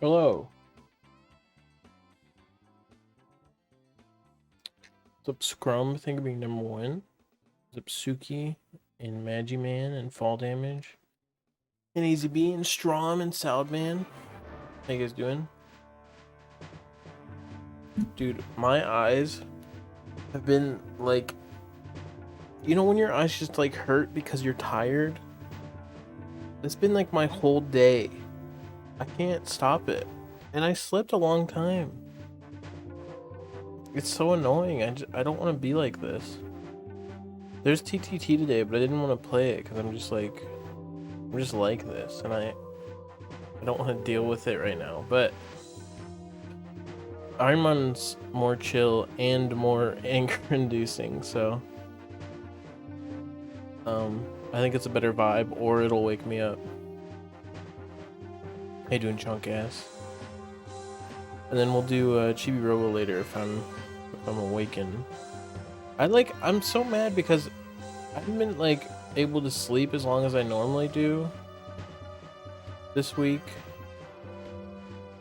Hello. What's up, Scrum? Think of being number one. What's up, Suki and Magi Man and Fall Damage? And Easy B and Strom and Salad Man. How you guys doing? Dude, my eyes have been like, you know when your eyes just like hurt because you're tired? It's been like my whole day. I can't stop it. And I slept a long time. It's so annoying. I don't want to be like this. There's TTT today, but I didn't want to play it because I'm just like this, and I don't want to deal with it right now. But Ironmon's more chill and more anger-inducing, so I think it's a better vibe, or it'll wake me up. Hey, doing chunk ass. And then we'll do Chibi Robo later if I'm awakened. I'm so mad because I haven't been like able to sleep as long as I normally do this week.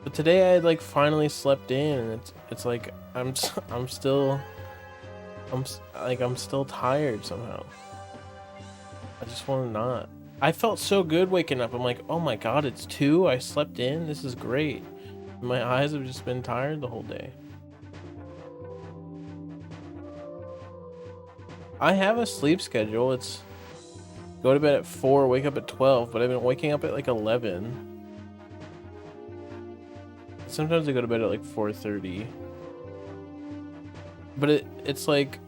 But today I like finally slept in, and it's like I'm still tired somehow. I just want to not. I felt so good waking up. I'm like, oh my god, it's 2. I slept in. This is great. My eyes have just been tired the whole day. I have a sleep schedule. It's go to bed at 4, wake up at 12, but I've been waking up at like 11. Sometimes I go to bed at like 4:30. But it's like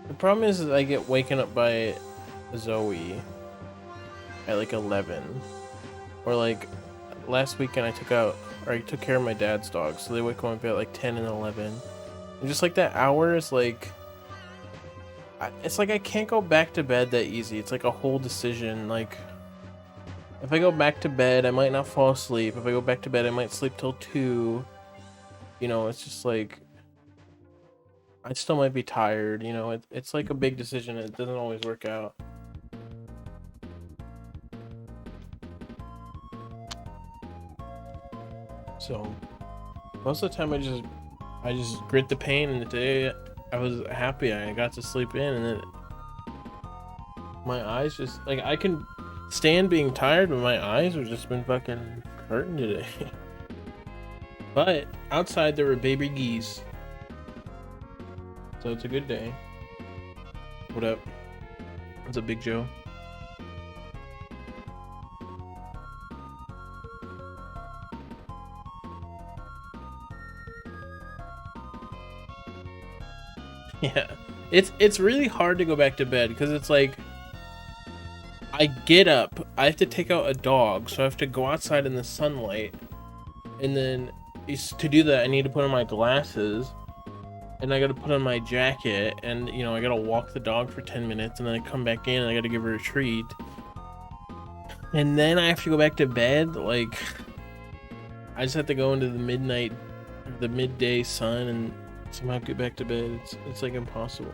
the problem is I get waken up by Zoe at like 11. Or like last weekend I took care of my dad's dog, so they wake up at like 10 and 11. And just like that hour is like it's like I can't go back to bed that easy. It's like a whole decision. Like if I go back to bed, I might not fall asleep. If I go back to bed, I might sleep till 2. You know, it's just like I still might be tired, you know. It's like a big decision, and it doesn't always work out. So most of the time I just grit the pain, and today I was happy I got to sleep in, and then my eyes just like I can stand being tired, but my eyes have just been fucking hurting today. But outside there were baby geese, so it's a good day. What up? What's up, Big Joe? Yeah, it's really hard to go back to bed because it's like I get up, I have to take out a dog, so I have to go outside in the sunlight, and then to do that I need to put on my glasses, and I gotta put on my jacket, and you know I gotta walk the dog for 10 minutes, and then I come back in and I gotta give her a treat, and then I have to go back to bed. Like I just have to go into the midday sun and somehow get back to bed. It's like impossible.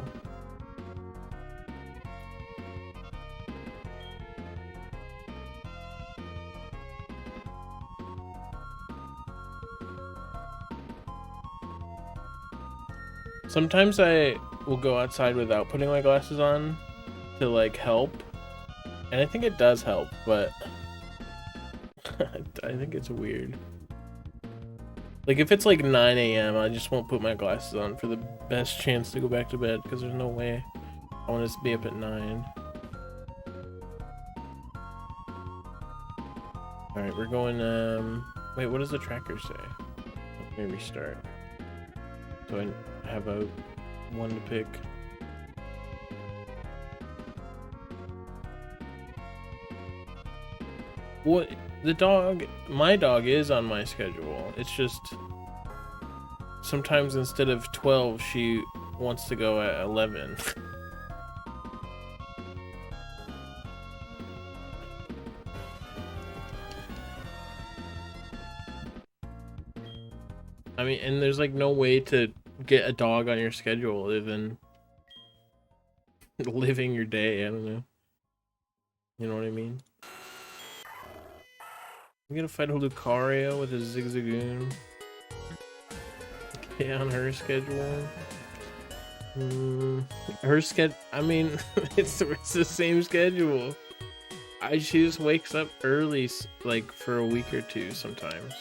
Sometimes I will go outside without putting my glasses on to like help, and I think it does help, but I think it's weird. Like if it's like 9 a.m. I just won't put my glasses on for the best chance to go back to bed, because there's no way I want to be up at 9. Alright, we're going, wait, what does the tracker say? Let me restart. So I have a one to pick. What? My dog is on my schedule. It's just sometimes instead of 12, she wants to go at 11. I mean, and there's like no way to get a dog on your schedule other than living your day. I don't know. You know what I mean? I'm gonna fight a Lucario with a Zigzagoon. Yeah, on her schedule. Her schedule. I mean, it's the same schedule. She just wakes up early, like for a week or two sometimes.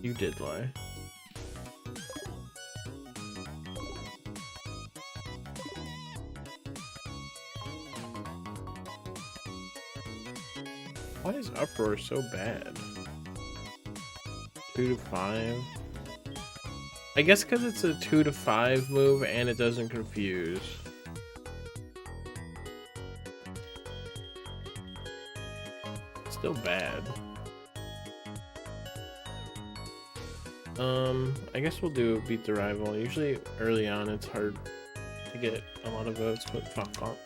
You did lie. Why is Uproar so bad? 2 to 5. I guess because it's a 2 to 5 move and it doesn't confuse. Still bad. I guess we'll do beat the rival. Usually early on it's hard to get a lot of votes, but fuck off.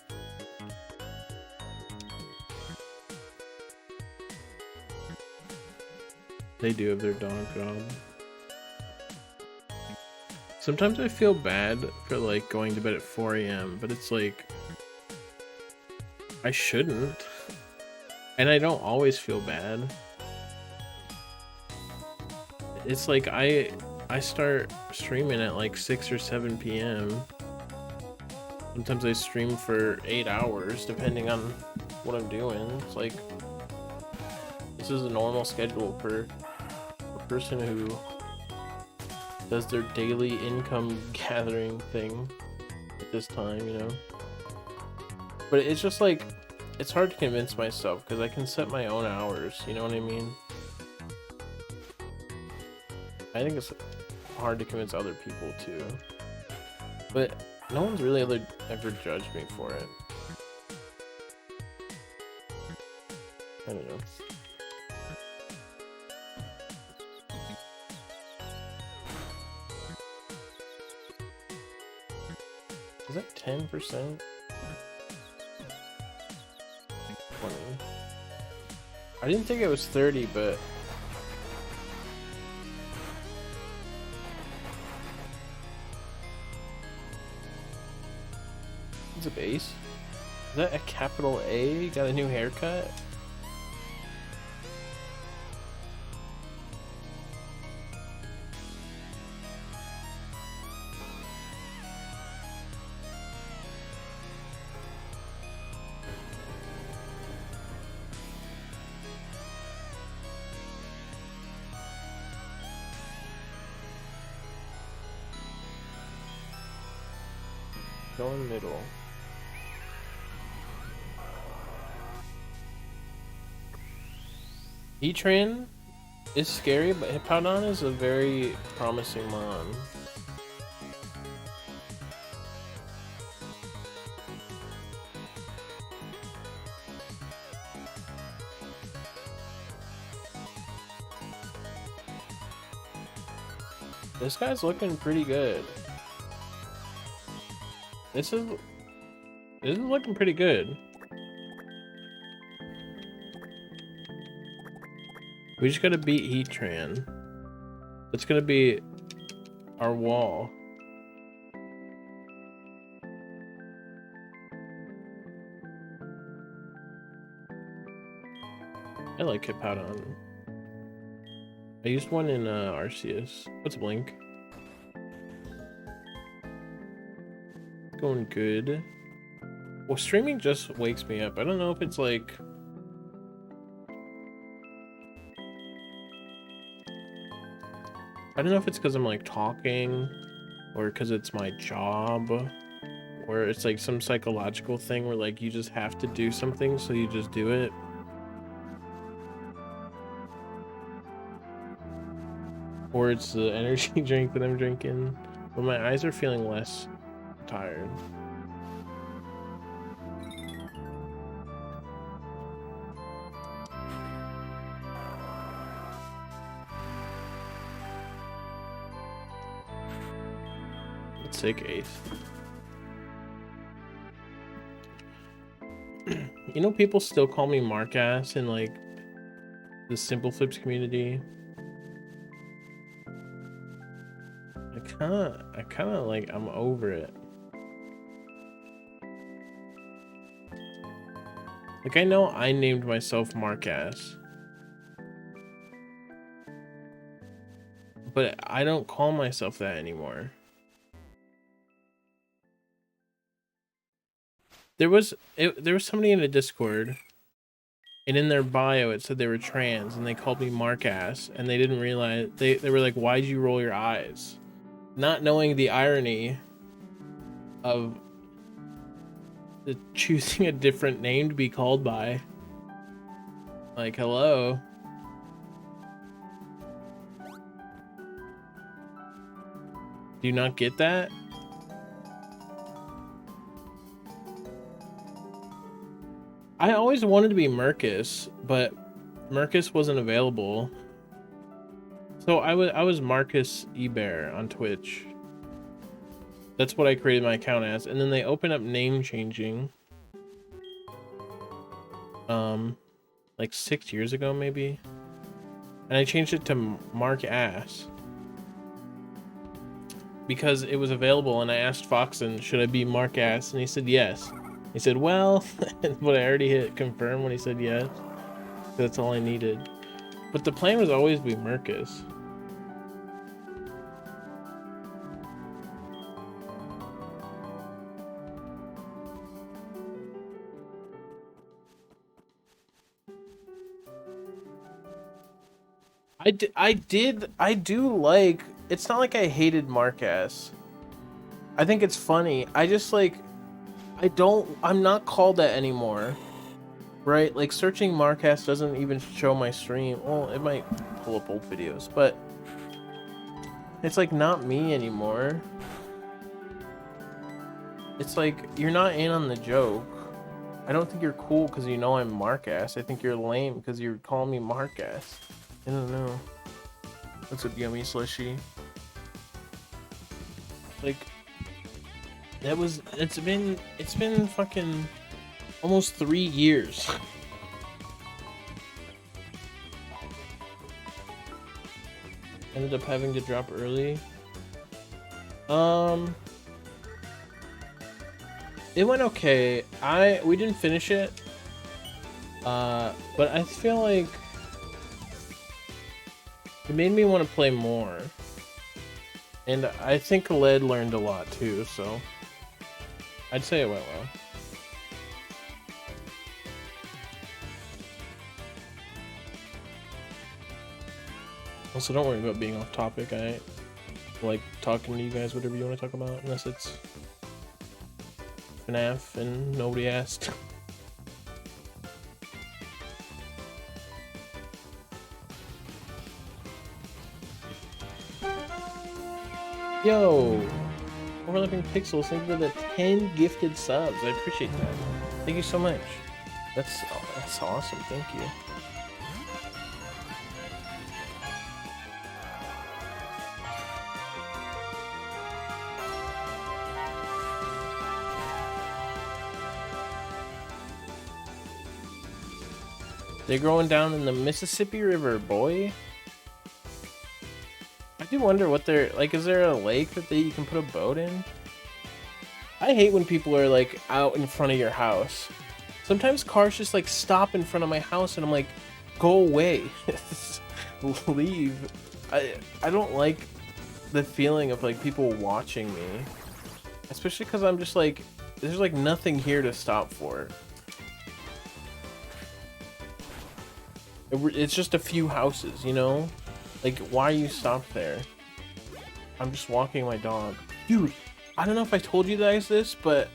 They do have their dog job. Sometimes I feel bad for like going to bed at 4 AM, but it's like I shouldn't. And I don't always feel bad. It's like I start streaming at like 6 or 7 PM. Sometimes I stream for 8 hours depending on what I'm doing. It's like this is a normal schedule for a person who does their daily income gathering thing at this time, you know. But it's just like it's hard to convince myself because I can set my own hours, you know what I mean? I think it's hard to convince other people too. But no one's really ever judged me for it. I don't know. Is that 10%? 20. I didn't think it was 30, but it's a base. Is that a capital A? Got a new haircut? Going middle. Heatran is scary, but Hippowdon is a very promising mon. This guy's looking pretty good. This is looking pretty good. We just gotta beat Heatran. It's gonna be our wall. I like Hippowdon. I used one in Arceus. What's Blink? Going good. Well, streaming just wakes me up. I don't know if it's like I don't know if it's because I'm like talking or because it's my job or it's like some psychological thing where like you just have to do something so you just do it. Or it's the energy drink that I'm drinking. But my eyes are feeling less tired. Let's take 8th. You know, people still call me Mark-ass in like the Simple Flips community. I kinda like, I'm over it. Like, I know I named myself Mark-ass, but I don't call myself that anymore. There was somebody in a Discord, and in their bio it said they were trans, and they called me Mark-ass, and they didn't realize, they were like, why'd you roll your eyes? Not knowing the irony of choosing a different name to be called by. Like, hello. Do you not get that? I always wanted to be Mercus, but Mercus wasn't available. So I was Marcus Ebear on Twitch. That's what I created my account as, and then they opened up name changing. Like 6 years ago maybe, and I changed it to Mark Ass because it was available, and I asked Foxen, should I be Mark Ass, and he said yes. He said, well, but I already hit confirm when he said yes. That's all I needed. But the plan was always be Mercus. I do like, it's not like I hated Marcus. I think it's funny. I just like, I'm not called that anymore. Right? Like, searching Marcus doesn't even show my stream. Well, it might pull up old videos, but it's like not me anymore. It's like, you're not in on the joke. I don't think you're cool because you know I'm Marcus. I think you're lame because you're calling me Marcus. I don't know. What's up, Yummy Slushy? Like, it's been fucking almost 3 years. Ended up having to drop early. It went okay. We didn't finish it. But I feel like it made me want to play more. And I think Led learned a lot too, so I'd say it went well. Also, don't worry about being off topic. I like talking to you guys, whatever you want to talk about, unless it's FNAF and nobody asked. Yo, Overlapping Pixels, thank you for the 10 gifted subs. I appreciate that. Thank you so much. That's awesome. Thank you. They're going down in the Mississippi River, boy. I do wonder what they're like. Is there a lake that you can put a boat in? I hate when people are like out in front of your house. Sometimes cars just like stop in front of my house, and I'm like, go away, leave. I don't like the feeling of like people watching me, especially because I'm just like, there's like nothing here to stop for. It's just a few houses, you know? Like, why you stopped there? I'm just walking my dog. Dude, I don't know if I told you guys this, but,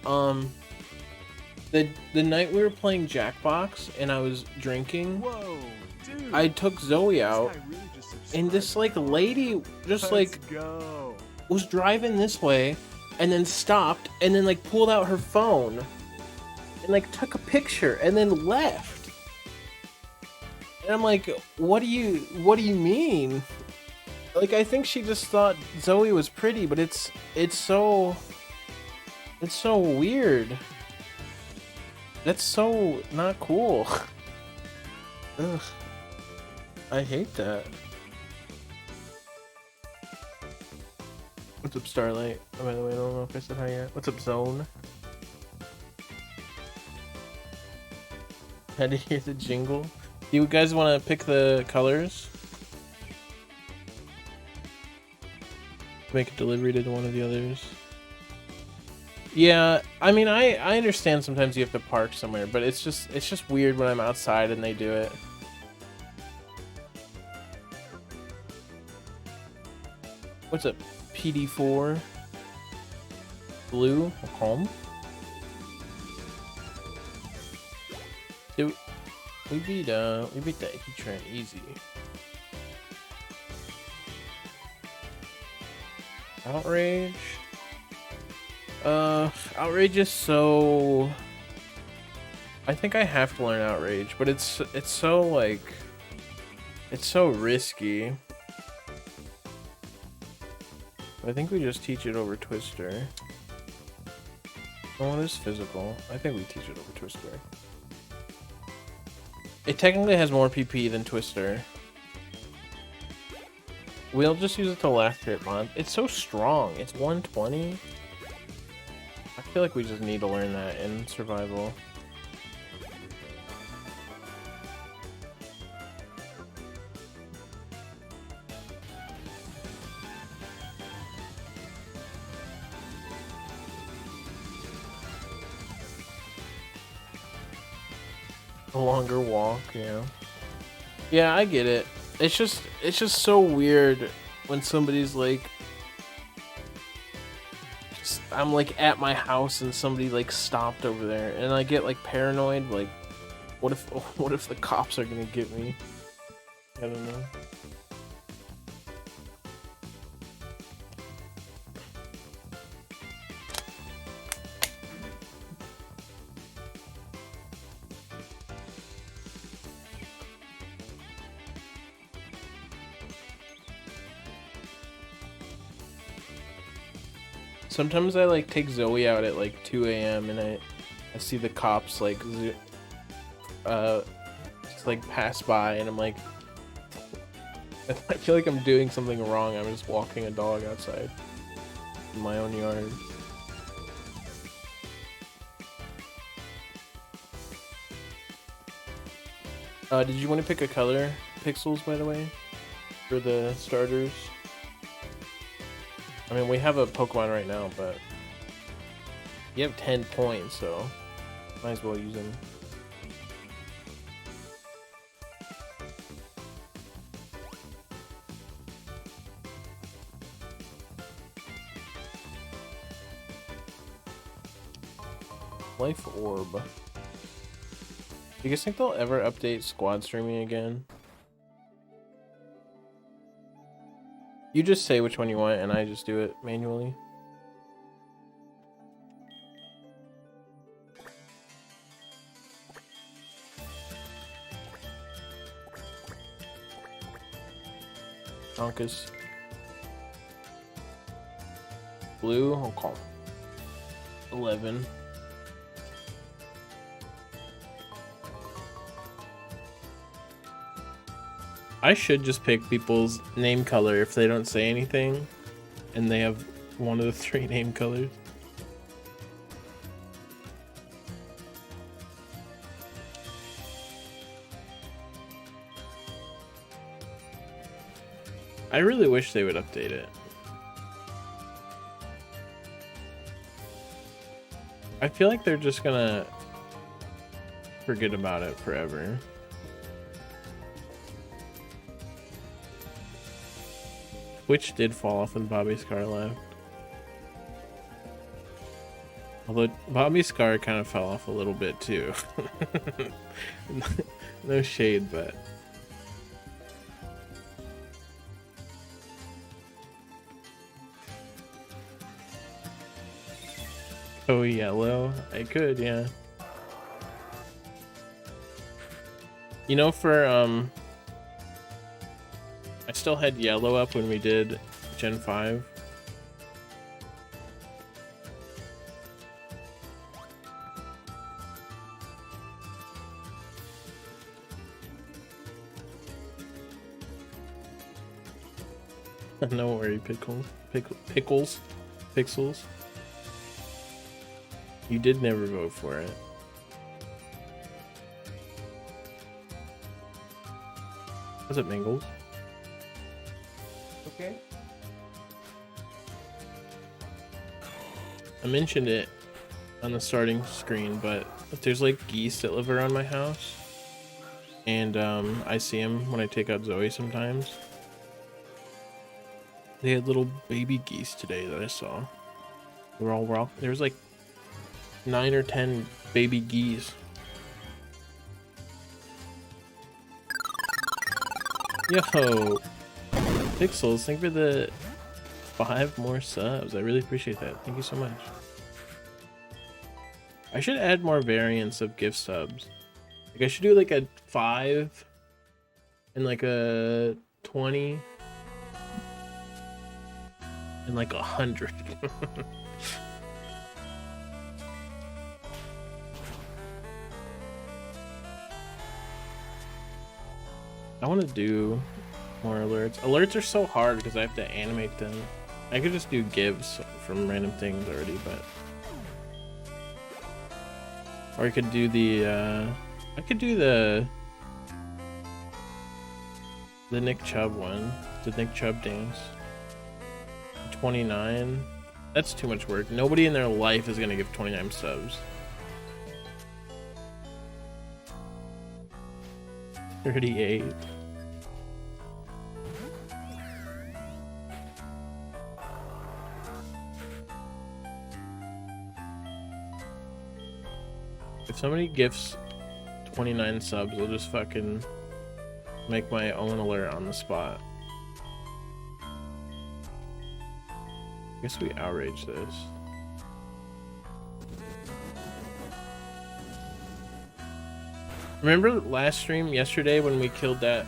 the night we were playing Jackbox and I was drinking, whoa, dude, I took Zoe out, really and this, like, lady just, was driving this way and then stopped and then, like, pulled out her phone and, like, took a picture and then left. And I'm like, what do you mean? Like, I think she just thought Zoe was pretty, but it's so weird. That's so not cool. Ugh. I hate that. What's up, Starlight? Oh, by the way, I don't know if I said hi yet. What's up, Zone? Had to hear the jingle. Do you guys want to pick the colors? Make a delivery to one of the others. Yeah, I mean, I understand sometimes you have to park somewhere, but it's just weird when I'm outside and they do it. What's up, PD4? Blue, home. Dude, we beat the E-Train easy. Outrage. Outrage is so... I think I have to learn Outrage, but it's so, like... It's so risky. I think we just teach it over Twister. Oh, it is physical. I think we teach it over Twister. It technically has more PP than Twister. We'll just use it to last hit mod. It's so strong. It's 120. I feel like we just need to learn that in survival. A longer walk, yeah. Yeah, I get it. It's just so weird when somebody's like, I'm like at my house and somebody like stopped over there, and I get like paranoid. Like, what if the cops are gonna get me? I don't know. Sometimes I like take Zoe out at like 2 a.m. and I see the cops like just like pass by, and I'm like, I feel like I'm doing something wrong. I'm just walking a dog outside in my own yard. Did you want to pick a color, Pixels, by the way, for the starters? I mean, we have a Pokemon right now, but you have 10 points, so might as well use them. Life Orb. Do you guys think they'll ever update squad streaming again? You just say which one you want, and I just do it manually. Donkus. Blue, okay. 11. I should just pick people's name color if they don't say anything and they have one of the 3 name colors. I really wish they would update it. I feel like they're just gonna forget about it forever. Twitch did fall off when Bobby Scar left. Although Bobby Scar kind of fell off a little bit too. No shade, but... Oh, yellow? I could, yeah. You know, for, I still had yellow up when we did Gen 5. No worry, pickles, pixels. You did never vote for it. Was it Mingles? Okay. I mentioned it on the starting screen, but there's like geese that live around my house, and I see them when I take out Zoe sometimes. They had little baby geese today that I saw. They were all raw. There was like 9 or 10 baby geese. Yo, Pixels, thank you for the 5 more subs. I really appreciate that. Thank you so much. I should add more variants of gift subs. Like I should do like a 5 and like a 20 and like 100. I want to do more alerts. Alerts are so hard because I have to animate them. I could just do gives from random things already, but or I could do the I could do the Nick Chubb one, the Nick Chubb dance. 29. That's too much work. Nobody in their life is gonna give 29 subs. 38. If somebody gifts 29 subs, I'll just fucking make my own alert on the spot. I guess we outrage this. Remember last stream yesterday when we killed that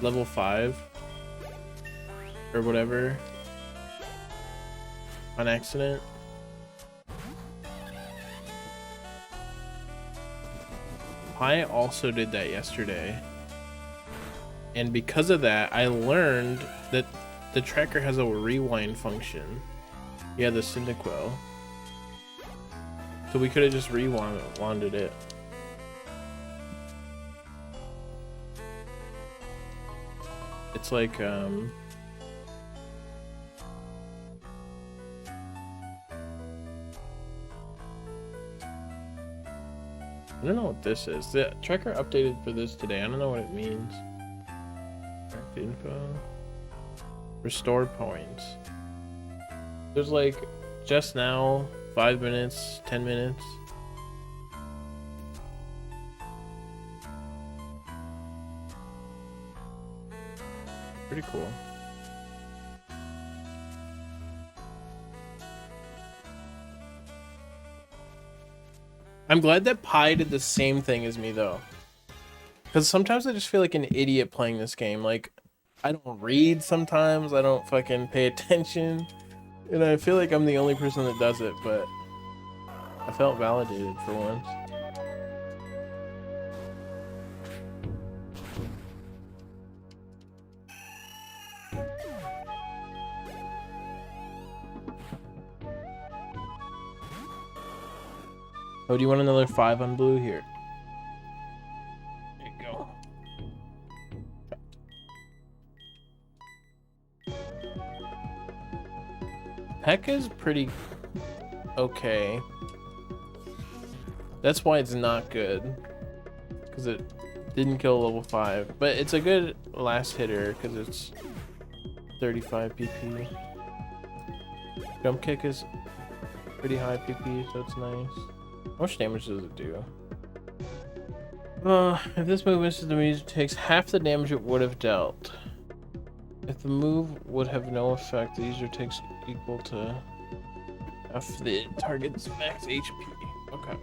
level 5 or whatever on accident? I also did that yesterday, and because of that I learned that the tracker has a rewind function. Yeah, the Cyndaquil. So we could have just rewinded it. It's like I don't know what this is. The tracker updated for this today. I don't know what it means. Track info. Restore points. There's like just now 5 minutes, 10 minutes. Pretty cool. I'm glad that Pi did the same thing as me though, because sometimes I just feel like an idiot playing this game. Like I don't read sometimes, I don't fucking pay attention, and I feel like I'm the only person that does it, but I felt validated for once. Oh, do you want another 5 on blue? Here. There you go. P.E.K.K.A.'s pretty okay. That's why it's not good, because it didn't kill level 5. But it's a good last hitter because it's 35 PP. Jump kick is pretty high PP, so it's nice. How much damage does it do? If this move misses, the user takes half the damage it would have dealt. If the move would have no effect, the user takes equal to half the target's max HP. Okay.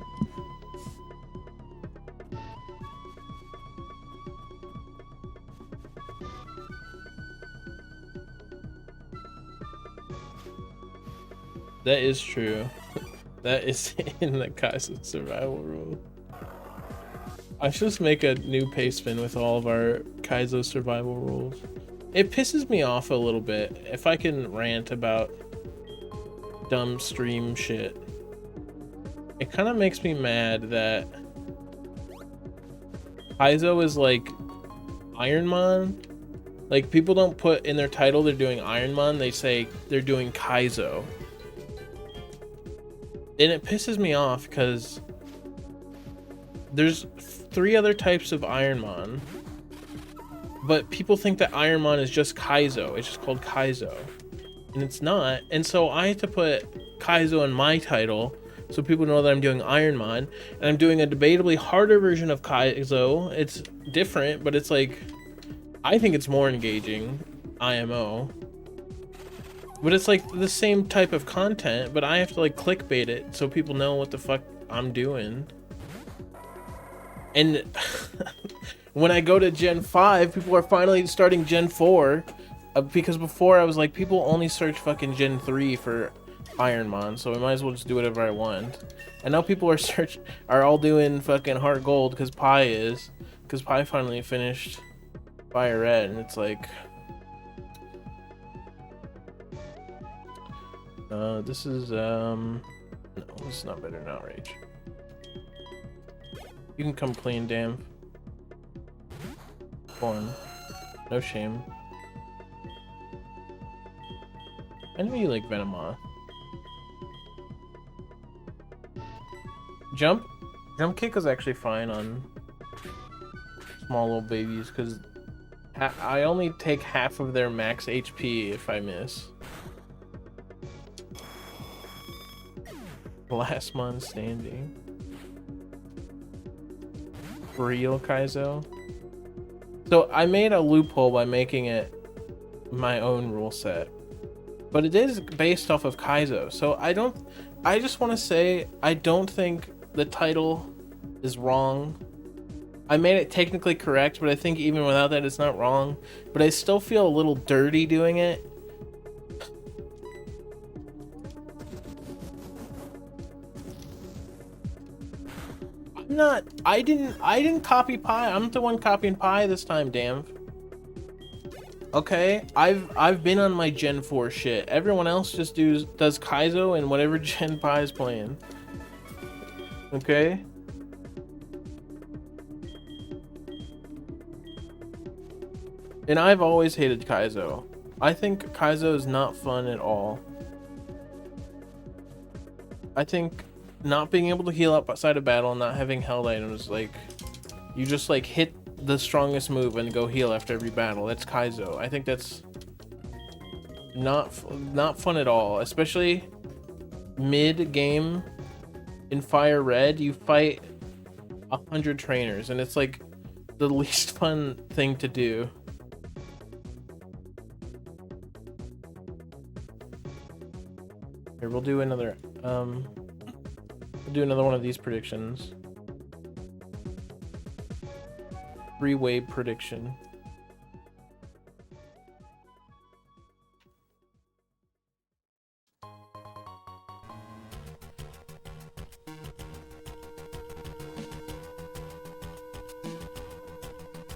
That is true. That is in the Kaizen survival rule. I should just make a new paste bin with all of our Kaizo survival rules. it pisses me off a little bit, if I can rant about dumb stream shit. It kind of makes me mad that Kaizo is like Ironmon. Like, people don't put in their title they're doing Ironmon, they say they're doing Kaizo. And it pisses me off because there's 3 other types of Ironmon, but people think that Ironmon is just Kaizo. It's just called Kaizo, and it's not. And so I have to put Kaizo in my title so people know that I'm doing Ironmon, and I'm doing a debatably harder version of Kaizo. It's different, but it's like, I think it's more engaging, IMO. But it's like the same type of content, but I have to like clickbait it so people know what the fuck I'm doing. And when I go to Gen 5, people are finally starting Gen 4. Because before I was like, people only search fucking Gen 3 for Ironmon, so I might as well just do whatever I want. And now people are all doing fucking Heart Gold because Pi finally finished Fire Red, and it's like, this is no, this is not better than Outrage. You can come clean, damn. Born. No shame. I know you like Venomoth. Jump kick is actually fine on small little babies because I only take half of their max HP if I miss. Last man standing. Real Kaizo. So I made a loophole by making it my own rule set, but it is based off of Kaizo. So I just want to say, I don't think the title is wrong. I made it technically correct, but I think even without that, it's not wrong. But I still feel a little dirty doing it. I didn't copy Pi. I'm the one copying Pi this time, damn. Okay, I've been on my Gen 4 shit. Everyone else just does Kaizo and whatever Gen Pi is playing. Okay? And I've always hated Kaizo. I think Kaizo is not fun at all. I think not being able to heal up outside of battle and not having held items, like, you just like hit the strongest move and go heal after every battle. That's Kaizo. I think that's not fun at all, especially mid game in Fire Red. You fight 100 trainers and it's like the least fun thing to do. Here, we'll do another one of these predictions. 3-wave prediction.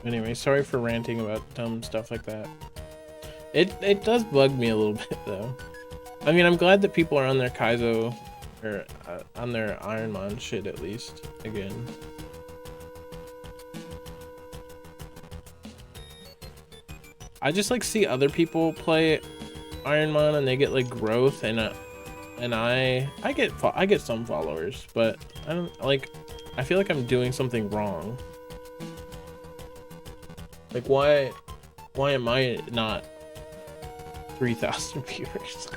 Anyway, sorry for ranting about dumb stuff like that. It does bug me a little bit though. I mean, I'm glad that people are on their Kaizo or on their Ironmon shit at least again. I just like see other people play Ironmon and they get like growth, and I get some followers, but I don't like. I feel like I'm doing something wrong. Like why am I not 3,000 viewers?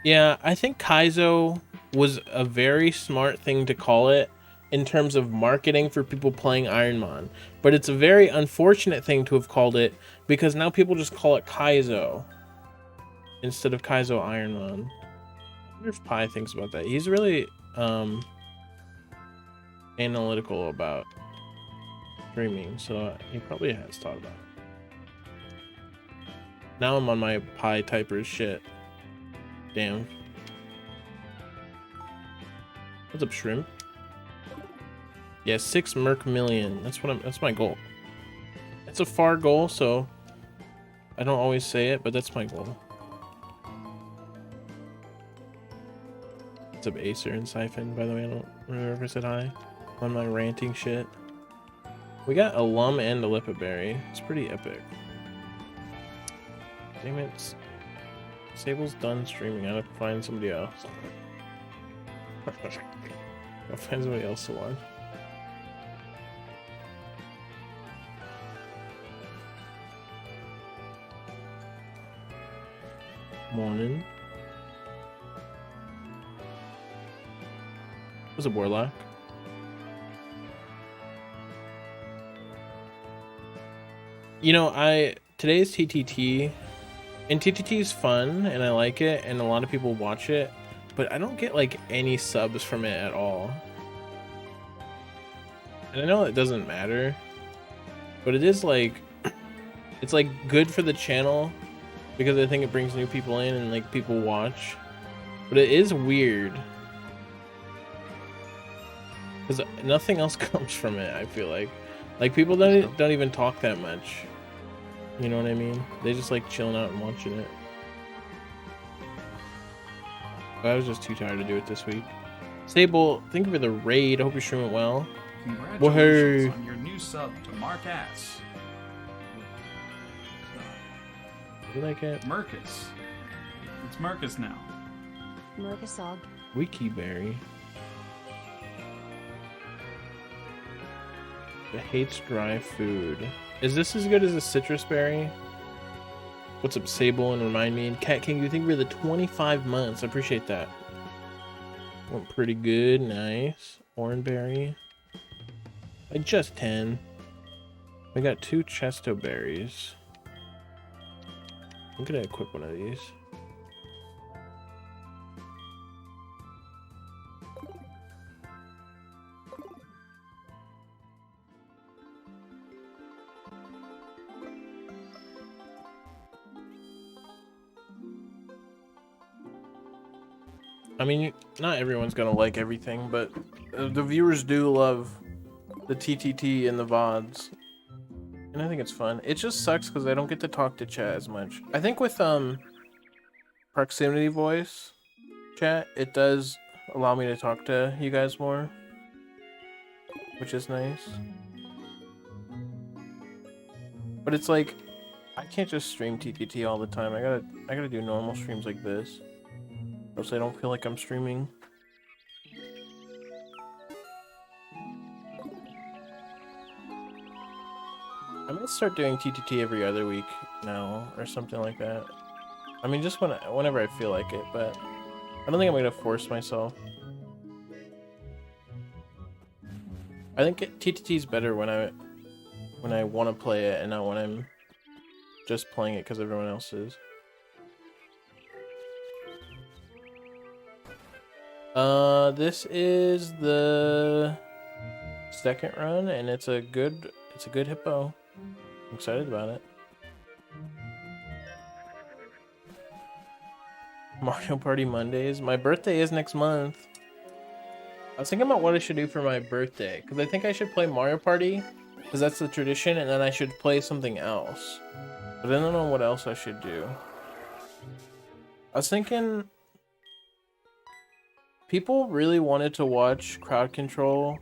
Yeah, I think Kaizo was a very smart thing to call it in terms of marketing for people playing Ironmon, but it's a very unfortunate thing to have called it because now people just call it Kaizo instead of Kaizo Ironmon. I wonder if Pi thinks about that. He's really analytical about streaming, so he probably has thought about it. Now I'm on my Pi typer shit. Damn. What's up, shrimp? Yeah, 6 merc million. That's my goal. It's a far goal, so I don't always say it, but that's my goal. What's up, Acer and Siphon? By the way, I don't remember if I said hi on my ranting shit. We got a Lum and a Lipaberry. It's pretty epic. Damn it. Sable's done streaming. I have to find somebody else. I'll find somebody else to watch. Morning. What's up, Warlock? You know, today's TTT, and TTT is fun, and I like it, and a lot of people watch it, but I don't get like any subs from it at all. And I know it doesn't matter, but it is like, it's like good for the channel because I think it brings new people in and like people watch, but it is weird because nothing else comes from it. I feel like people don't even talk that much. You know what I mean? They just like chilling out and watching it. But I was just too tired to do it this week. Sable, thank you for the raid. I hope you're streaming well. Congratulations on your new sub to Mark Ass. You like it? Mercus. It's Mercus now. Mercusog. Wikiberry. It hates dry food. Is this as good as a citrus berry? What's up, Sable? And remind me. And Cat King, you think we're the 25 months? I appreciate that. Went pretty good. Nice. Oranberry. Like just 10. We got 2 chesto berries. I'm gonna equip one of these. I mean, not everyone's gonna like everything, but the viewers do love the TTT and the VODs. And I think it's fun. It just sucks because I don't get to talk to chat as much. I think with proximity voice chat, it does allow me to talk to you guys more, which is nice. But it's like, I can't just stream TTT all the time. I gotta do normal streams like this, or else I don't feel like I'm streaming. I might start doing TTT every other week now, or something like that. I mean, just whenever I feel like it, but I don't think I'm gonna force myself. I think TTT is better when I want to play it and not when I'm just playing it because everyone else is. This is the second run, and it's a good hippo. I'm excited about it. Mario Party Mondays. My birthday is next month. I was thinking about what I should do for my birthday, because I think I should play Mario Party, because that's the tradition, and then I should play something else. But I don't know what else I should do. I was thinking people really wanted to watch Crowd Control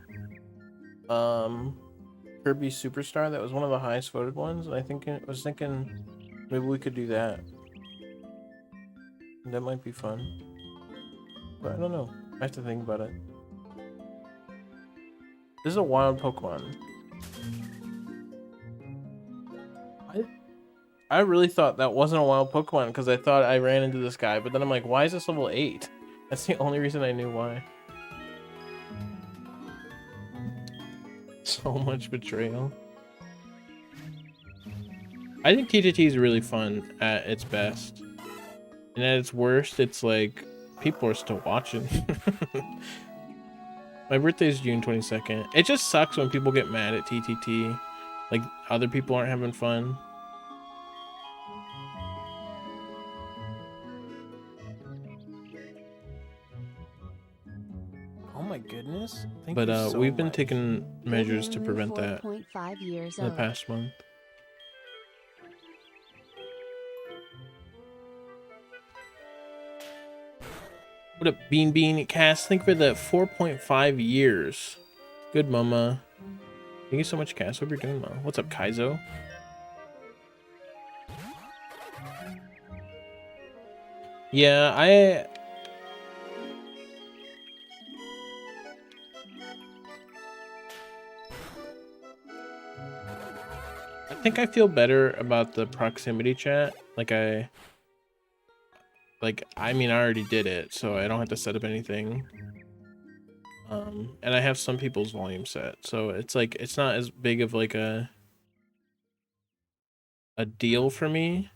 Kirby Superstar. That was one of the highest voted ones, and I was thinking maybe we could do that. That might be fun. But I don't know. I have to think about it. This is a wild Pokemon. I really thought that wasn't a wild Pokemon because I thought I ran into this guy, but then I'm like, why is this level 8? That's the only reason I knew why. So much betrayal. I think TTT is really fun at its best. And at its worst, it's like, people are still watching. My birthday is June 22nd. It just sucks when people get mad at TTT. Like, other people aren't having fun. Oh my goodness. Thank But you so we've been much. taking measures to prevent that 4.5 years in the old. past month. What up, Bean Bean Cass? Thank you for the 4.5 years. Good, mama. Thank you so much, Cass. Hope you're doing well. What's up, Kaizo? Yeah, I think I feel better about the proximity chat. I mean, I already did it, so I don't have to set up anything. And I have some people's volume set, so it's like, it's not as big of like a deal for me.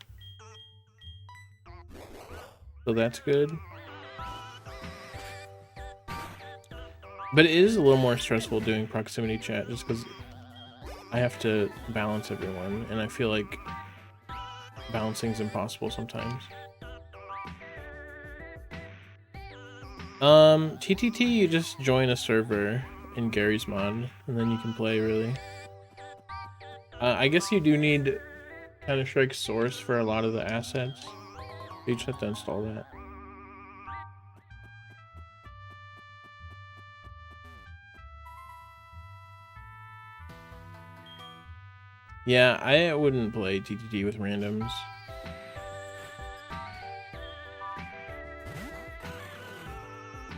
So that's good. But it is a little more stressful doing proximity chat just because I have to balance everyone, and I feel like balancing is impossible sometimes. TTT, you just join a server in Gary's mod, and then you can play, really. I guess you do need Counter-Strike Source for a lot of the assets. You just have to install that. Yeah, I wouldn't play TTT with randoms.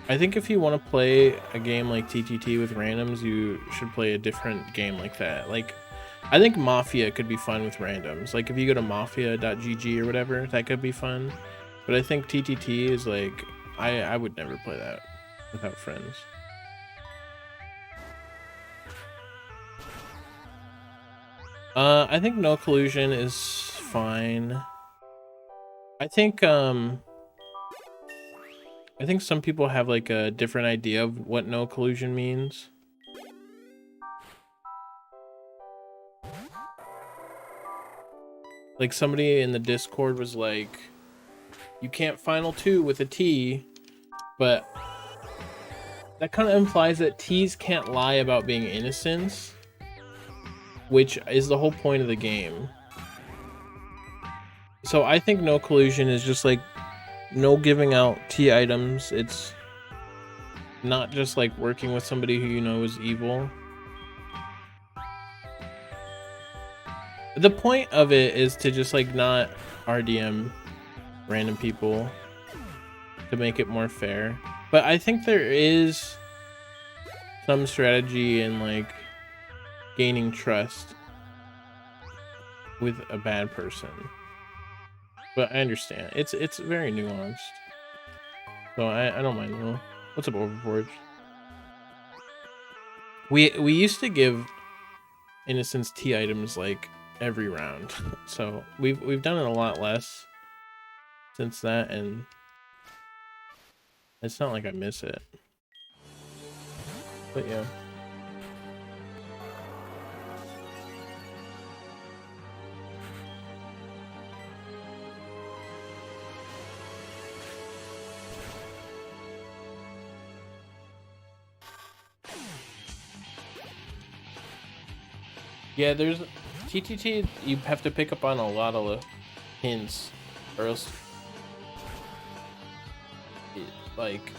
I think if you want to play a game like TTT with randoms, you should play a different game like that. Like, I think Mafia could be fun with randoms. Like, if you go to mafia.gg or whatever, that could be fun. But I think TTT is like, I would never play that without friends. I think no collusion is fine. I think some people have like a different idea of what no collusion means. Like, somebody in the Discord was like, you can't final two with a T, but that kind of implies that T's can't lie about being innocents, which is the whole point of the game. So I think no collusion is just like no giving out T items. It's not just like working with somebody who you know is evil. The point of it is to just like not RDM random people to make it more fair. But I think there is some strategy in like gaining trust with a bad person. But I understand. It's very nuanced. So I don't mind though. What's up, Overforge? We used to give innocence T items like every round. So we've done it a lot less since that, and it's not like I miss it. But yeah. Yeah, there's TTT, you have to pick up on a lot of hints, or else like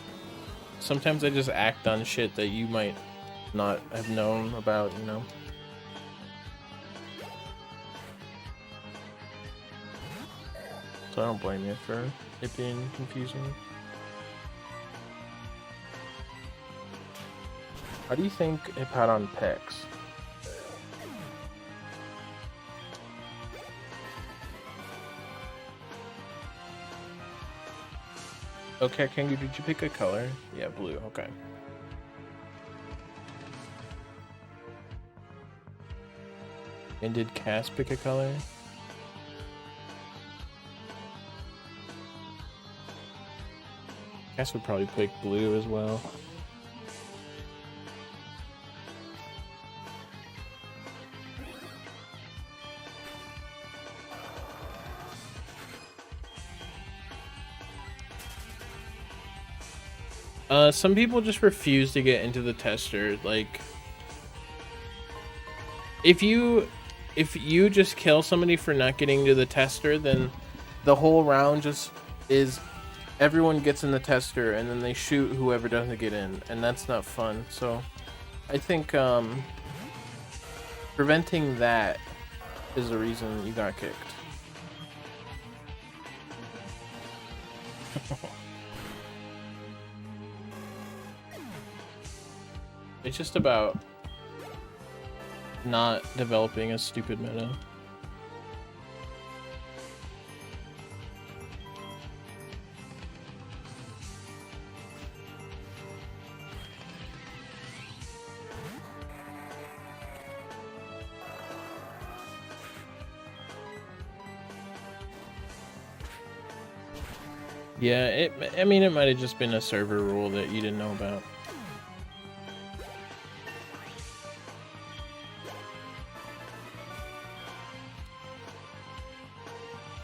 sometimes I just act on shit that you might not have known about, you know. So I don't blame you for it being confusing. How do you think it had on pecs? Okay, Kangu, did you pick a color? Yeah, blue, okay. And did Cass pick a color? Cass would probably pick blue as well. Some people just refuse to get into the tester. Like, if you just kill somebody for not getting to the tester, then the whole round just is everyone gets in the tester and then they shoot whoever doesn't get in, and that's not fun. So I think preventing that is the reason you got kicked. It's just about not developing a stupid meta. Yeah, I mean, it might have just been a server rule that you didn't know about.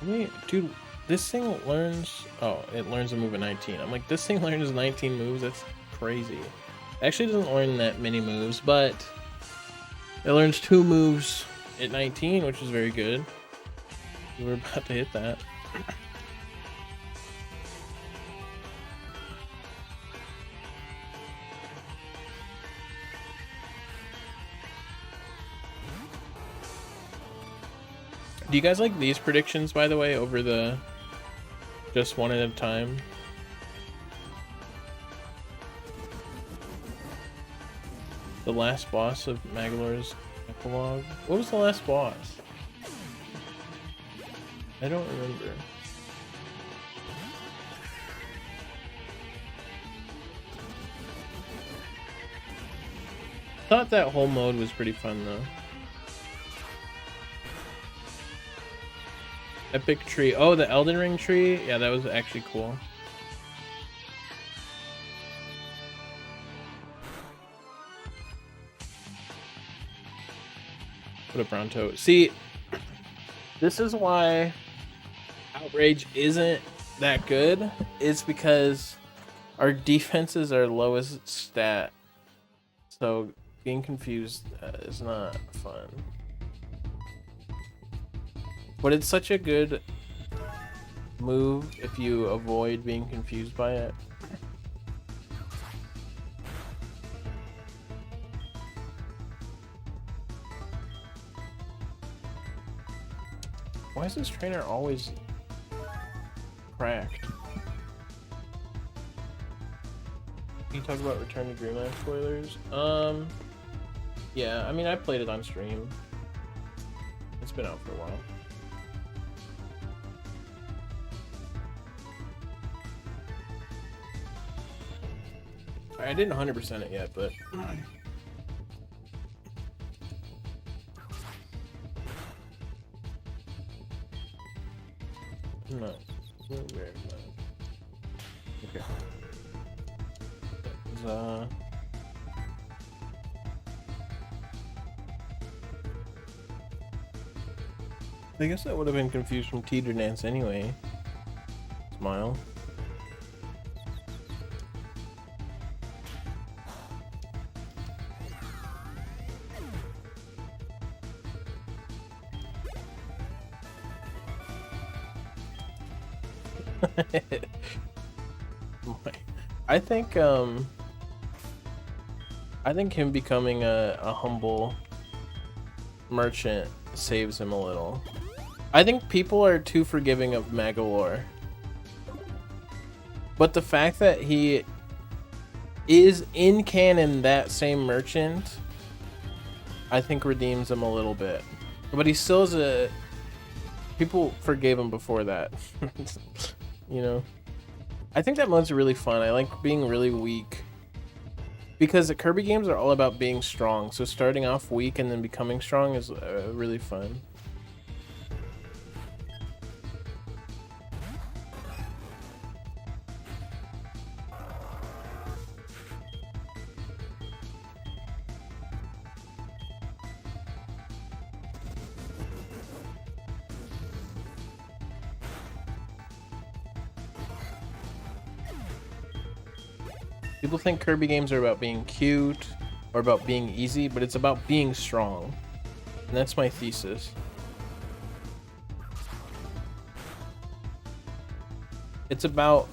Wait, dude, this thing learns... Oh, it learns a move at 19. I'm like, this thing learns 19 moves? That's crazy. It actually doesn't learn that many moves, but it learns 2 moves at 19, which is very good. We're about to hit that. Do you guys like these predictions, by the way, over the just one at a time? The last boss of Magolor's epilogue. What was the last boss? I don't remember. Thought that whole mode was pretty fun though. Epic tree. Oh, the Elden Ring tree? Yeah, that was actually cool. Put a Bronto. See, this is why Outrage isn't that good. It's because our defense is our lowest stat. So being confused is not fun. But it's such a good move if you avoid being confused by it. Why is this trainer always cracked? Can you talk about Return to Dreamland spoilers? Yeah, I mean, I played it on stream. It's been out for a while. I didn't 100% it yet, but no. Okay. I guess that would have been confused from Teeter Dance anyway. Smile. I think him becoming a humble merchant saves him a little. I think people are too forgiving of Magolor. But the fact that he is in canon that same merchant, I think redeems him a little bit. But he still is a... People forgave him before that. You know? I think that mode's really fun. I like being really weak. Because the Kirby games are all about being strong. So starting off weak and then becoming strong is really fun. People think Kirby games are about being cute or about being easy, but it's about being strong. And that's my thesis. It's about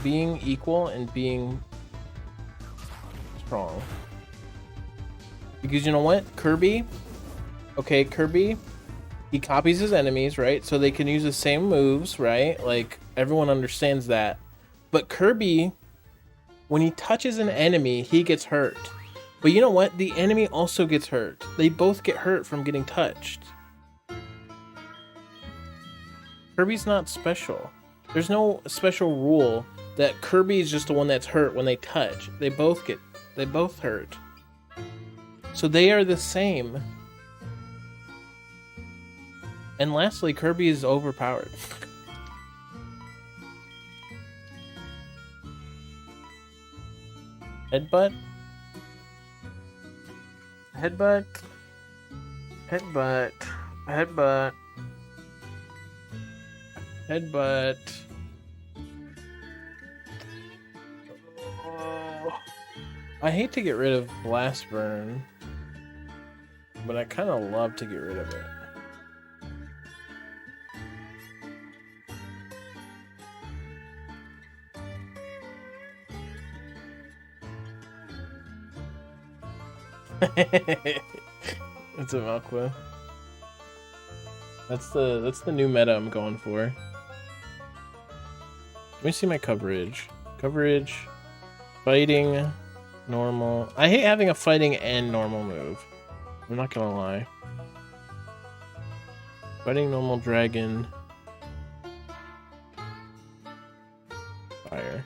being equal and being strong. Because you know what? Kirby, he copies his enemies, right? So they can use the same moves, right? Like, everyone understands that. But Kirby, when he touches an enemy, he gets hurt. But you know what? The enemy also gets hurt. They both get hurt from getting touched. Kirby's not special. There's no special rule that Kirby is just the one that's hurt when they touch. They both hurt. So they are the same. And lastly, Kirby is overpowered. Headbutt. Headbutt. Headbutt. Headbutt. Headbutt. Oh. I hate to get rid of Blast Burn, but I kind of love to get rid of it. It's a Valqua. That's the new meta I'm going for. Let me see my coverage. Coverage, fighting, normal. I hate having a fighting and normal move. I'm not gonna lie. Fighting, normal, dragon, fire.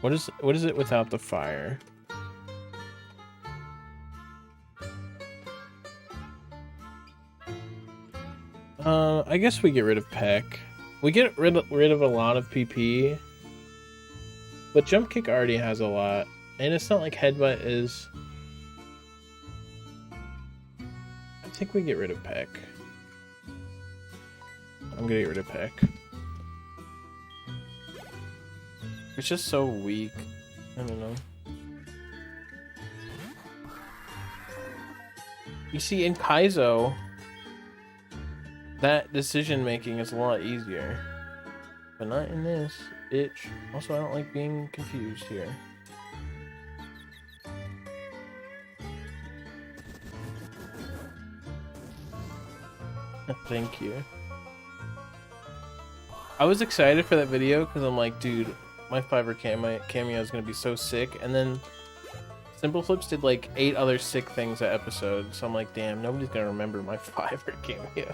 What is it without the fire? I guess we get rid of Peck. We get rid of a lot of PP, but Jump Kick already has a lot, and it's not like Headbutt is. I think we get rid of Peck. I'm gonna get rid of Peck. It's just so weak. I don't know. You see, in Kaizo, that decision making is a lot easier. But not in this. Itch. Also, I don't like being confused here. Thank you. I was excited for that video because I'm like, dude, my Fiverr cameo is gonna be so sick. And then Simple Flips did like 8 other sick things that episode, so I'm like, damn, nobody's gonna remember my Fiverr cameo.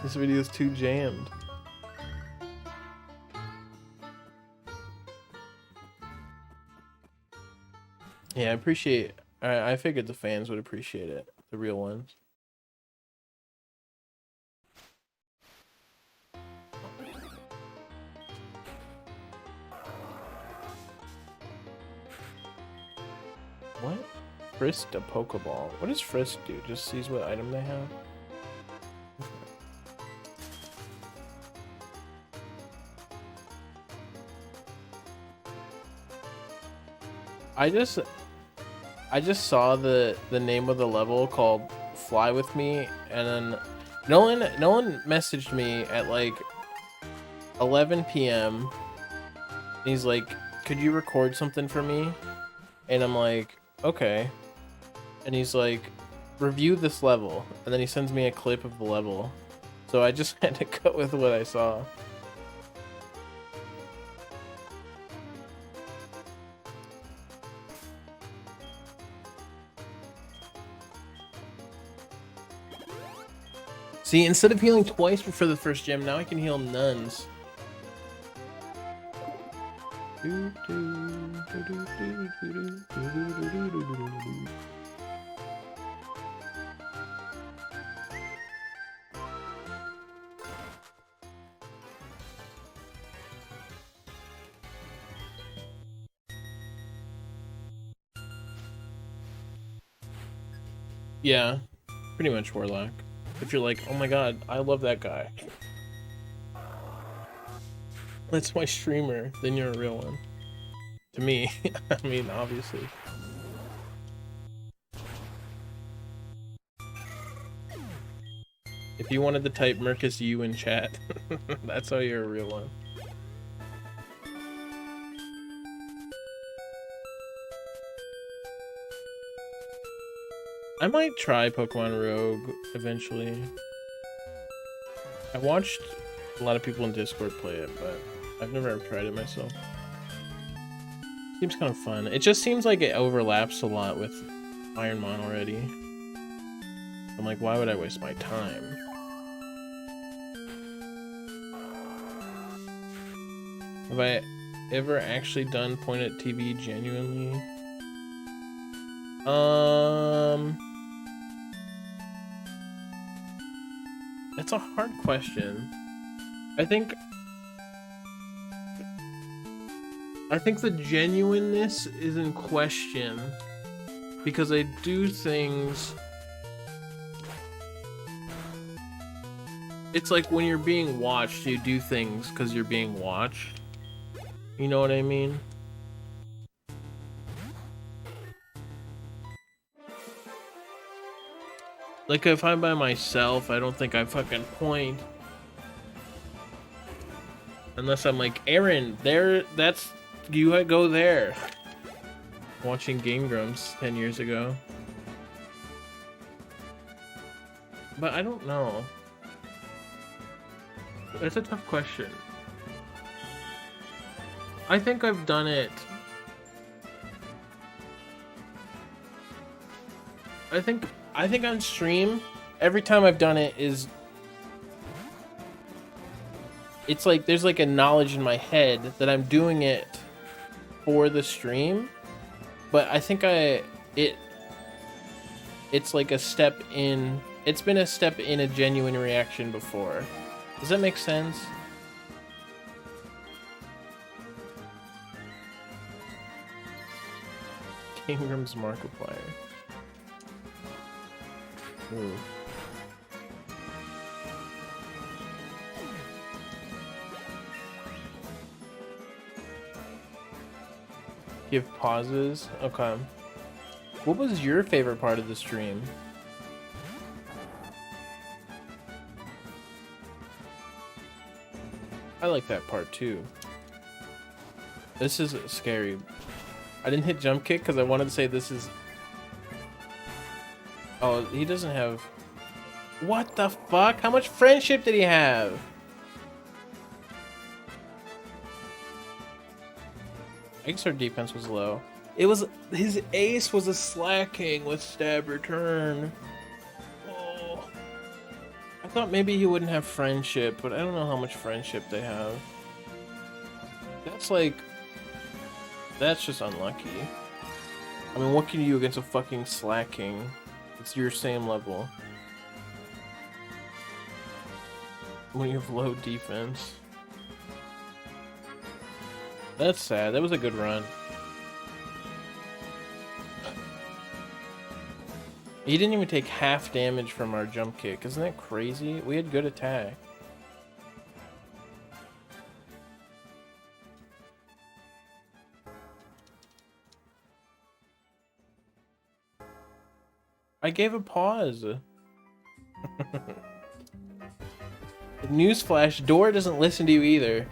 This video is too jammed. Yeah, I appreciate. I figured the fans would appreciate it, the real ones. What? Frisk a Pokeball. What does Frisk do? Just sees what item they have? I just saw the name of the level called Fly With Me, and then no one messaged me at like 11 p.m. and he's like, could you record something for me? And I'm like, okay. And he's like, review this level, and then he sends me a clip of the level, so I just had to go with what I saw. See, instead of healing twice for the first gem, now I can heal nuns. Yeah, pretty much Warlock. If you're like, oh my god, I love that guy. That's my streamer, then you're a real one. To me, I mean, obviously. If you wanted to type Mercus U in chat, that's how you're a real one. I might try Pokemon Rogue eventually. I watched a lot of people in Discord play it, but I've never ever tried it myself. Seems kind of fun. It just seems like it overlaps a lot with Ironmon already. I'm like, why would I waste my time? Have I ever actually done point at TV genuinely? That's a hard question. I think the genuineness is in question because I do things. It's like when you're being watched, you do things because you're being watched. You know what I mean? Like if I'm by myself, I don't think I fucking point. Unless I'm like, Aaron, that's, you go there. Watching Game Grumps 10 years ago. But I don't know. That's a tough question. I think I've done it. I think on stream, every time I've done it is, it's like there's like a knowledge in my head that I'm doing it for the stream, but I think it's like a step in, it's been a step in a genuine reaction before. Does that make sense? Kingdom's Markiplier. Ooh. Give pauses? Okay. What was your favorite part of the stream? I like that part too. This is scary. I didn't hit jump kick because I wanted to say this is... Oh, he doesn't have... What the fuck? How much friendship did he have? I guess our defense was low. It was... His ace was a slacking with stab return. Oh. I thought maybe he wouldn't have friendship, but I don't know how much friendship they have. That's like... That's just unlucky. I mean, what can you do against a fucking slacking? It's your same level. When you have low defense. That's sad. That was a good run. He didn't even take half damage from our jump kick. Isn't that crazy? We had good attack. I gave a pause. Newsflash, Dora doesn't listen to you either.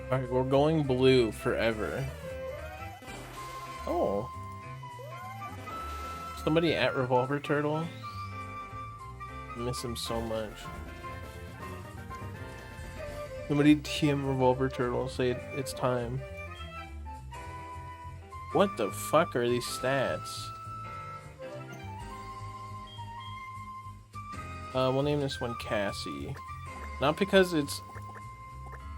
Alright, we're going blue forever. Oh. Somebody at Revolver Turtle? I miss him so much. Somebody TM Revolver Turtle, say it's time. What the fuck are these stats? We'll name this one Cassie. Not because it's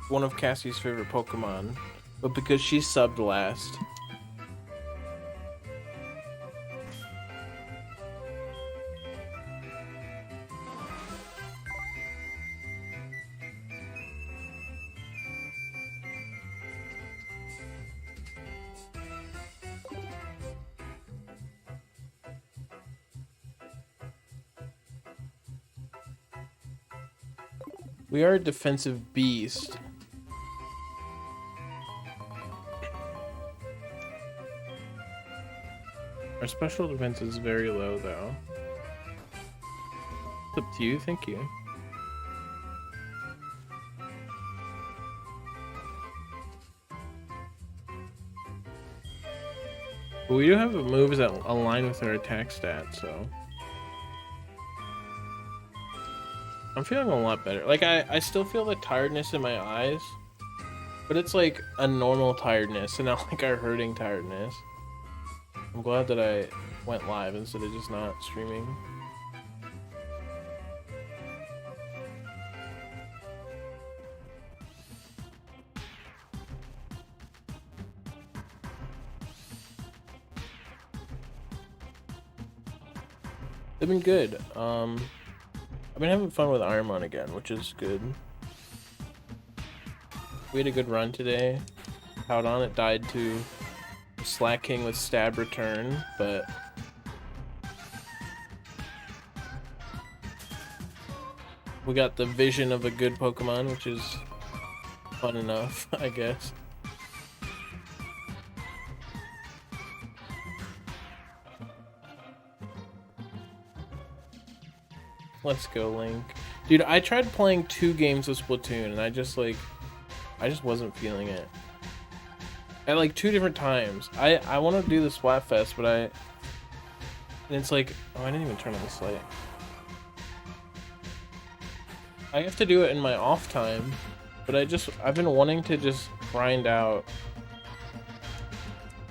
one of Cassie's favorite Pokemon, but because she subbed last. We are a defensive beast. Our special defense is very low, though. It's up to you. Thank you. But we do have moves that align with our attack stats, so I'm feeling a lot better. Like, I still feel the tiredness in my eyes, but it's like a normal tiredness and not like our hurting tiredness. I'm glad that I went live instead of just not streaming. They've been good. I've been having fun with Ironmon again, which is good. We had a good run today. Held on, it died to Slack King with stab return, but we got the vision of a good Pokemon, which is fun enough, I guess. Let's go, Link. Dude, I tried playing 2 games of Splatoon and I just wasn't feeling it. At like 2 different times. I want to do the Splatfest, but and it's like, oh, I didn't even turn on this light. I have to do it in my off time, but I've been wanting to just grind out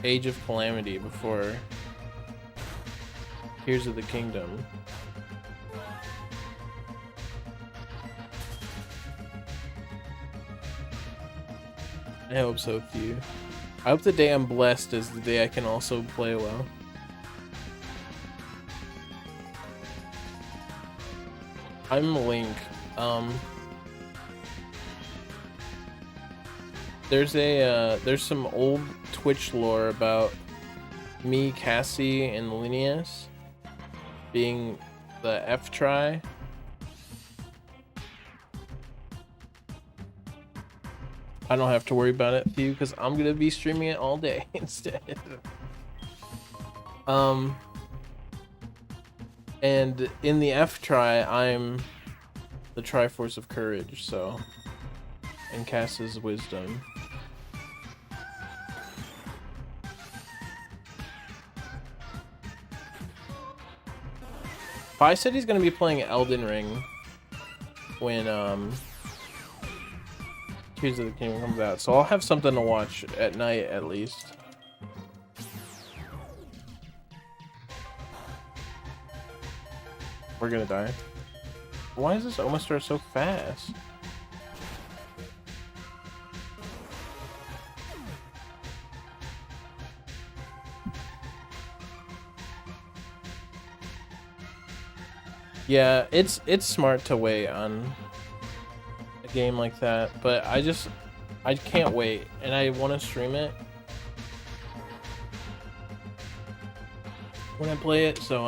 Age of Calamity before Tears of the Kingdom. I hope so too. I hope the day I'm blessed is the day I can also play well. I'm Link. There's some old Twitch lore about me, Cassie, and Linneus being the F-try. I don't have to worry about it for you because I'm gonna be streaming it all day instead. And in the F-try, I'm the Triforce of Courage, so, and Cass's Wisdom. Pi said he's gonna be playing Elden Ring when Tears of the Kingdom comes out, so I'll have something to watch at night at least. We're gonna die. Why is this Omastar so fast? Yeah, it's smart to wait on a game like that, but I can't wait, and I want to stream it when I play it, so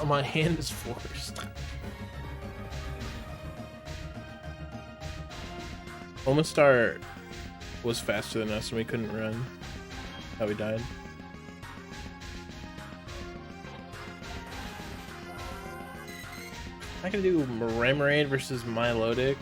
my hand is forced. Omastar was faster than us and we couldn't run. How we died. I can do Remoraid versus Milotic.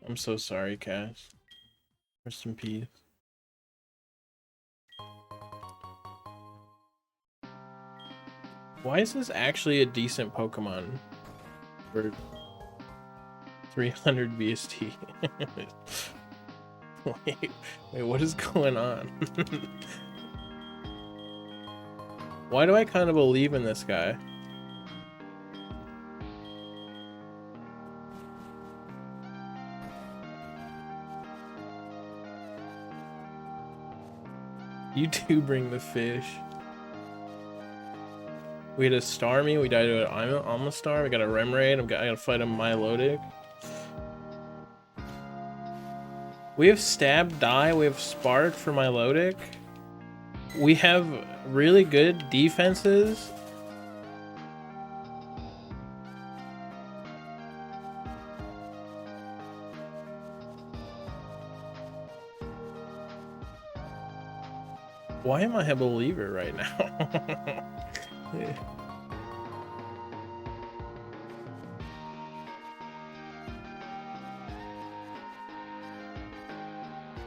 I'm so sorry, Cass. Rest in peace. Why is this actually a decent Pokemon for 300 BST? wait, what is going on? Why do I kind of believe in this guy? You do bring the fish. We had a Starmie, we died to an Almastar, we got a Remoraid, I gotta fight a Milotic. We have Stab Die, we have Spark for Milotic. We have really good defenses. Why am I a believer right now?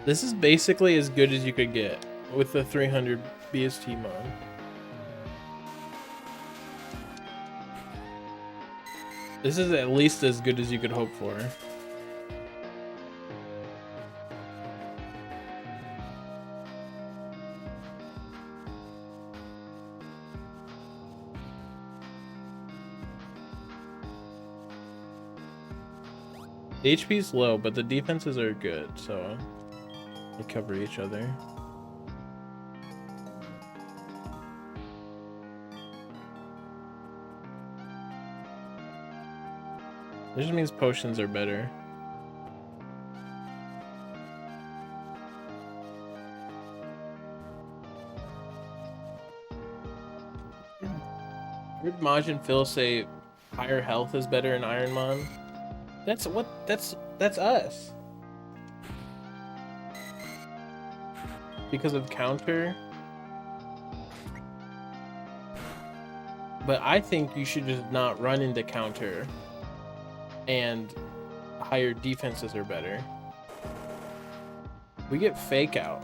This is basically as good as you could get with the 300 BST mod. This is at least as good as you could hope for. The HP's low, but the defenses are good, so they cover each other. This just means potions are better. I heard Maj and Phil say higher health is better in Ironmon. That's us. Because of counter. But I think you should just not run into counter. And higher defenses are better. We get fake out.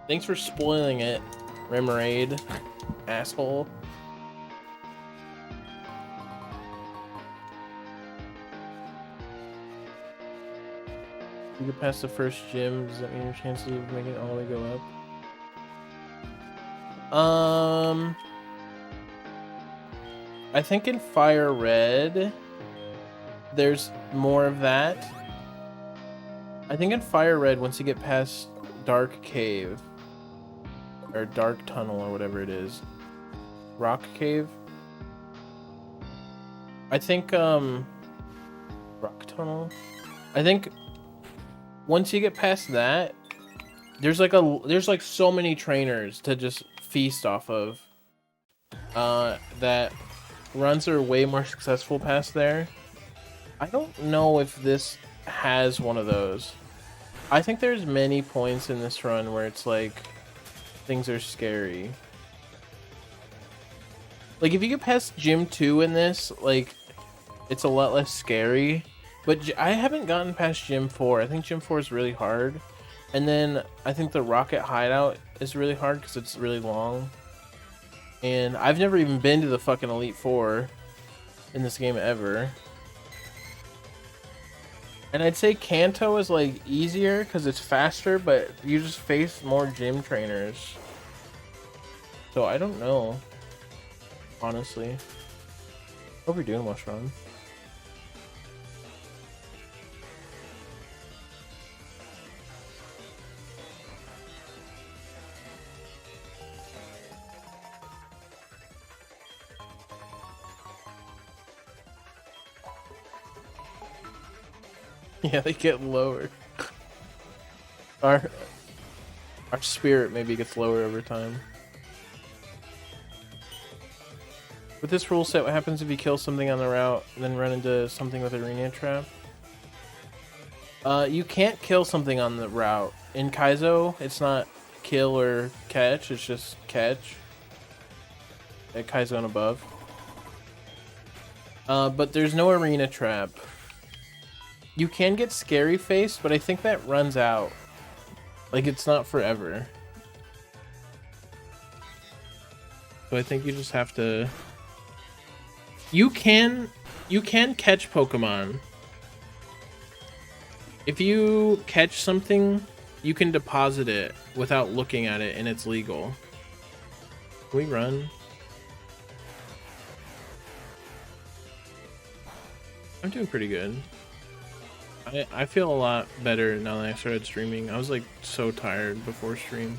Thanks for spoiling it, Remoraid. Asshole. You get past the first gym, does that mean your chances of making it all the way go up? I think in Fire Red, there's more of that. I think in Fire Red, once you get past Dark Cave, or Dark Tunnel, or whatever it is, Rock Cave, I think, Rock Tunnel? I think once you get past that, there's like so many trainers to just feast off of, that runs are way more successful past there. I don't know if this has one of those. I think there's many points in this run where it's like things are scary. Like if you get past Gym 2 in this, like it's a lot less scary. But I haven't gotten past Gym 4. I think Gym 4 is really hard. And then I think the Rocket Hideout is really hard because it's really long. And I've never even been to the fucking Elite Four in this game ever. And I'd say Kanto is like easier because it's faster, but you just face more gym trainers. So I don't know. Honestly. Hope you're doing well, Sean. Yeah, they get lower. Our spirit maybe gets lower over time. With this rule set, what happens if you kill something on the route and then run into something with Arena Trap? You can't kill something on the route. In Kaizo, it's not kill or catch, it's just catch. At Kaizo and above. But there's no Arena Trap. You can get Scary Face, but I think that runs out. Like, it's not forever. So I think you just have to... You can catch Pokemon. If you catch something, you can deposit it without looking at it, and it's legal. Can we run? I'm doing pretty good. I feel a lot better now that I started streaming. I was like so tired before stream.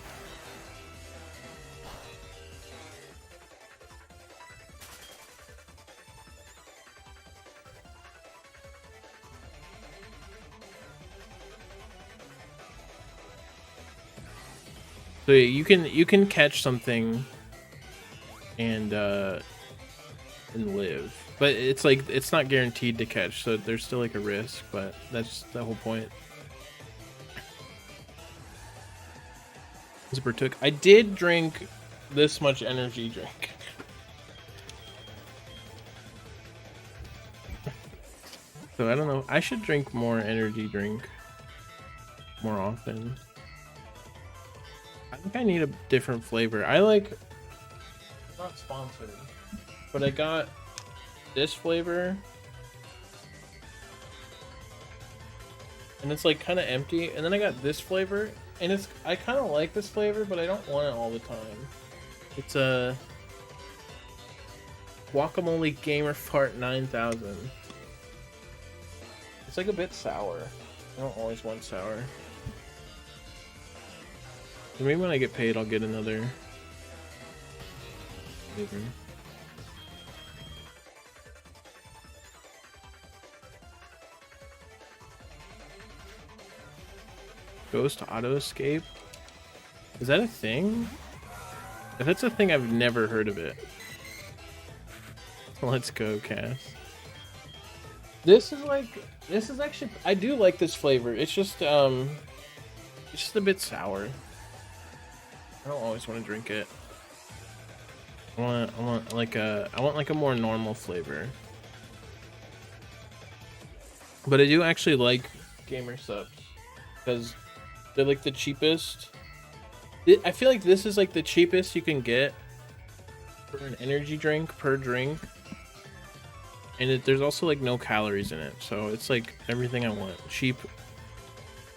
So you can catch something and live, but it's like it's not guaranteed to catch, so there's still like a risk. But that's the whole point. Zipper took. I did drink this much energy drink. So I don't know. I should drink more energy drink more often. I think I need a different flavor. I like, not sponsored, but I got this flavor. And it's like kind of empty. And then I got this flavor. And it's, I kind of like this flavor, but I don't want it all the time. It's a Guacamole Gamer Fart 9000. It's like a bit sour. I don't always want sour. So maybe when I get paid, I'll get another flavor. Ghost Auto Escape? Is that a thing? If that's a thing, I've never heard of it. Let's go, Cass. This is actually, I do like this flavor. It's just a bit sour. I don't always want to drink it. I want like a more normal flavor. But I do actually like Gamer Subs because they're like the cheapest. I feel like this is like the cheapest you can get for an energy drink per drink. And there's also like no calories in it. So it's like everything I want. Cheap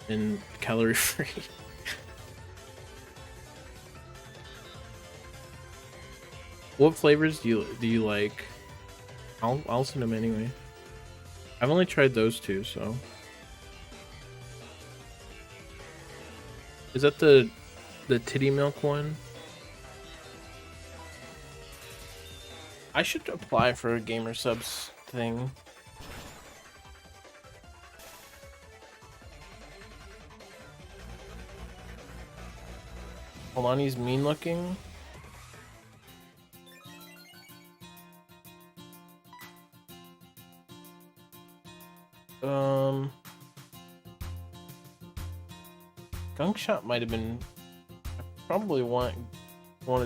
and calorie free. What flavors do you like? I'll send them anyway. I've only tried those two, so. Is that the titty milk one? I should apply for a Gamer Subs thing. Alani's mean looking. Gunk Shot might have been. I probably wanted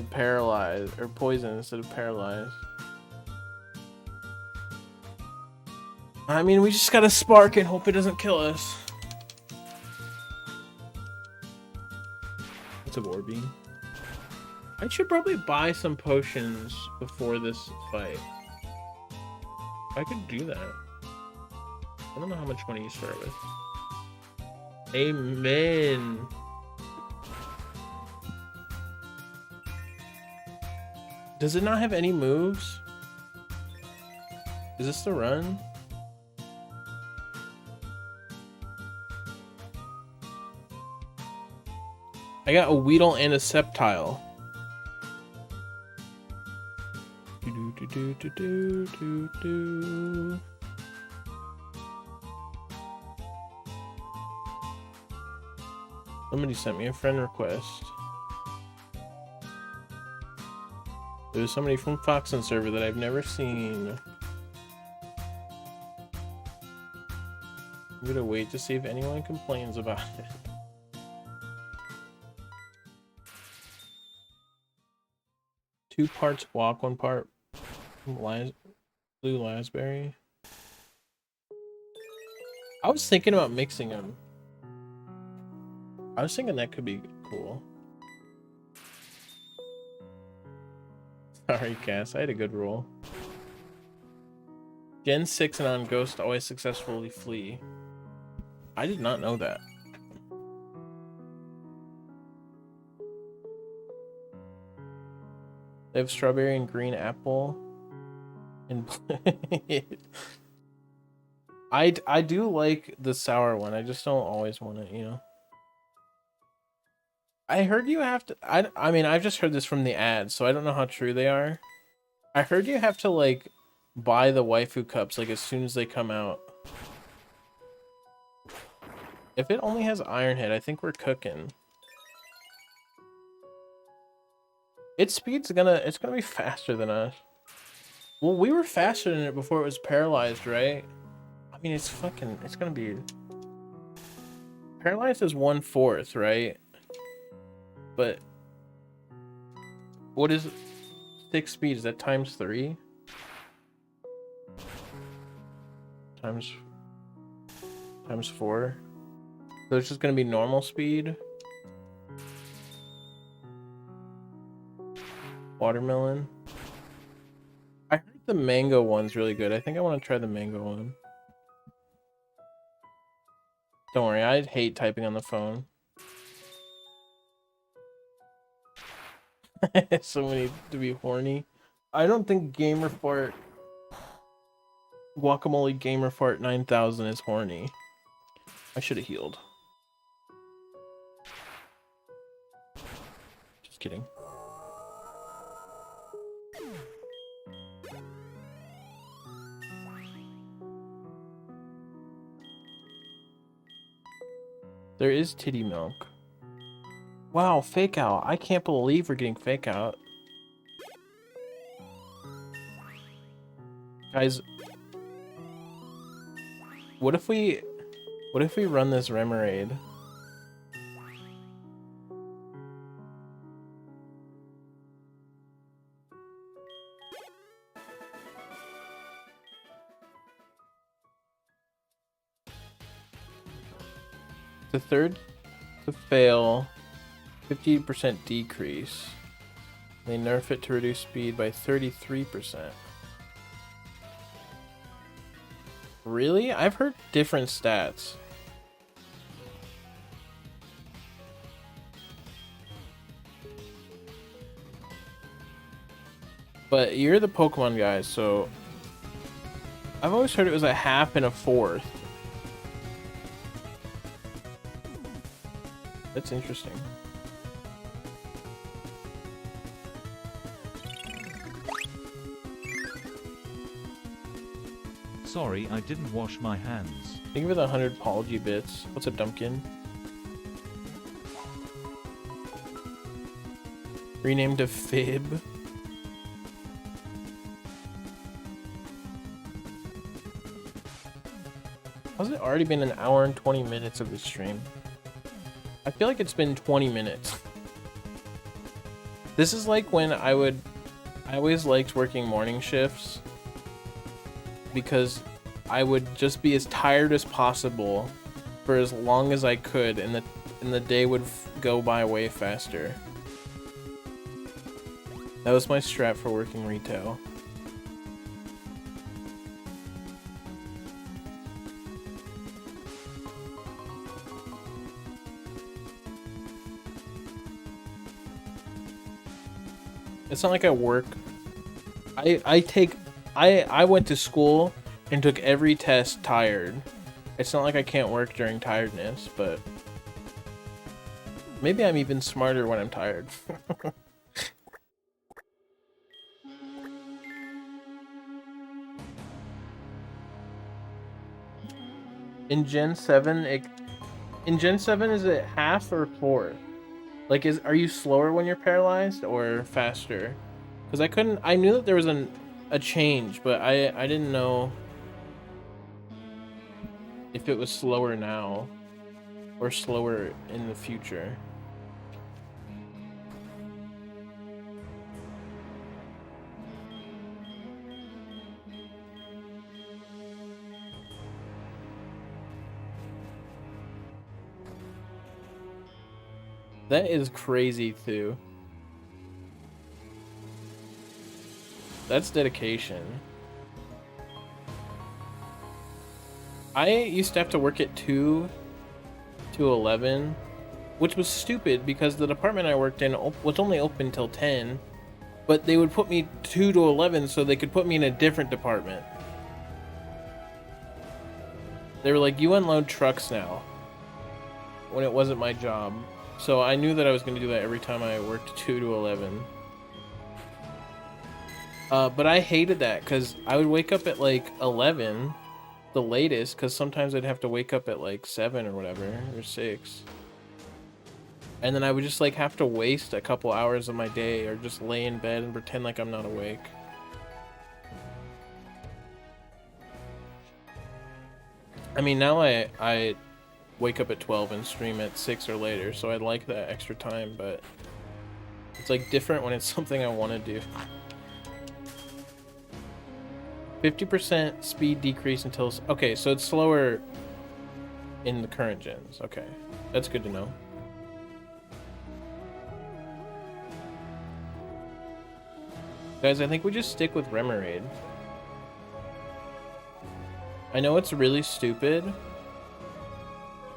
paralyzed or poison instead of paralyzed. I mean, we just gotta spark and hope it doesn't kill us. What's up, Orby? I should probably buy some potions before this fight. I could do that. I don't know how much money you start with. Amen. Does it not have any moves? Is this the run? I got a Weedle and a Sceptile. Somebody sent me a friend request. There was somebody from Fox and server that I've never seen. I'm gonna wait to see if anyone complains about it. Two parts walk, one part blue raspberry. I was thinking about mixing them. I was thinking that could be cool. Sorry, Cass. I had a good roll. Gen 6 and on Ghost always successfully flee. I did not know that. They have strawberry and green apple. And I do like the sour one. I just don't always want it, you know. I heard you have to. I mean, I've just heard this from the ads, so I don't know how true they are. I heard you have to like buy the waifu cups like as soon as they come out. If it only has Iron Head, I think we're cooking. Its speed's it's gonna be faster than us. Well, we were faster than it before it was paralyzed, right? I mean, it's gonna be... Paralyzed is 1/4, right? But... What is 6 speed? Is that times 3? Times 4? So it's just gonna be normal speed? Watermelon? I heard the mango one's really good. I think I want to try the mango one. Don't worry, I hate typing on the phone. So many to be horny. I don't think Gamerfart Guacamole Gamerfart 9000 is horny. I should have healed. Just kidding. There is titty milk. Wow, fake out. I can't believe we're getting fake out. Guys, what if we run this Remoraid? The third to fail, 50% decrease. They nerf it to reduce speed by 33%. Really? I've heard different stats. But you're the Pokemon guy, so I've always heard it was a half and a fourth. That's interesting. Sorry, I didn't wash my hands. Thank you for the 100 apology bits. What's up, Dumpkin? Renamed to Fib. How's it already been an hour and 20 minutes of this stream? I feel like it's been 20 minutes. This is like when I always liked working morning shifts because I would just be as tired as possible for as long as I could, and the day would go by way faster. That was my strat for working retail. It's not like I work. I went to school and took every test tired. It's not like I can't work during tiredness, but maybe I'm even smarter when I'm tired. In Gen 7, is it half or fourth? Like, are you slower when you're paralyzed or faster? Because I knew that there was a change, but I didn't know if it was slower now or slower in the future. That is crazy too. That's dedication. I used to have to work at 2 to 11, which was stupid because the department I worked in was only open till 10, but they would put me 2 to 11 so they could put me in a different department. They were like, you unload trucks now, when it wasn't my job. So I knew that I was going to do that every time I worked 2 to 11. But I hated that because I would wake up at like 11, the latest, because sometimes I'd have to wake up at like 7 or whatever, or 6. And then I would just like have to waste a couple hours of my day or just lay in bed and pretend like I'm not awake. I mean, now I wake up at 12 and stream at 6 or later, so I like that extra time, but it's like different when it's something I want to do. 50% speed decrease until... Okay, so it's slower in the current gens. Okay, that's good to know. Guys, I think we just stick with Remoraid. I know it's really stupid,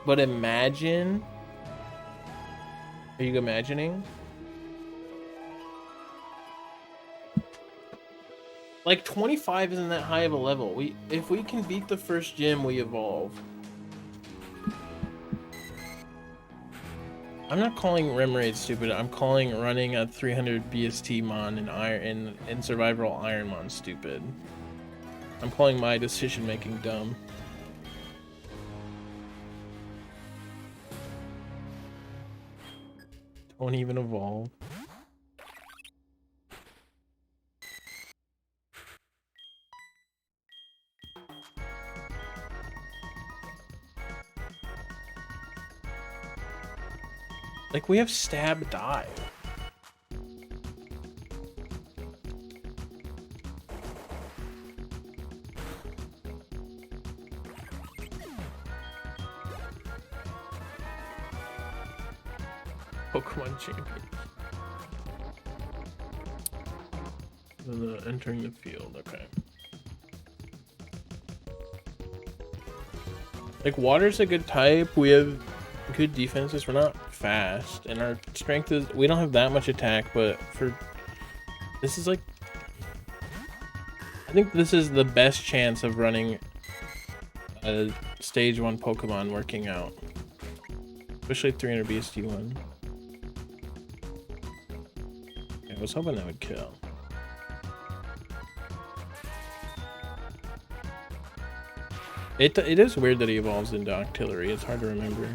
but imagine... Are you imagining? Like 25 isn't that high of a level. If we can beat the first gym, we evolve. I'm not calling Remoraid stupid. I'm calling running a 300 BST mon in survival Ironmon stupid. I'm calling my decision making dumb. Don't even evolve. Like, we have stab dive. Pokemon champion. Entering the field, okay. Like, water's a good type. We have good defenses. We're not fast, and our strength is... We don't have that much attack, but for... This is like... I think this is the best chance of running a stage 1 Pokemon working out. Especially 300 BST one. I was hoping that would kill. It is weird that he evolves into Octillery. It's hard to remember.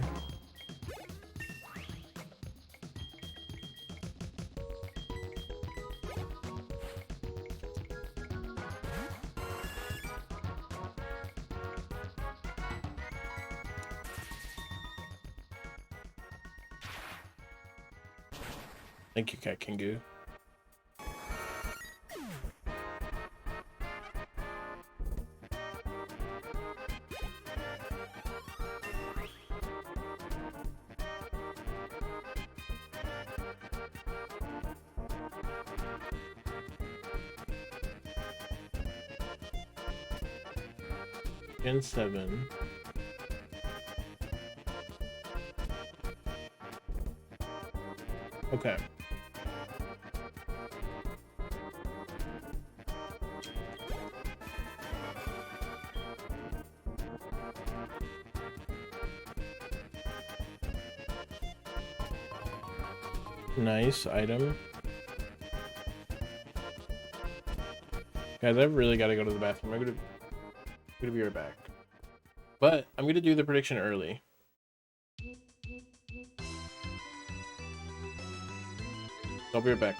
Thank you, Cat Kingu. Gen 7. Okay. Nice item. Guys, I've really got to go to the bathroom. I'm gonna be right back. But I'm gonna do the prediction early. I'll be right back.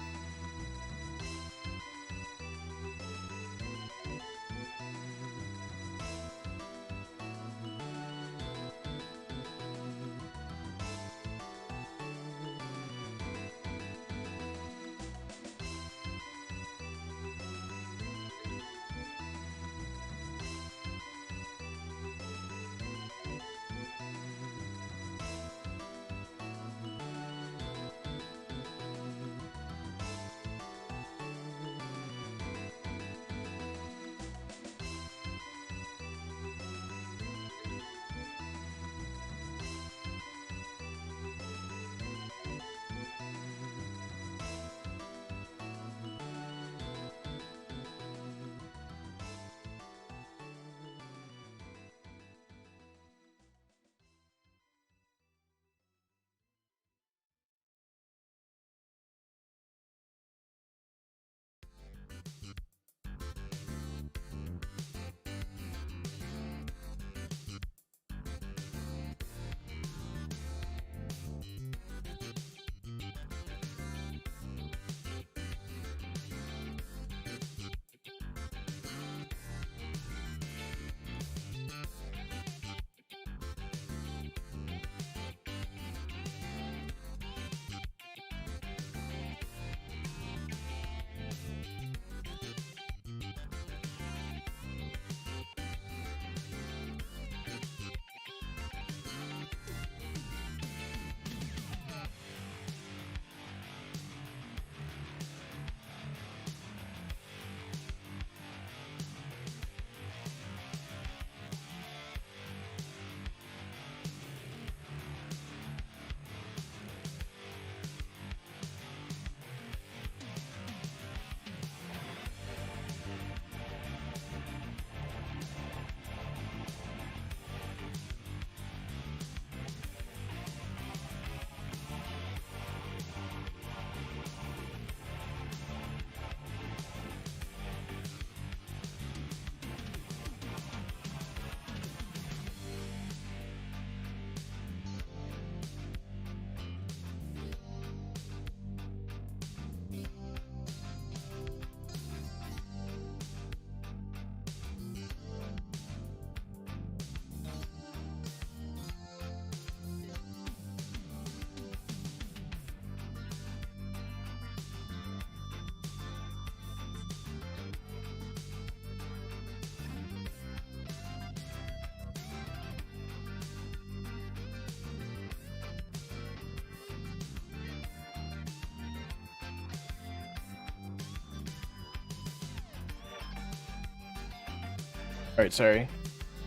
Alright, sorry.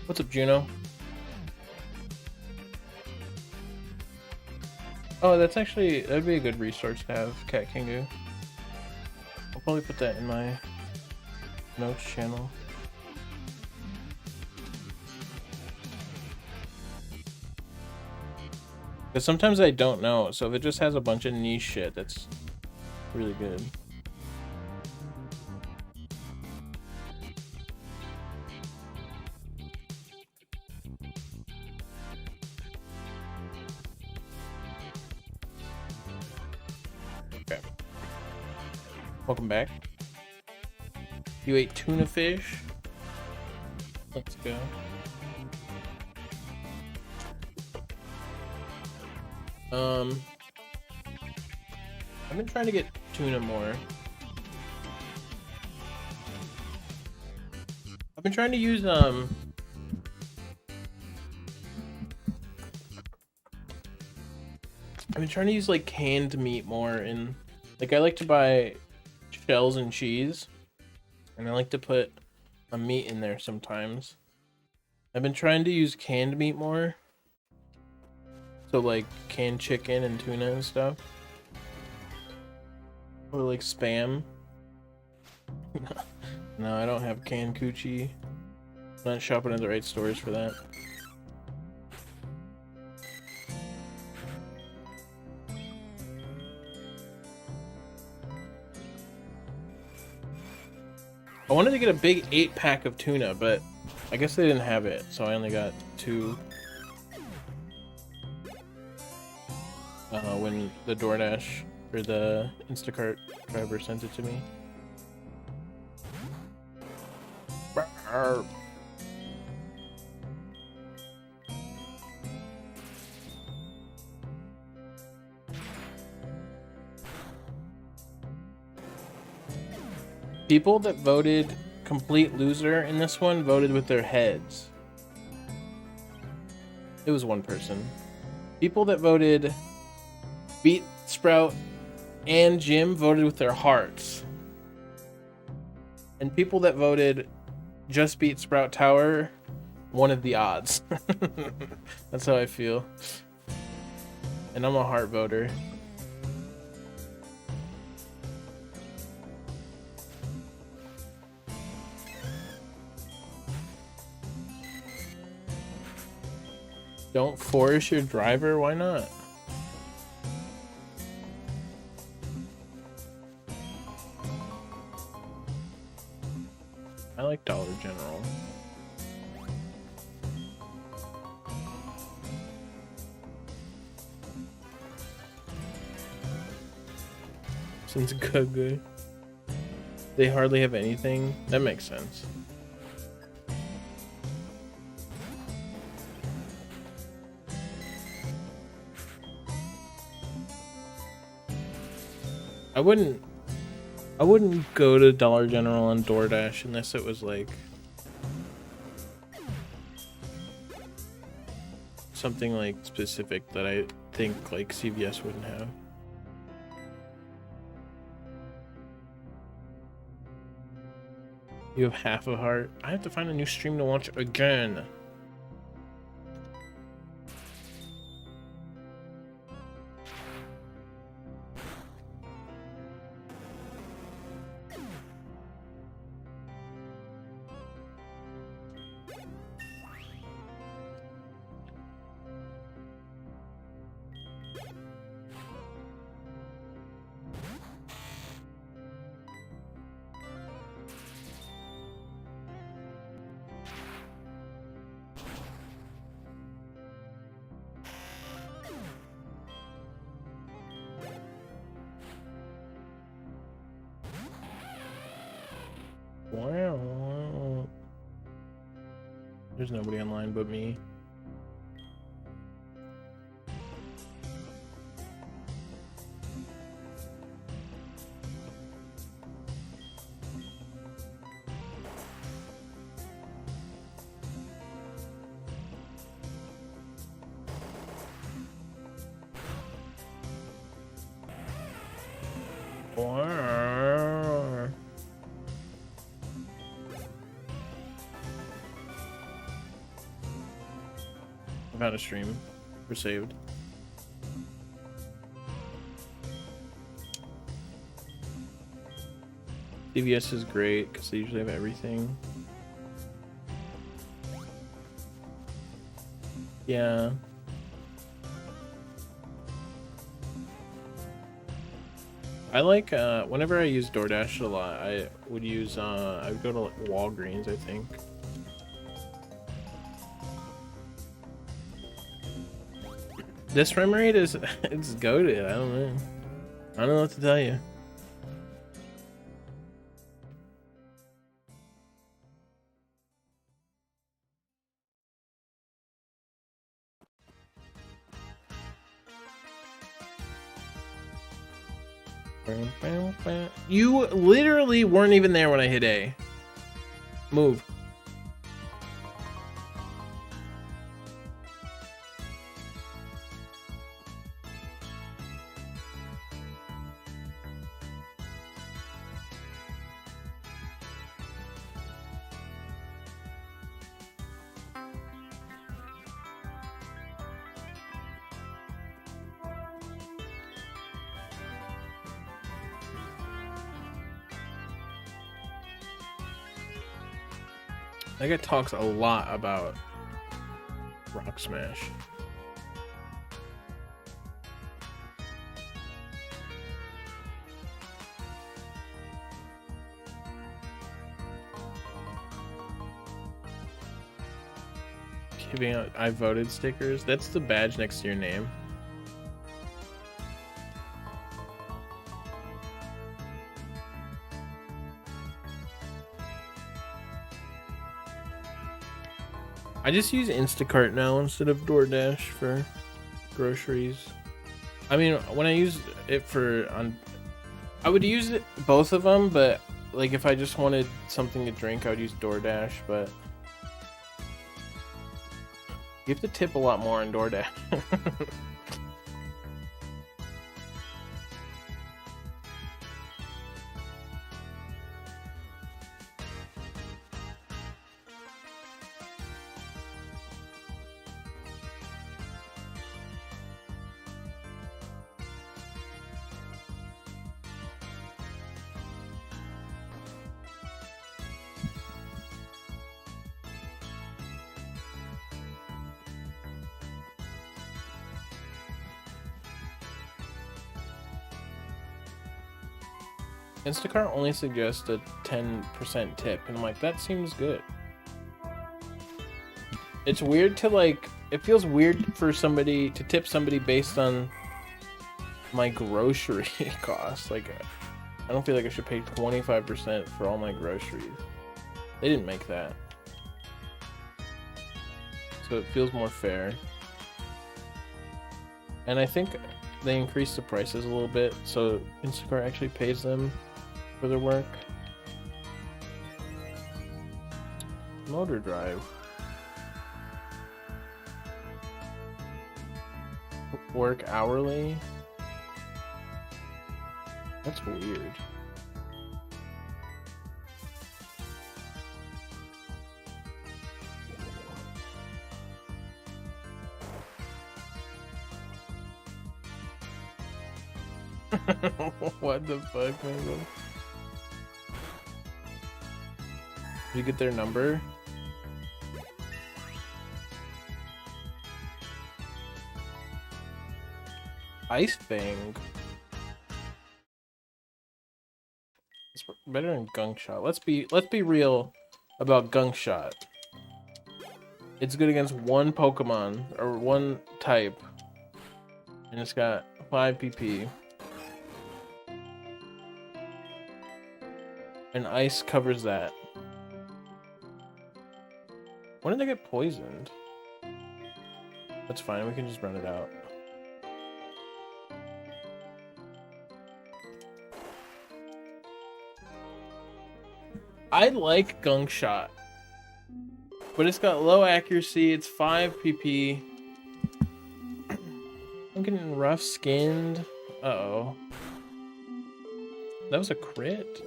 What's up, Juno? Oh, that'd be a good resource to have, Cat Kingu. I'll probably put that in my notes channel. Because sometimes I don't know, so if it just has a bunch of niche shit, that's really good. Okay. Welcome back. You ate tuna fish? Let's go. I've been trying to get tuna more. I've been trying to use I've been trying to use like canned meat more, and like I like to buy shells and cheese, and I like to put a meat in there sometimes. I've been trying to use canned meat more. So like canned chicken and tuna and stuff. Or like Spam. No, I don't have canned coochie. I'm not shopping at the right stores for that. I wanted to get a big 8-pack of tuna, but I guess they didn't have it, so I only got 2. When the DoorDash or the Instacart driver sent it to me. People that voted complete loser in this one voted with their heads. It was one person. People that voted Beat Sprout and Jim voted with their hearts. And people that voted just Beat Sprout Tower wanted the odds. That's how I feel. And I'm a heart voter. Don't force your driver? Why not? I like Dollar General. Since good. They hardly have anything. That makes sense. I wouldn't go to Dollar General on DoorDash unless it was like something like specific that I think like CVS wouldn't have. You have half a heart. I have to find a new stream to watch again. Wow. There's nobody online but me. Wow. I found a stream for saved. CVS is great because they usually have everything. Yeah. I like whenever I use DoorDash a lot, I would use I would go to like Walgreens, I think. This frame rate is it's goated. I don't know. I don't know what to tell you. You literally weren't even there when I hit A. Move. That guy talks a lot about Rock Smash. Giving out I voted stickers. That's the badge next to your name. I just use Instacart now instead of DoorDash for groceries. I mean, when I use it for I would use it both of them, but like if I just wanted something to drink, I would use DoorDash. But you have to tip a lot more on DoorDash. Instacart only suggests a 10% tip, and I'm like, that seems good. It's weird to like, it feels weird for somebody to tip somebody based on my grocery costs. Like, I don't feel like I should pay 25% for all my groceries. They didn't make that. So it feels more fair. And I think they increased the prices a little bit, so Instacart actually pays them for their work. Motor drive. Work hourly. That's weird. What the fuck, man? Did you get their number? Ice Fang. It's better than Gunk Shot. Let's be real about Gunk Shot. It's good against one Pokemon or one type, and it's got 5 PP. And ice covers that. When did they get poisoned? That's fine, we can just run it out. I like Gunk Shot, but it's got low accuracy, it's 5 PP. I'm getting rough skinned. Uh-oh. That was a crit?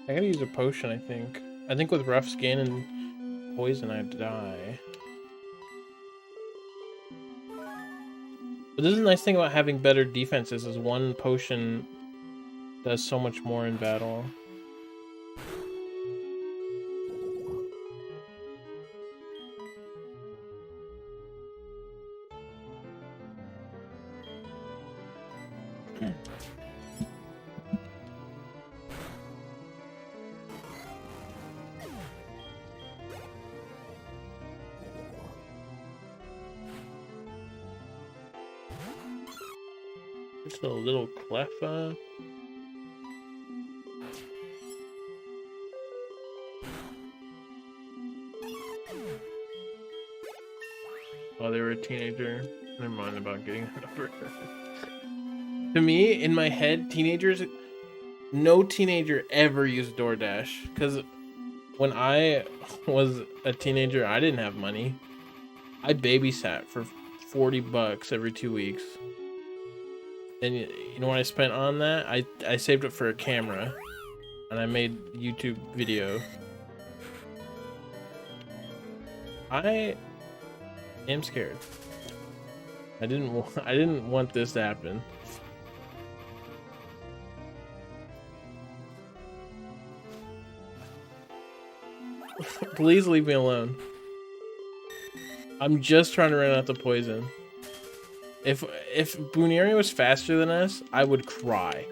I gotta use a potion, I think. I think with rough skin and poison, I'd die. But this is the nice thing about having better defenses is one potion does so much more in battle. Just a little Cleffa. While they were a teenager. Never mind about getting a number. To me, in my head, no teenager ever used DoorDash. Because when I was a teenager, I didn't have money. I babysat for $40 every 2 weeks. And you know what I spent on that? I saved it for a camera. And I made YouTube video. I am scared. I didn't want this to happen. Please leave me alone. I'm just trying to run out the poison. If Buniri was faster than us, I would cry.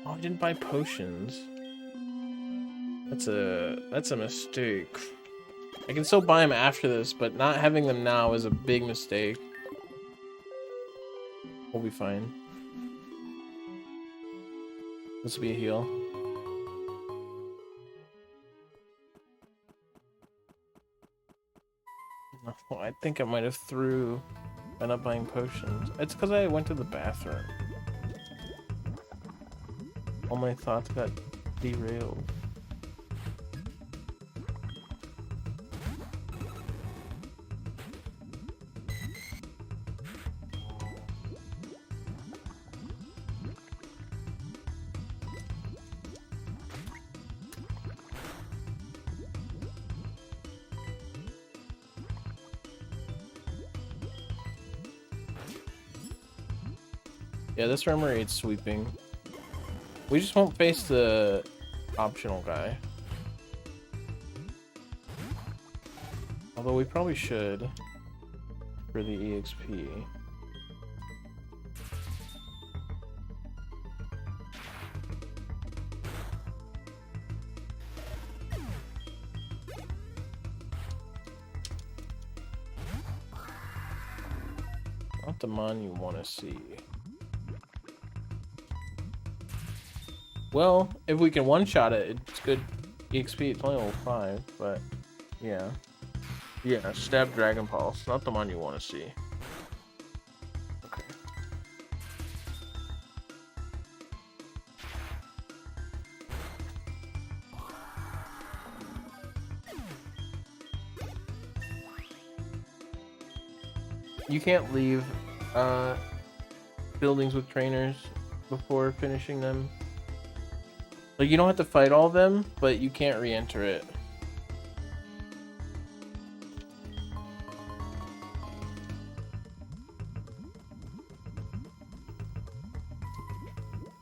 Oh, I didn't buy potions. That's a mistake. I can still buy them after this, but not having them now is a big mistake. We'll be fine. This will be a heal. Oh, I think I might have threw by not buying potions. It's because I went to the bathroom. All my thoughts got derailed. Yeah, this armor aids sweeping. We just won't face the optional guy. Although we probably should for the EXP. Not the mon you want to see. Well, if we can one-shot it, it's good EXP. It's only level 5, but yeah. Yeah, stab Dragon Pulse. Not the one you want to see. Okay. You can't leave buildings with trainers before finishing them. Like, you don't have to fight all of them, but you can't re-enter it.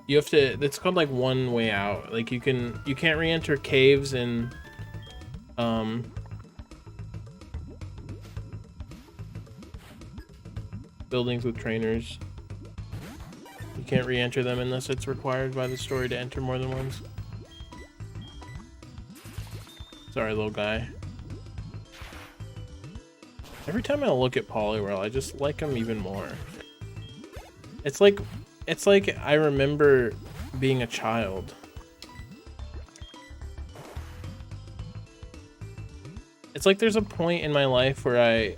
You have to, it's called like one way out. Like you can't re-enter caves and buildings with trainers. You can't re-enter them unless it's required by the story to enter more than once. Sorry, little guy. Every time I look at Poliwhirl, I just like him even more. It's like I remember being a child. It's like there's a point in my life where I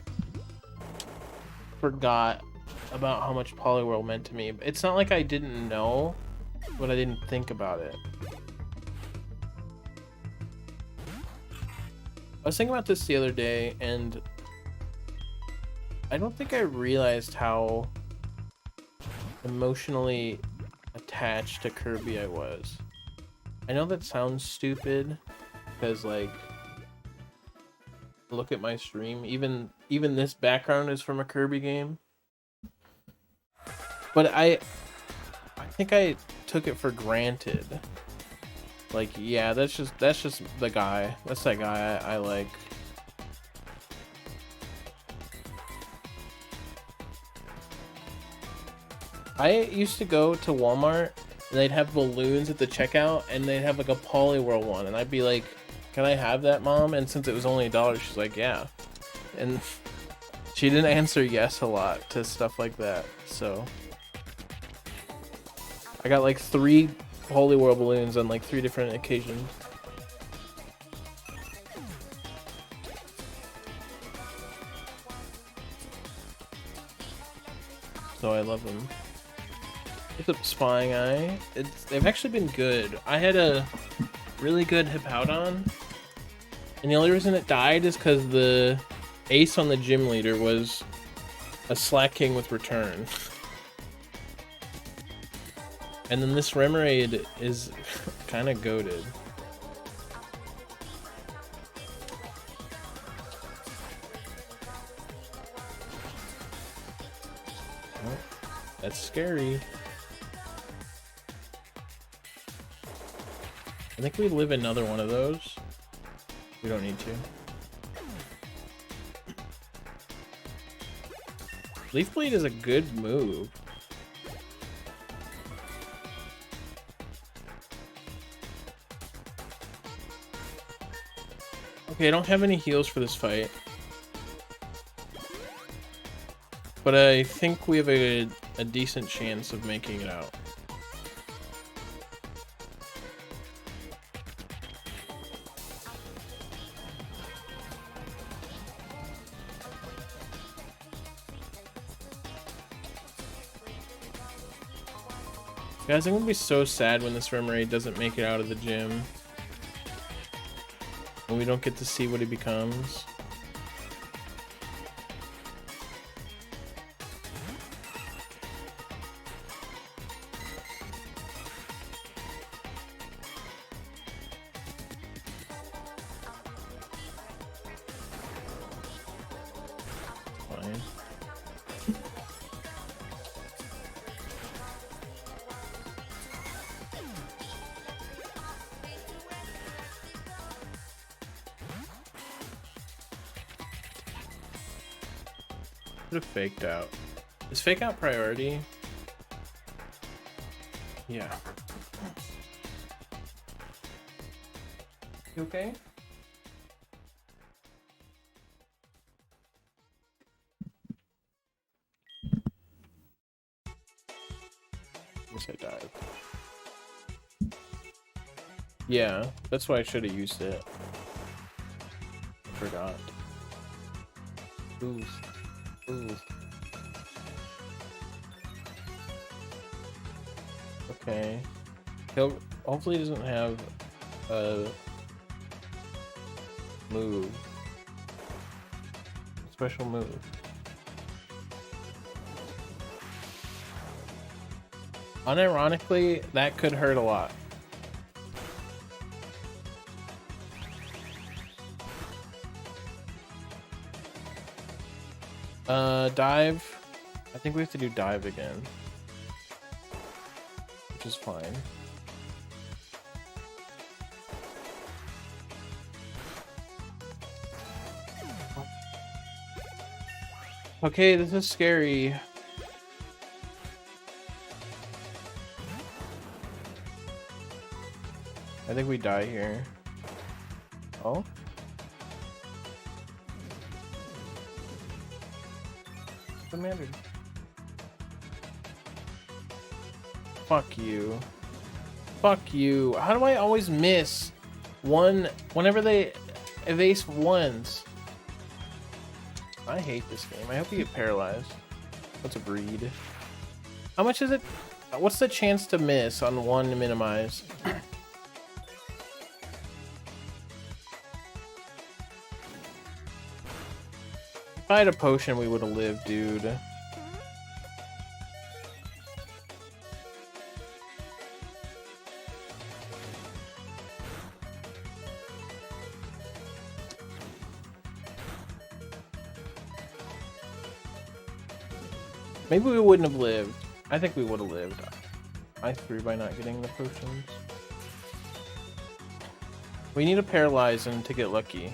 forgot about how much Poliwhirl meant to me. It's not like I didn't know, but I didn't think about it. I was thinking about this the other day, and I don't think I realized how emotionally attached to Kirby I was. I know that sounds stupid, because like, look at my stream. Even this background is from a Kirby game. But I think I took it for granted. Like, yeah, that's just the guy. That's that guy I like. I used to go to Walmart and they'd have balloons at the checkout and they'd have like a Poliwhirl one and I'd be like, "Can I have that, Mom?" And since it was only $1, she's like, "Yeah." And she didn't answer yes a lot to stuff like that. So I got like 3 Poliwhirl balloons on like 3 different occasions. So I love them. What's up, Spying Eye? They've actually been good. I had a really good Hippowdon, and the only reason it died is because the ace on the gym leader was a Slack King with return. And then this Remoraid is kind of goated. Oh, that's scary. I think we live another one of those. We don't need to. Leaf Blade is a good move. Okay, I don't have any heals for this fight. But I think we have a decent chance of making it out. Guys, I'm gonna be so sad when this Remoraid doesn't make it out of the gym. And we don't get to see what he becomes. Fine. Could have faked out. Is fake out priority? Yeah. You okay? Guess I died. Yeah, that's why I should have used it. I forgot. Ooh. Ooh. Okay. Hopefully he doesn't have a move. Special move. Unironically, that could hurt a lot. Dive. I think we have to do dive again. Which is fine. Okay, this is scary. I think we die here. Oh? What's the matter? Fuck you. Fuck you. How do I always miss one whenever they evase ones? I hate this game. I hope you get paralyzed. What's a breed? How much is it? What's the chance to miss on one minimize? If I had a potion, we would have lived, dude. Maybe we wouldn't have lived. I think we would have lived. I threw by not getting the potions. We need a paralyze and to get lucky.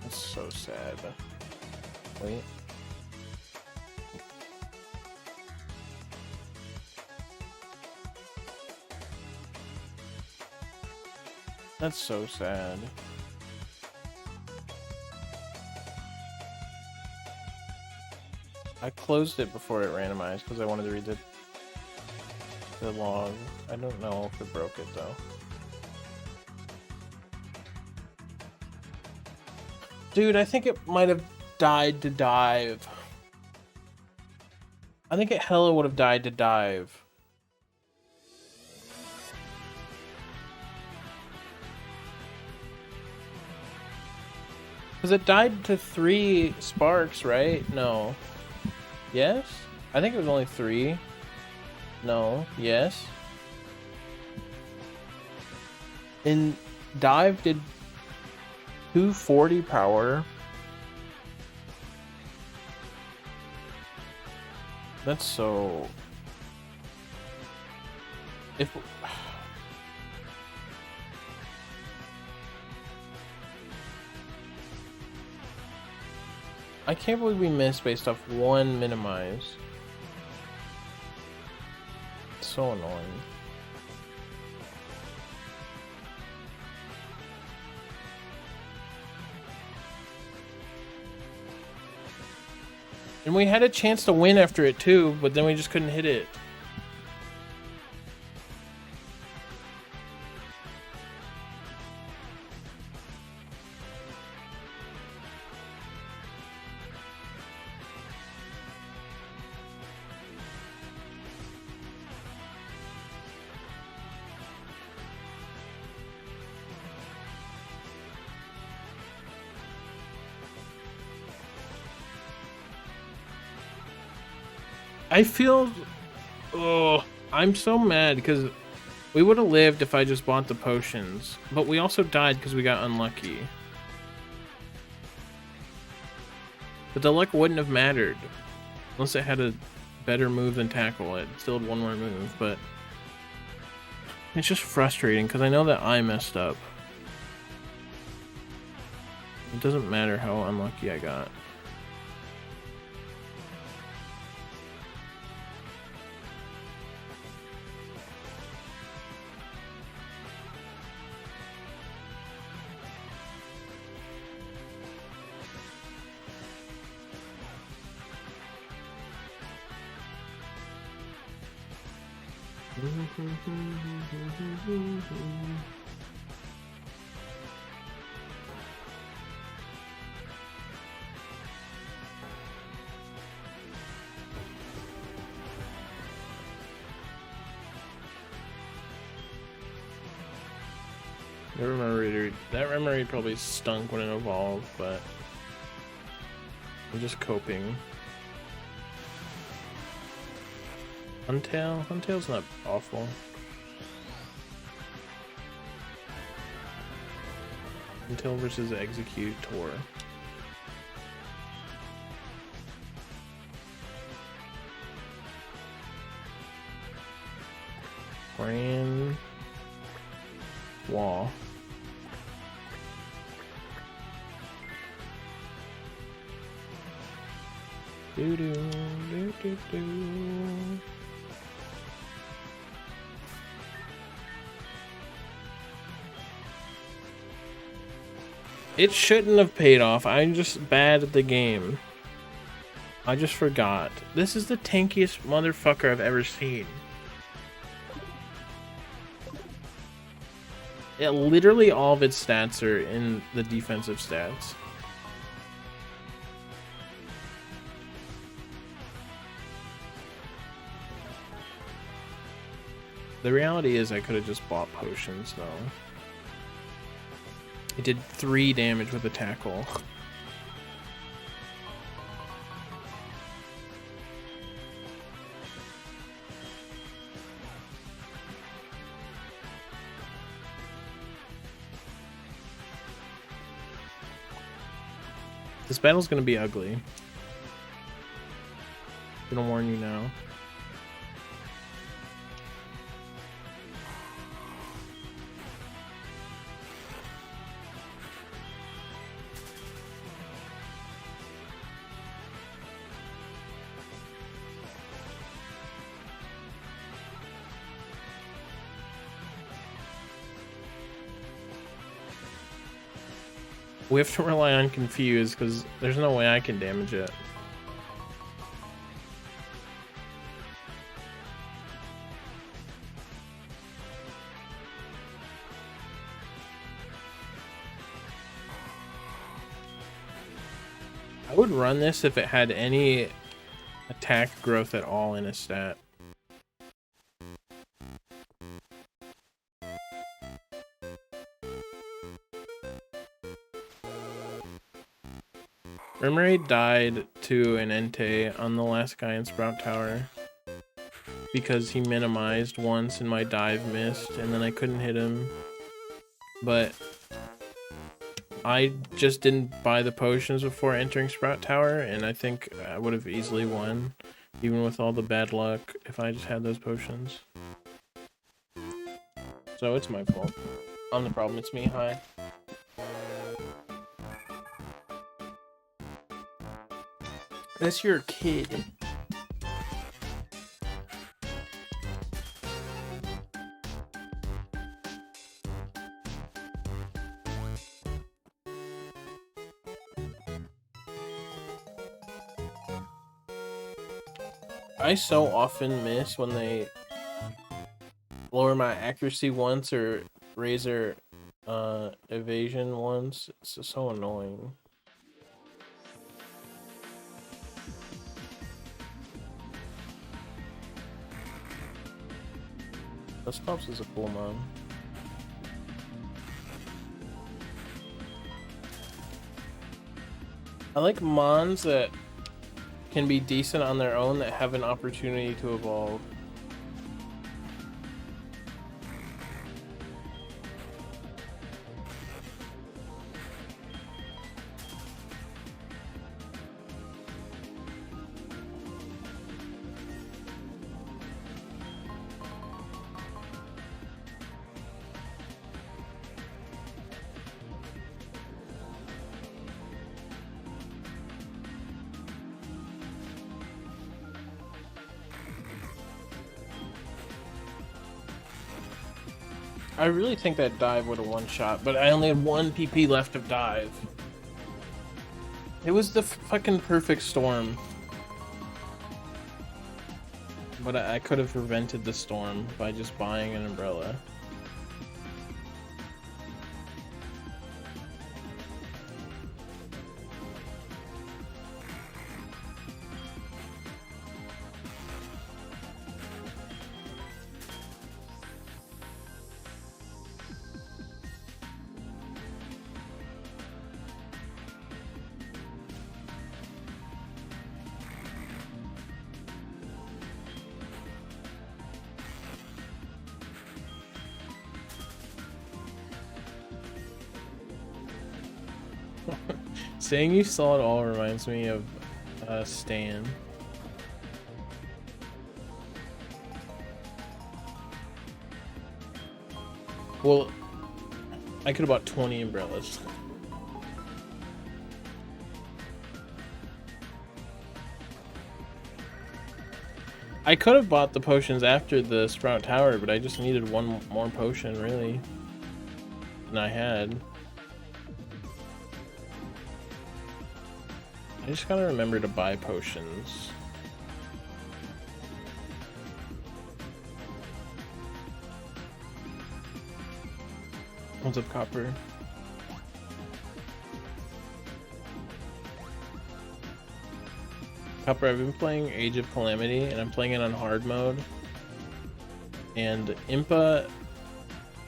That's so sad. Wait. That's so sad. I closed it before it randomized because I wanted to read the log. I don't know if it broke it though. Dude, I think it might have died to dive. I think it hella would have died to dive. Because it died to 3 sparks, right? No. Yes? I think it was only 3. No. Yes. And dive did 240 power. That's so... If... I can't believe we missed based off 1 minimize. It's so annoying. And we had a chance to win after it too, but then we just couldn't hit it. I feel, oh, I'm so mad because we would have lived if I just bought the potions, but we also died because we got unlucky. But the luck wouldn't have mattered unless it had a better move than tackle. It still had 1 more move, but it's just frustrating because I know that I messed up. It doesn't matter how unlucky I got. That memory probably stunk when it evolved, but I'm just coping. Huntail? Huntail's not awful. Huntail versus Executor. Grand Wall. Do do do do do. It shouldn't have paid off. I'm just bad at the game. I just forgot. This is the tankiest motherfucker I've ever seen. Yeah, literally all of its stats are in the defensive stats. The reality is I could have just bought potions though. It did 3 damage with a tackle. This battle's gonna be ugly. Gonna warn you now. We have to rely on Confuse because there's no way I can damage it. I would run this if it had any attack growth at all in a stat. Mermaid died to an Entei on the last guy in Sprout Tower because he minimized once and my dive missed and then I couldn't hit him. But I just didn't buy the potions before entering Sprout Tower and I think I would have easily won even with all the bad luck if I just had those potions. So it's my fault. I'm the problem, it's me. Hi. That's your kid. I so often miss when they lower my accuracy once or raise their evasion once. It's so annoying. This Pops is a cool mon. I like mons that can be decent on their own that have an opportunity to evolve. I really think that dive would have one shot, but I only had 1 PP left of dive. It was the fucking perfect storm. But I could have prevented the storm by just buying an umbrella. Saying you saw it all reminds me of Stan. Well, I could have bought 20 umbrellas. I could have bought the potions after the Sprout Tower, but I just needed 1 more potion, really, than I had. I just gotta remember to buy potions. What's up, Copper? Copper, I've been playing Age of Calamity, and I'm playing it on hard mode. And Impa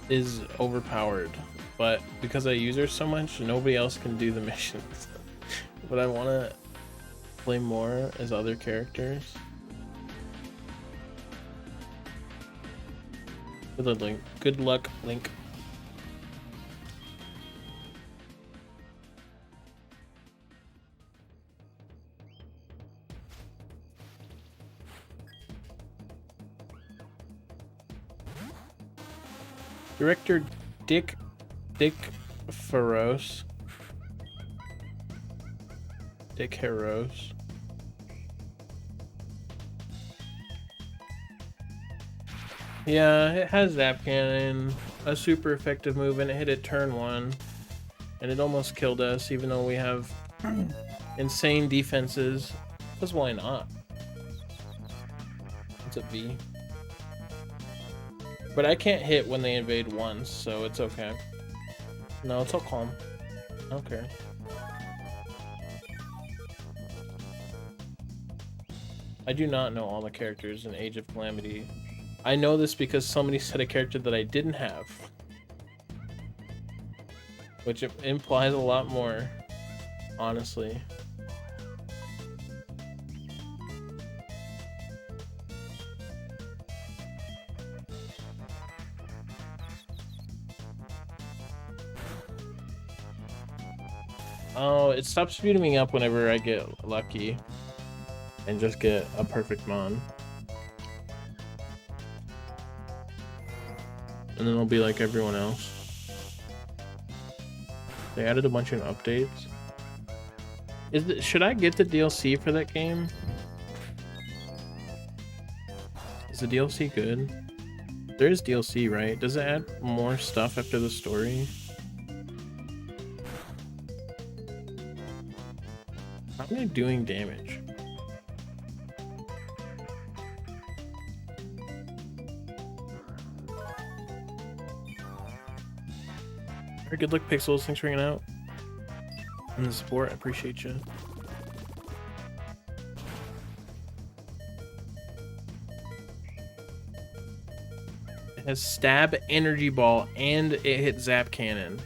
is overpowered, but because I use her so much, nobody else can do the missions. But I want to play more as other characters. Good luck, Link. Director Dick Feroz. Dick Heroes. Yeah, it has Zap Cannon, a super effective move, and it hit at turn 1. And it almost killed us, even though we have insane defenses. Because why not? It's a V. But I can't hit when they invade once, so it's okay. No, it's all calm. I don't care. I do not know all the characters in Age of Calamity. I know this because somebody said a character that I didn't have. Which implies a lot more, honestly. Oh, it stops speeding me up whenever I get lucky and just get a perfect mon. And then it'll be like everyone else. They added a bunch of updates. Should I get the DLC for that game? Is the DLC good? There is DLC, right? Does it add more stuff after the story? How am I doing damage? Alright, good luck, Pixels. Thanks for hanging out. And the support, I appreciate you. It has Stab, Energy Ball, and it hits Zap Cannon.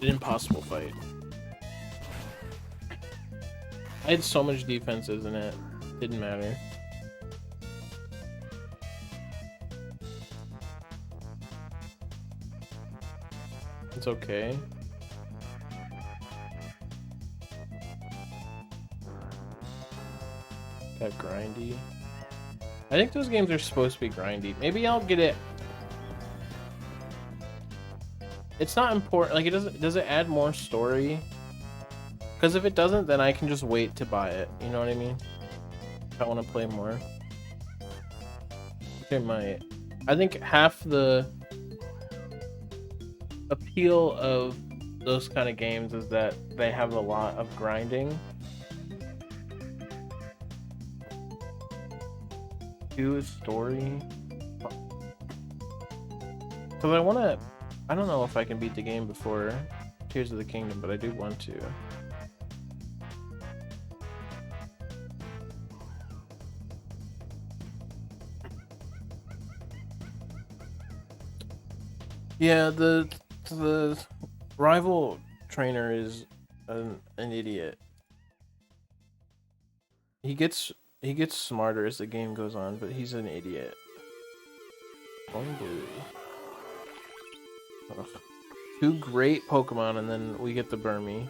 An impossible fight. I had so much defenses in it. Didn't matter. It's okay. Got grindy. I think those games are supposed to be grindy. Maybe I'll get it. It's not important. Like, does it add more story? Because if it doesn't, then I can just wait to buy it. You know what I mean? If I want to play more. It might. I think half the appeal of those kind of games is that they have a lot of grinding. 2 is story. Because I don't know if I can beat the game before Tears of the Kingdom, but I do want to. Yeah, the rival trainer is an idiot. He gets smarter as the game goes on, but he's an idiot. Ugh. 2 great Pokemon, and then we get the Burmy.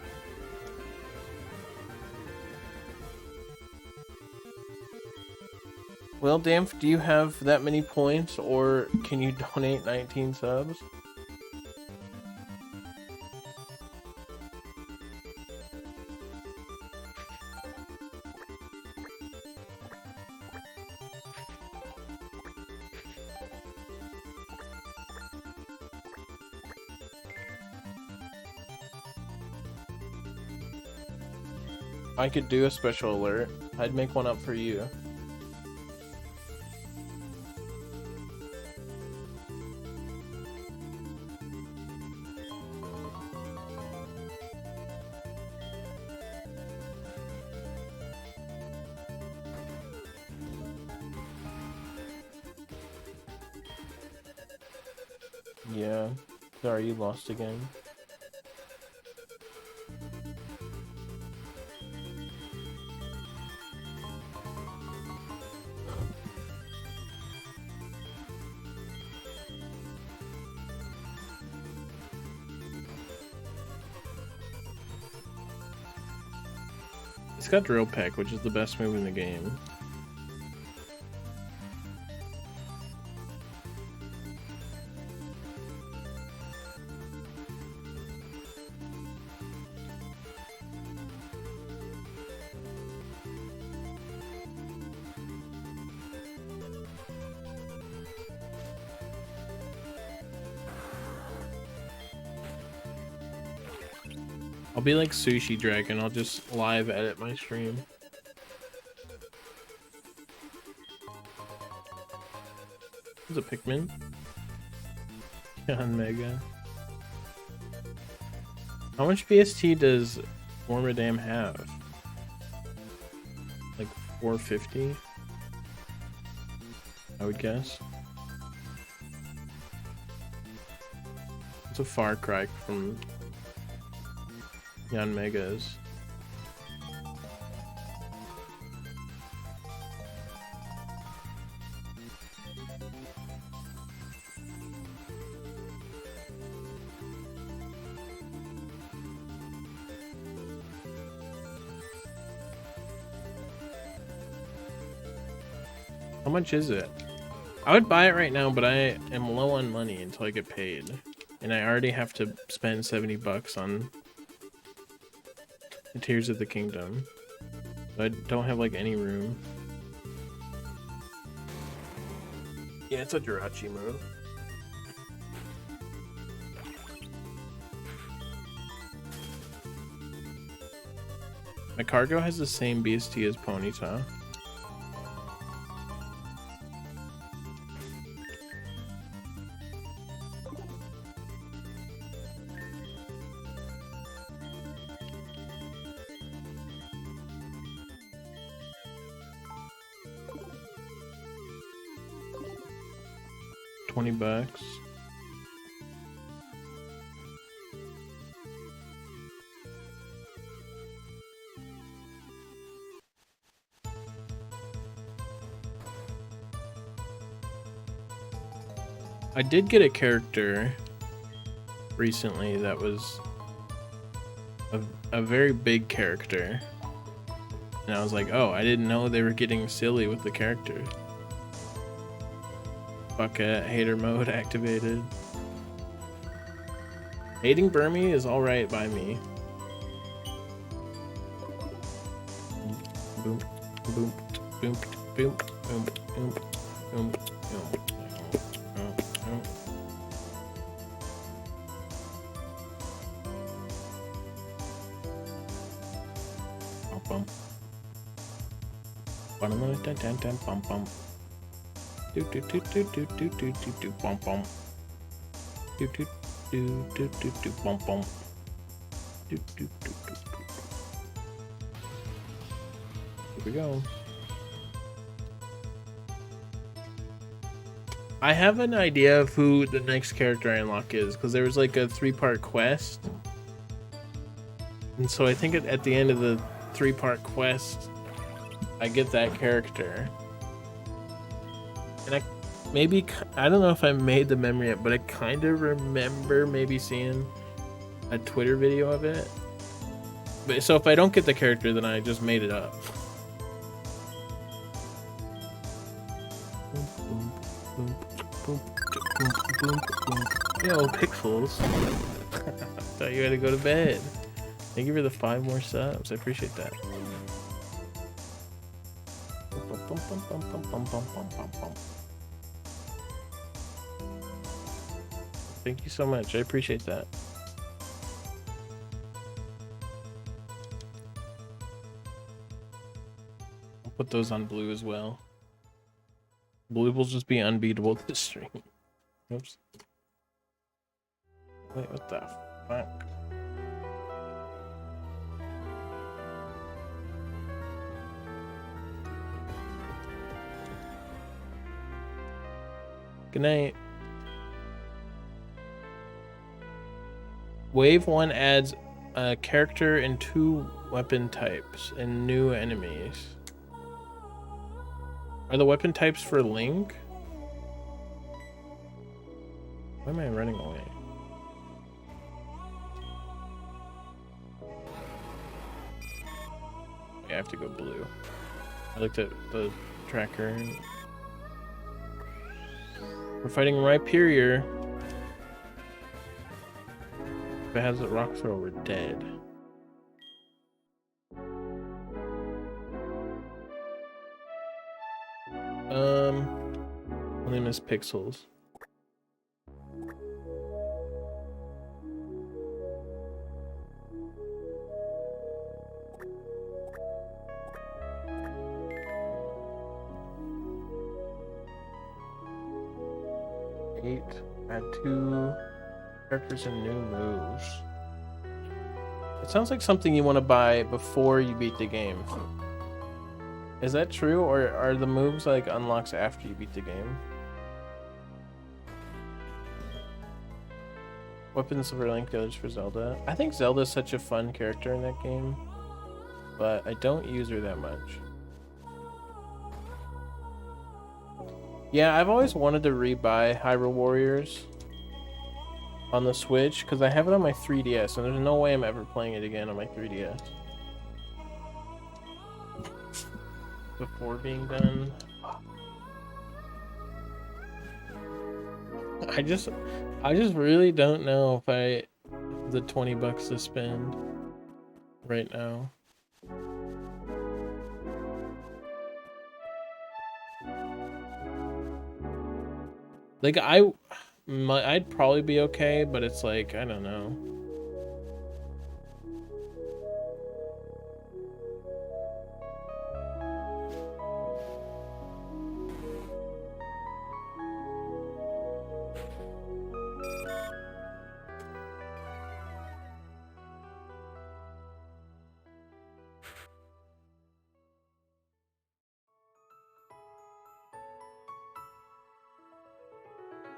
Well, Damp, do you have that many points, or can you donate 19 subs? I could do a special alert. I'd make one up for you. Yeah. Sorry, you lost again. It's got Drill Peck, which is the best move in the game. I'll be like Sushi Dragon, I'll just live edit my stream. Is a Pikmin? On Mega. How much BST does Wormadam have? Like 450? I would guess. It's a far cry from Yan Megas. How much is it? I would buy it right now, but I am low on money until I get paid. And I already have to spend 70 bucks on the Tears of the Kingdom. So I don't have like any room. Yeah, it's a Jirachi move. My cargo has the same BST as Ponyta. $20. I did get a character recently that was a very big character. And I was like, oh, I didn't know they were getting silly with the character. Bucket hater mode activated. Hating Burmy is alright by me. Boom, boom, boom, boom, boom, boom, boom, boom. Bum bum. Do do do do do do do do do bum bum. Do do do do do do bum bum. Do do do do. Here we go. I have an idea of who the next character I unlock is, because there was like a 3-part quest. And so I think at the end of the 3-part quest, I get that character. And I don't know if I made the memory yet, but I kind of remember maybe seeing a Twitter video of it. But so if I don't get the character, then I just made it up. Yo, Pixels. Thought you had to go to bed. Thank you for the 5 more subs. I appreciate that. Thank you so much. I appreciate that. I'll put those on blue as well. Blue will just be unbeatable this stream. Oops. Wait, what the fuck? Good night. Wave 1 adds a character and 2 weapon types and new enemies. Are the weapon types for Link? Why am I running away? I have to go blue. I looked at the tracker. And we're fighting Rhyperior. If it has a rock throw, we're dead. My name is Pixels. Add 2 characters and new moves. It sounds like something you want to buy before you beat the game. Is that true, or are the moves like unlocks after you beat the game? Weapons for Link, the others for Zelda. I think Zelda's such a fun character in that game, but I don't use her that much. Yeah, I've always wanted to rebuy Hyrule Warriors on the Switch because I have it on my 3DS, and there's no way I'm ever playing it again on my 3DS. Before being done. I just really don't know if the 20 bucks to spend right now. Like I'd probably be okay, but it's like, I don't know.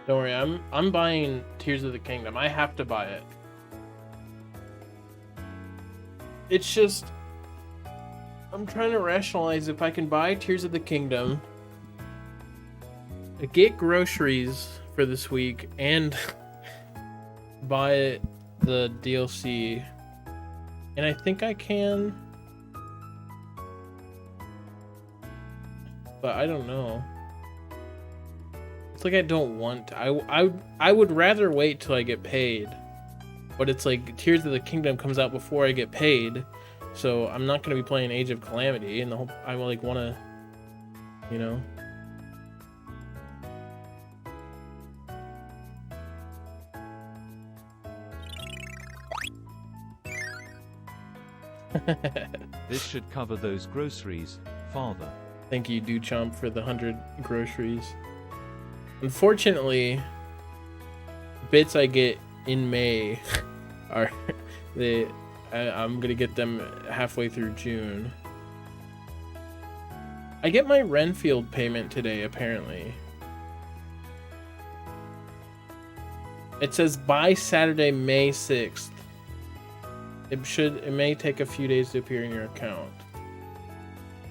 Don't worry, I'm buying Tears of the Kingdom. I have to buy it. It's just I'm trying to rationalize if I can buy Tears of the Kingdom, get groceries for this week, and buy the DLC. And I think I can, but I don't know. It's like I don't want to. I would rather wait till I get paid, but it's like Tears of the Kingdom comes out before I get paid, so I'm not gonna be playing Age of Calamity, and the whole I like want to, you know. This should cover those groceries, father. Thank you, Duchamp, for the 100 groceries. Unfortunately, bits I get in May are I'm gonna get them halfway through June. I get my Renfield payment today, apparently. It says by Saturday, May 6th. It may take a few days to appear in your account.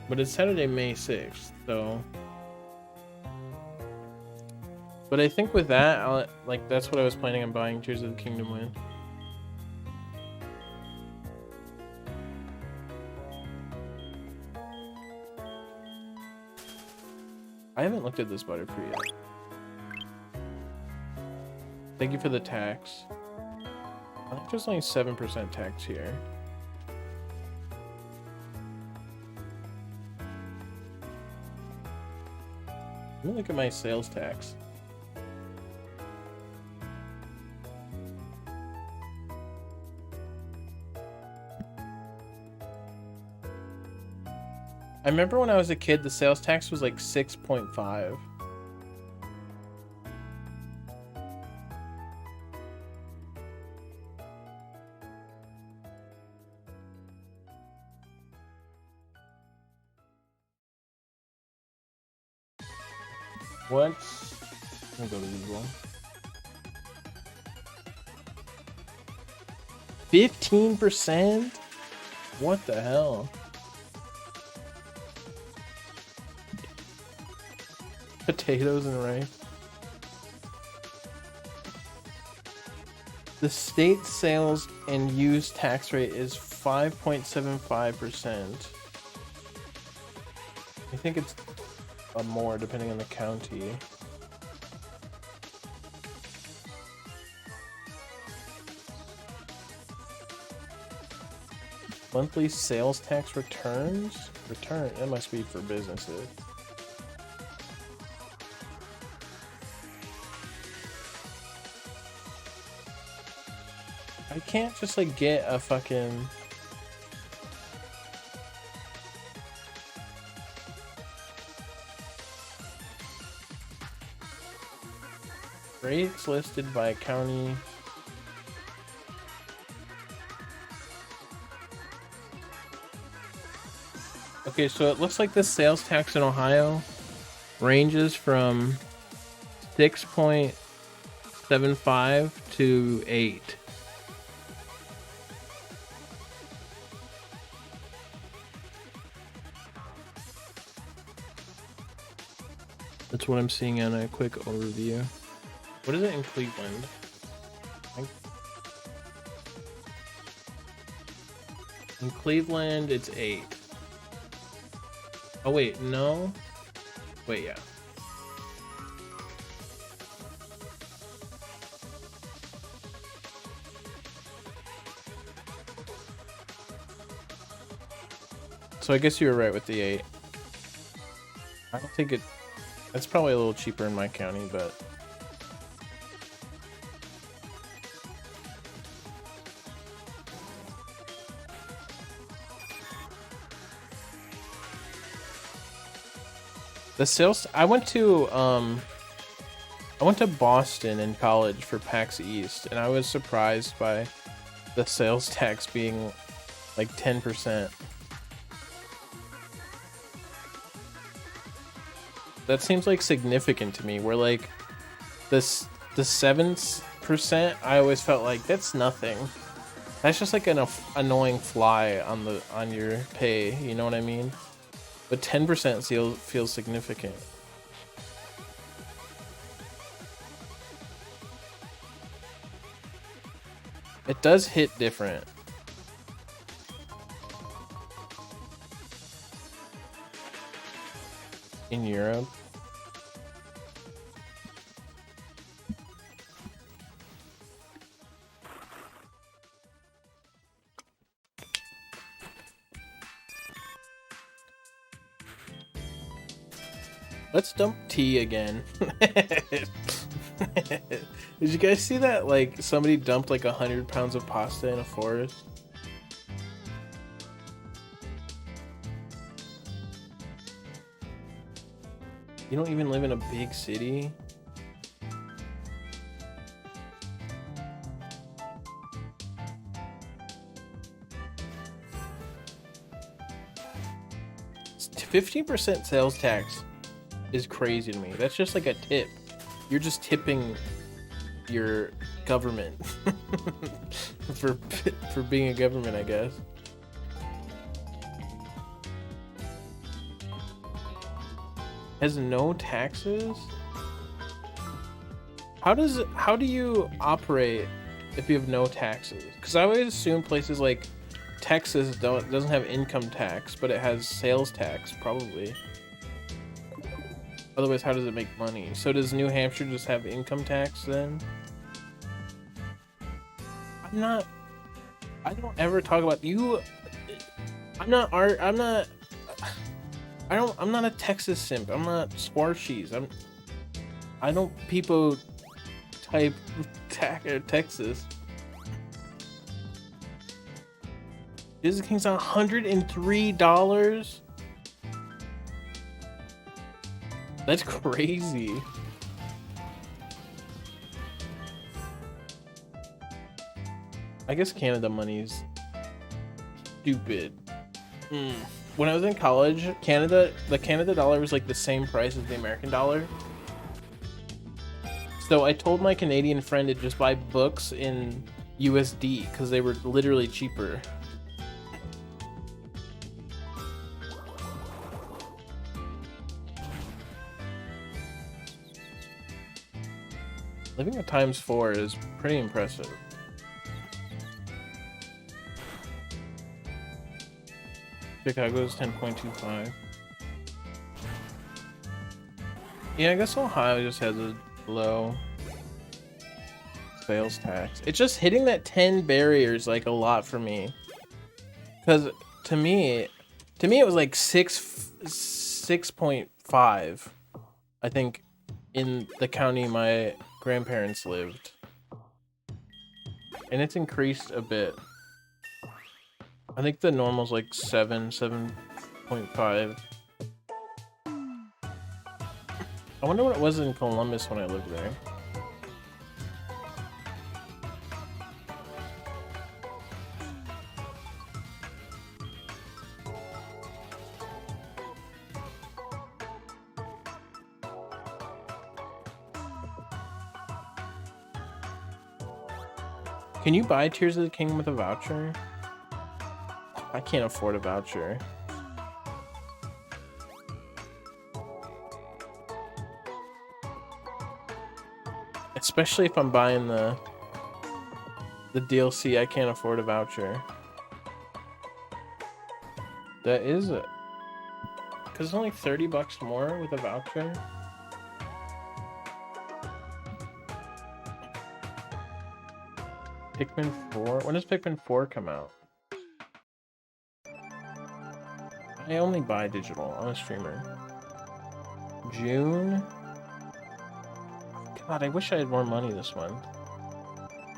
But it's Saturday, May 6th, so. But I think with that, that's what I was planning on buying Tears of the Kingdom with. I haven't looked at this Butterfree yet. Thank you for the tax. I think there's only 7% tax here. Let me look at my sales tax. I remember when I was a kid, the sales tax was like 6.5. What? I'll go to Google. 15%? What the hell? Potatoes and rice. The state sales and use tax rate is 5.75%. I think it's more depending on the county. Monthly sales tax returns? That must be for businesses. I can't just like get a fucking... Rates listed by county. Okay, so it looks like the sales tax in Ohio ranges from 6.75 to 8. That's what I'm seeing on a quick overview. What is it in Cleveland? In Cleveland, it's 8. Oh wait, no. Wait, yeah. So I guess you were right with the 8. I don't think it's probably a little cheaper in my county, but the sales. I went to Boston in college for PAX East, and I was surprised by the sales tax being like 10%. That seems like significant to me. Where like the 7%, I always felt like that's nothing. That's just like an annoying fly on your pay. You know what I mean? But 10% feels significant. It does hit different. In Europe. Let's dump tea again. Did you guys see that? Like somebody dumped like 100 pounds of pasta in a forest. You don't even live in a big city? It's 15% sales tax is crazy to me. That's just like a tip. You're just tipping your government for being a government, I guess. Has no taxes? How do you operate if you have no taxes? Because I always assume places like Texas doesn't have income tax, but it has sales tax, probably. Otherwise, how does it make money? So does New Hampshire just have income tax then? I'm not ever talk about you. I'm not a Texas simp. I'm not Swarshies. I don't people type Texas. Disney King's $103. That's crazy. I guess Canada money's stupid. When I was in college, the Canada dollar was like the same price as the American dollar. So I told my Canadian friend to just buy books in USD because they were literally cheaper. Living at ×4 is pretty impressive. Chicago's 10.25. Yeah, I guess Ohio just has a low sales tax. It's just hitting that 10 barrier is like a lot for me. Because to me it was like 6.5. I think in the county my grandparents lived. And it's increased a bit. I think the normal's like 7.5. I wonder what it was in Columbus when I lived there. Can you buy Tears of the Kingdom with a voucher? I can't afford a voucher. Especially if I'm buying the DLC, I can't afford a voucher. That is it. Because it's only 30 bucks more with a voucher. Pikmin 4? When does Pikmin 4 come out? I only buy digital. I'm a streamer. June? God, I wish I had more money this month.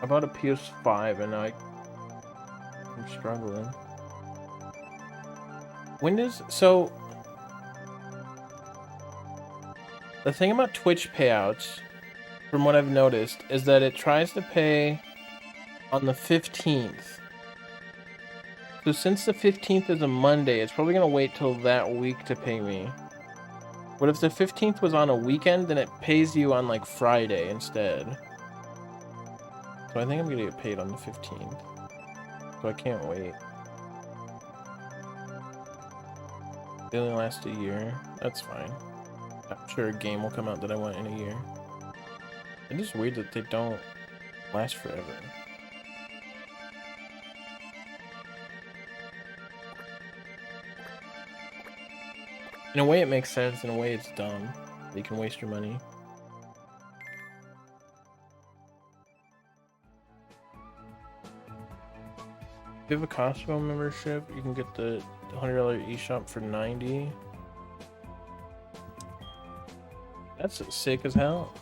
I bought a PS5 and now I'm struggling. When does... So... The thing about Twitch payouts, from what I've noticed, is that it tries to pay on the 15th. So since the 15th is a Monday, it's probably going to wait till that week to pay me. But if the 15th was on a weekend, then it pays you on like Friday instead. So I think I'm going to get paid on the 15th. So I can't wait. They only last a year. That's fine. I'm sure a game will come out that I want in a year. It's just weird that they don't last forever. In a way it makes sense, in a way it's dumb. You can waste your money. If you have a Costco membership, you can get the $100 eShop for $90. That's sick as hell.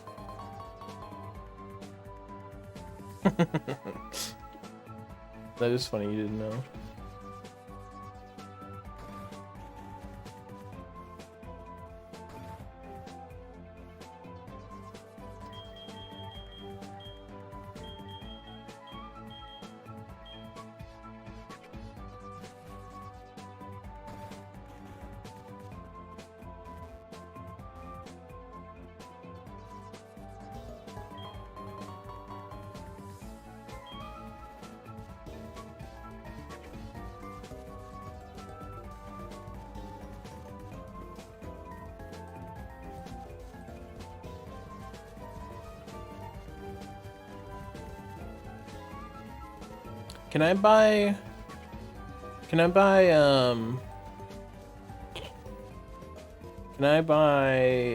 That is funny, you didn't know. Can I buy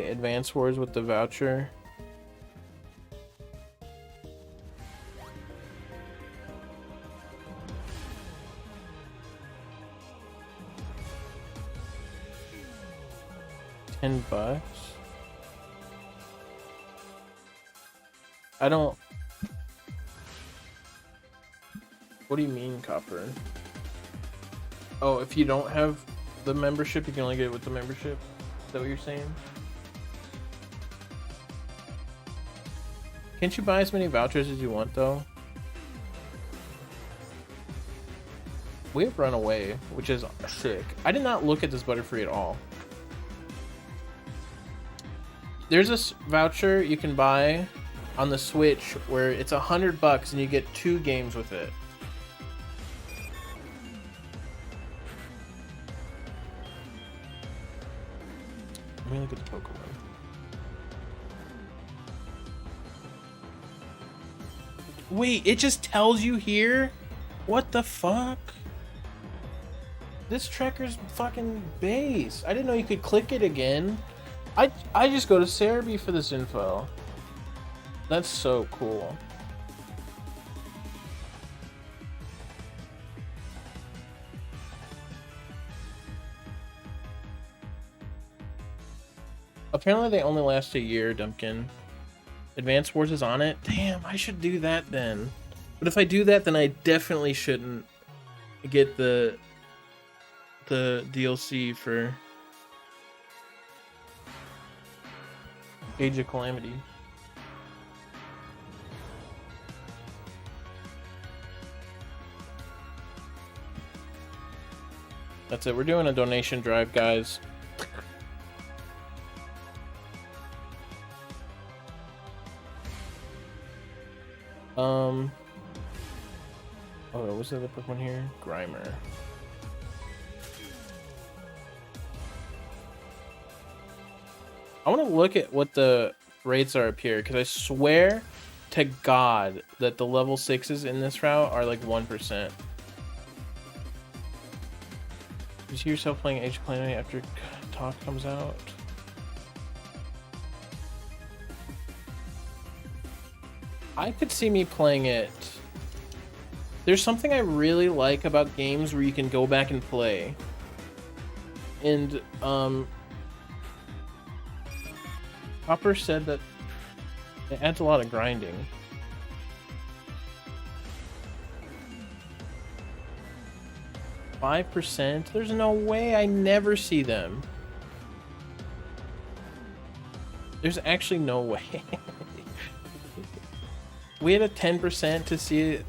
Advance Wars with the voucher? $10? I don't... What do you mean, copper? Oh, if you don't have the membership, you can only get it with the membership? Is that what you're saying? Can't you buy as many vouchers as you want, though? We have Runaway, which is sick. I did not look at this Butterfree at all. There's this voucher you can buy on the Switch where it's $100 and you get 2 games with it. Let me look at the Pokemon. Wait, it just tells you here? What the fuck? This tracker's fucking base. I didn't know you could click it again. I just go to Cerebi for this info. That's so cool. Apparently they only last a year, Dumpkin. Advance Wars is on it? Damn, I should do that then. But if I do that, then I definitely shouldn't get the DLC for Age of Calamity. That's it. We're doing a donation drive, guys. Oh, what's the other Pokemon here? Grimer. I want to look at what the rates are up here, because I swear to God that the level 6s in this route are like 1%. You see yourself playing Age of Calamity after talk comes out? I could see me playing it. There's something I really like about games where you can go back and play. And, Hopper said that it adds a lot of grinding. $5%? There's no way. I never see them. There's actually no way. We had a 10% to see it.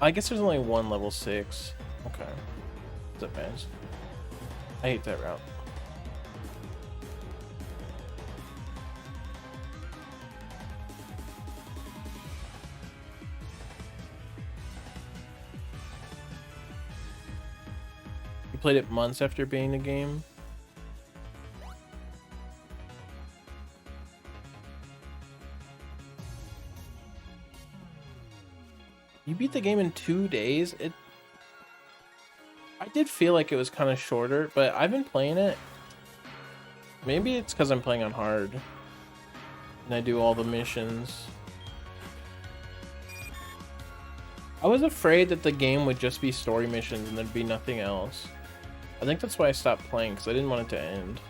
I guess there's only one level 6. Okay. What's up, guys? I hate that route. You played it months after being the game? You beat the game in 2 days? I did feel like it was kind of shorter, but I've been playing it. Maybe it's because I'm playing on hard. And I do all the missions. I was afraid that the game would just be story missions and there'd be nothing else. I think that's why I stopped playing, because I didn't want it to end.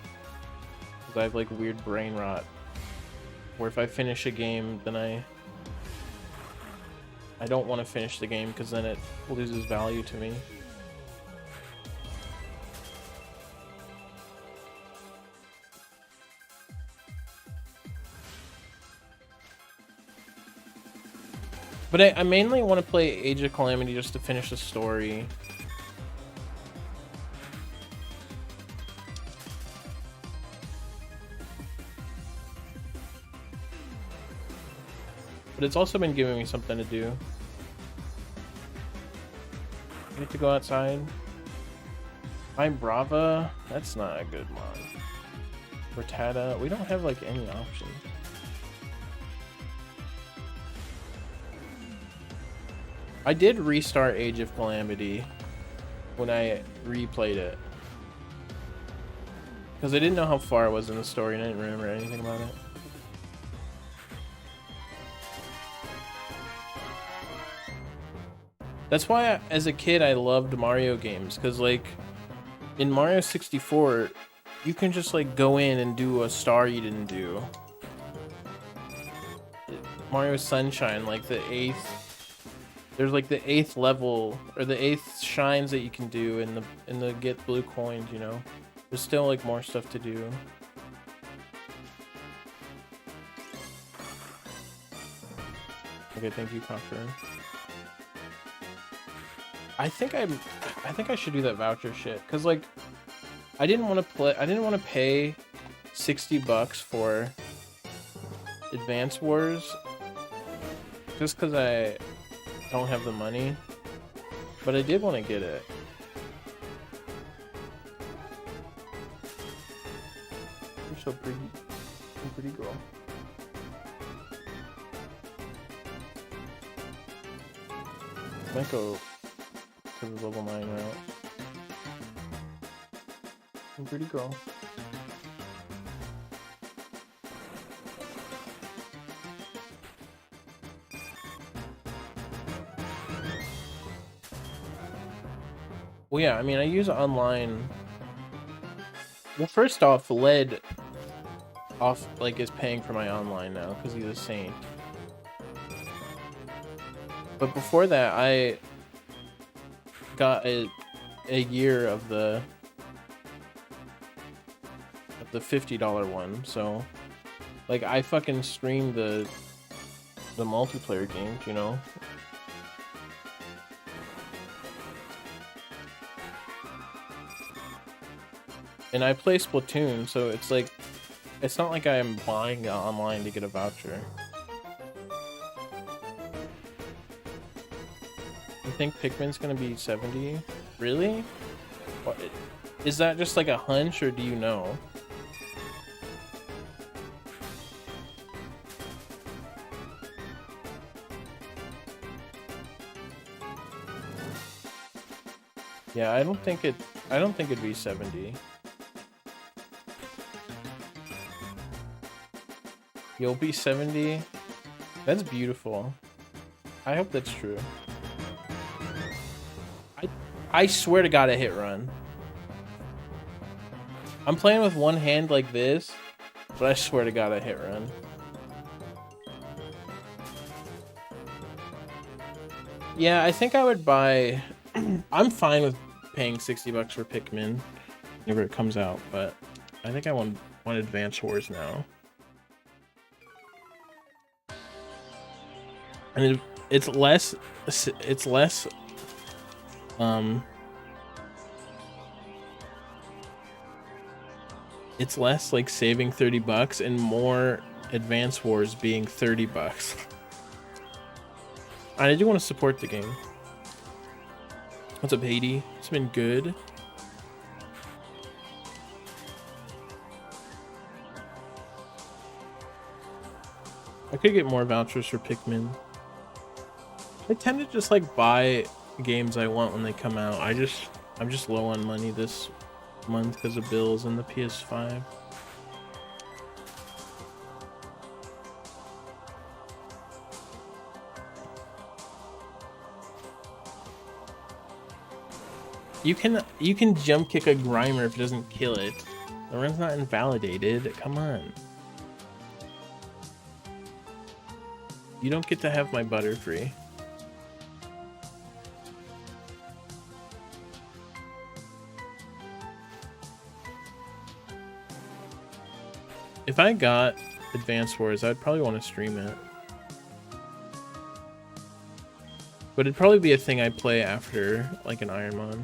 Because I have like weird brain rot. Where if I finish a game, then I don't want to finish the game because then it loses value to me. But I mainly want to play Age of Calamity just to finish the story. But it's also been giving me something to do. I get to go outside. Find Brava? That's not a good one. Rattata? We don't have like any options. I did restart Age of Calamity when I replayed it. Because I didn't know how far I was in the story and I didn't remember anything about it. That's why, as a kid, I loved Mario games, because, like, in Mario 64, you can just, like, go in and do a star you didn't do. Mario Sunshine, like, the 8th... There's, like, the 8th level, or the 8th shines that you can do in the get blue coins, you know? There's still, like, more stuff to do. Okay, thank you, Copper. I think I should do that voucher shit, cause like I didn't want to pay $60 for Advance Wars just because I don't have the money, but I did want to get it. You're so pretty. You're a pretty girl. Might go to the level 9 route. I'm a pretty girl. Well, yeah, I mean, I use online. Well, first off, Led like is paying for my online now because he's a saint. But before that, I got a year of the $50 one. So, like, I fucking streamed the multiplayer games, you know. And I play Splatoon, so it's like, it's not like I am buying it online to get a voucher. You think Pikmin's gonna be 70? Really? What, is that just like a hunch, or do you know? Yeah, I don't think it'd be 70. You'll be 70? That's beautiful. I hope that's true. I swear to God, a hit run. I'm playing with one hand like this, but I swear to God, a hit run. Yeah, I think I would buy... I'm fine with paying $60 for Pikmin whenever it comes out, but I think I want Advance Wars now. And it's less like saving $30 and more Advance Wars being $30. I do want to support the game. What's up, Haiti? It's been good. I could get more vouchers for Pikmin. I tend to just like buy games I want when they come out. I'm just low on money this month because of bills and the PS5. You can jump kick a Grimer if it doesn't kill it. The run's not invalidated. Come on. You don't get to have my Butterfree. If I got Advance Wars, I'd probably want to stream it. But it'd probably be a thing I play after, like an Ironmon.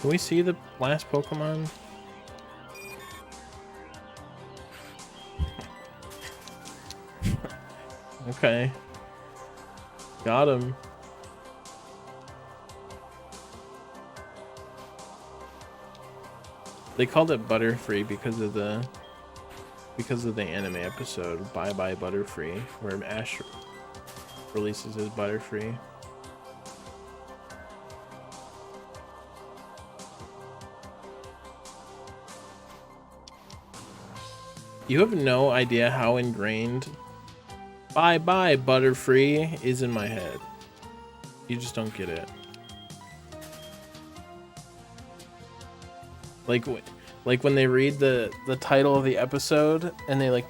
Can we see the last Pokemon? Okay. Got him. They called it Butterfree because of the anime episode Bye Bye Butterfree, where Ash releases his Butterfree. You have no idea how ingrained Bye Bye Butterfree is in my head. You just don't get it. Like when they read the title of the episode and they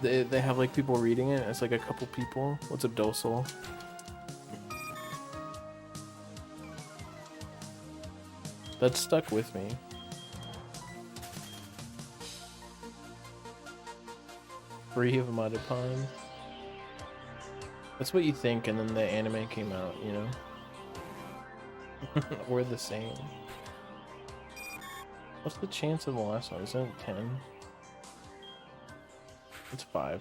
they have like people reading it. It's like a couple people. What's up, Docile? That stuck with me. Free of Modipon. That's what you think, and then the anime came out, you know? We're the same. What's the chance of the last one? Isn't it 10? It's 5.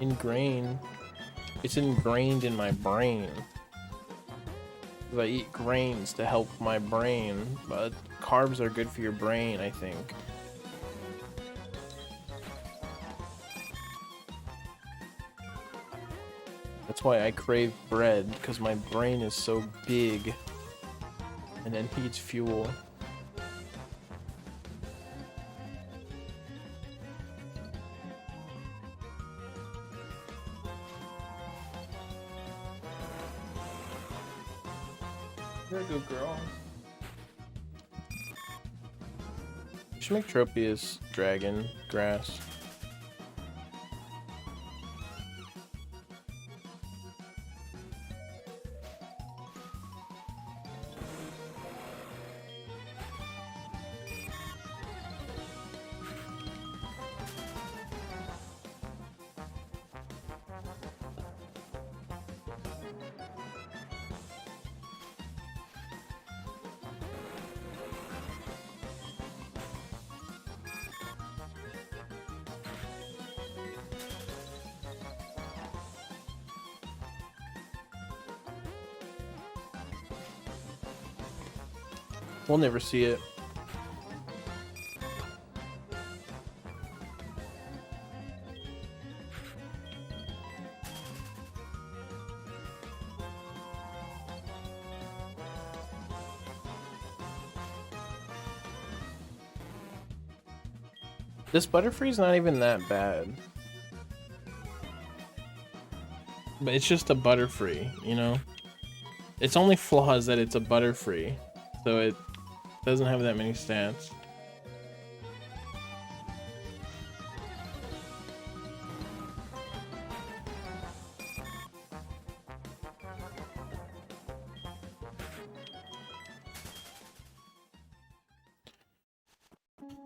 Ingrained. It's ingrained in my brain. I eat grains to help my brain, but carbs are good for your brain, I think. That's why I crave bread, because my brain is so big and then needs fuel. You're a good girl. You should make Tropius dragon grass. We'll never see it. This Butterfree's not even that bad. But it's just a Butterfree, you know? Its only flaw is that it's a Butterfree. So it doesn't have that many stats.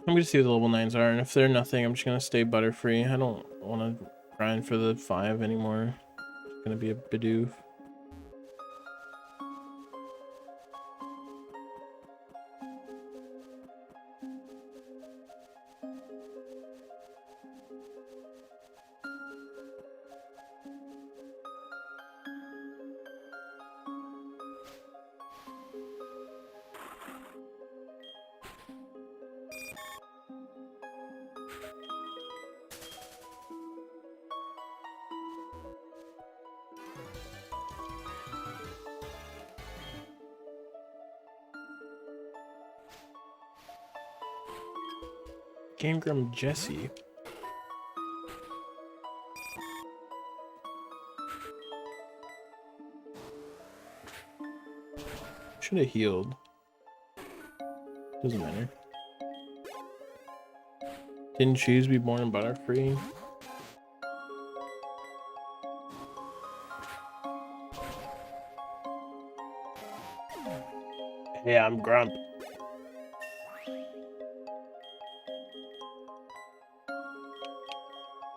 I'm gonna see what the level 9s are, and if they're nothing, I'm just gonna stay Butterfree. I don't want to grind for the 5 anymore. It's gonna be a Bidoof. Gangram Jesse. Should have healed. Doesn't matter. Didn't choose be born Butterfree. Hey, I'm Grump.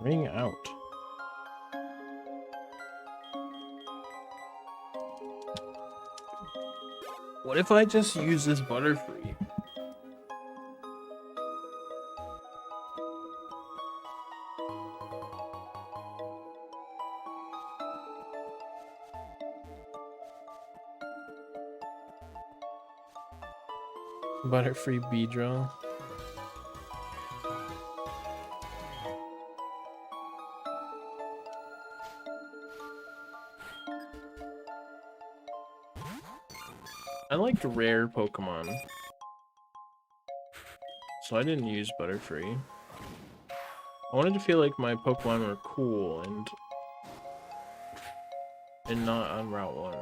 Ring out. What if I just use this Butterfree? Butterfree Beedrill. I liked rare Pokemon, so I didn't use Butterfree. I wanted to feel like my Pokemon were cool and not on Route 1.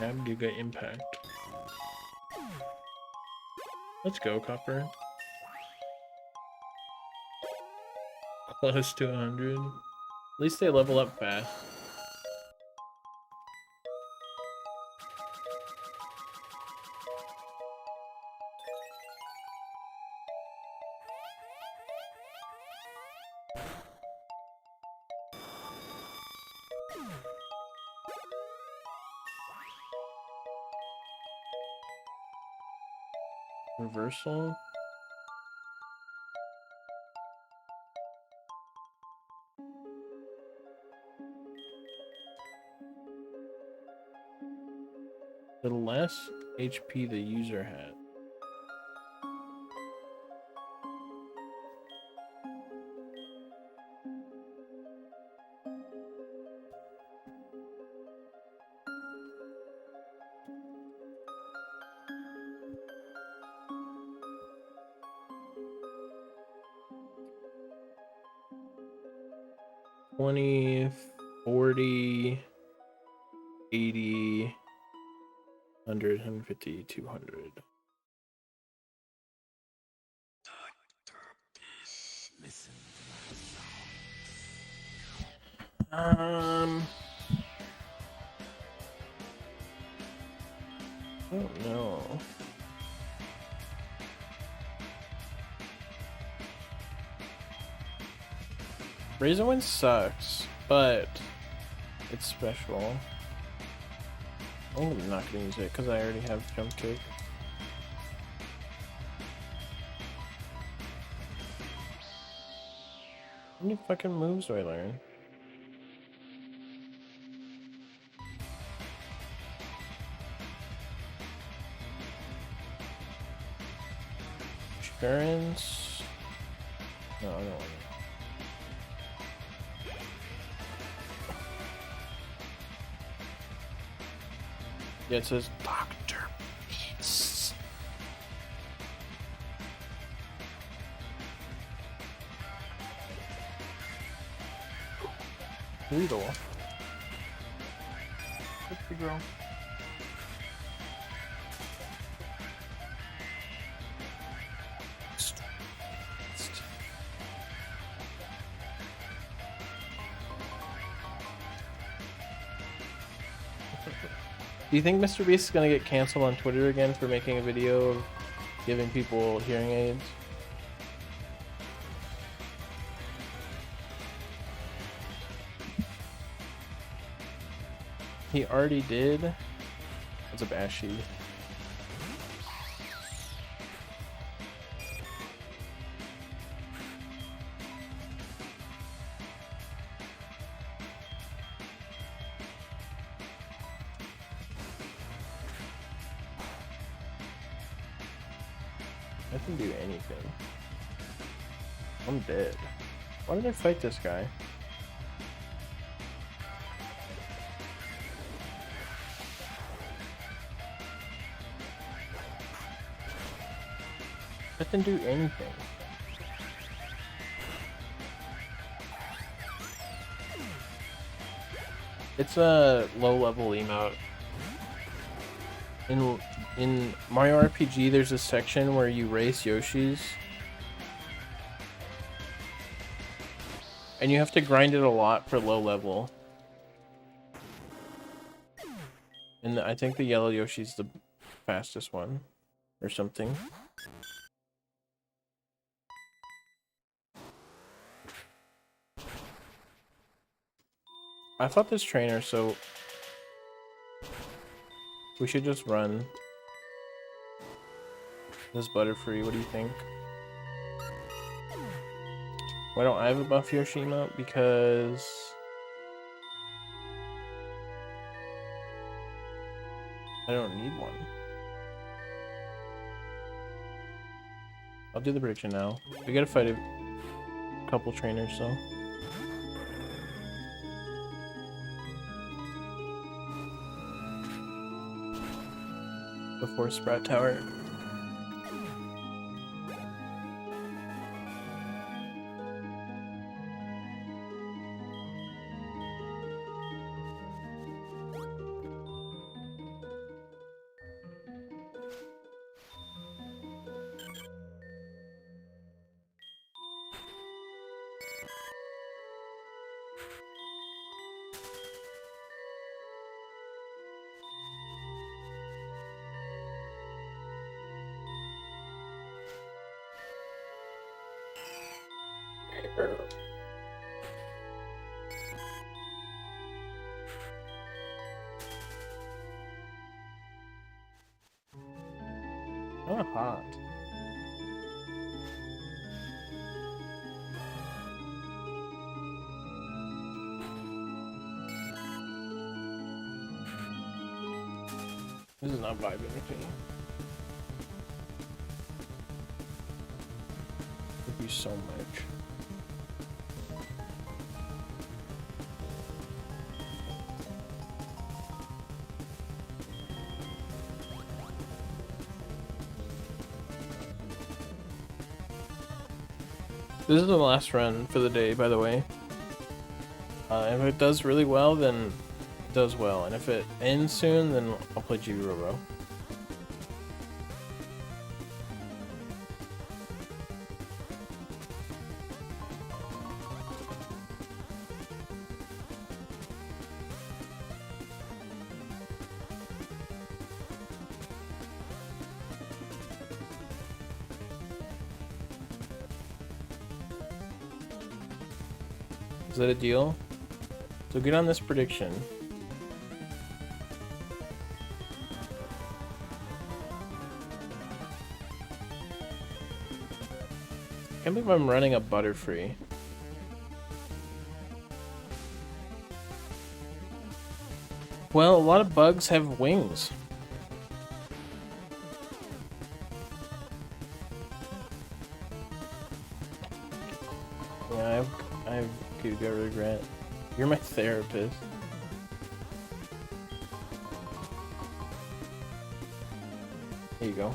Ab Giga Impact. Let's go, Copper. Close to 100. At least they level up fast. Reversal. The less HP the user had. $20, $40, $80, $100, $150, $200. I don't know. Razor Wind sucks, but it's special. I'm not gonna use it because I already have Jump Kick. How many fucking moves do I learn? Assurance. No, I don't want it. Yeah, it says Dr. Beast. Needle. Good for girl. Do you think Mr. Beast is gonna get canceled on Twitter again for making a video of giving people hearing aids? He already did. That's a Bashi. I can do anything. I'm dead. Why did I fight this guy? I didn't do anything. It's a low-level emote. In Mario RPG, there's a section where you race Yoshis. And you have to grind it a lot for low level. And I think the yellow Yoshi's the fastest one. Or something. I fought this trainer, so we should just run. This Butterfree, what do you think? Why don't I have a buff Yoshi emote? Because I don't need one. I'll do the prediction now. We gotta fight a couple trainers, so. Before Sprout Tower. Oh, hot. This is not vibing with me. Thank you so much. This is the last run for the day, by the way. If it does really well, then it does well. And if it ends soon, then I'll play Chibi Robo. Is that a deal? So get on this prediction. I can't believe I'm running a Butterfree. Well, a lot of bugs have wings. Yeah, I've got regret. You're my therapist. There you go.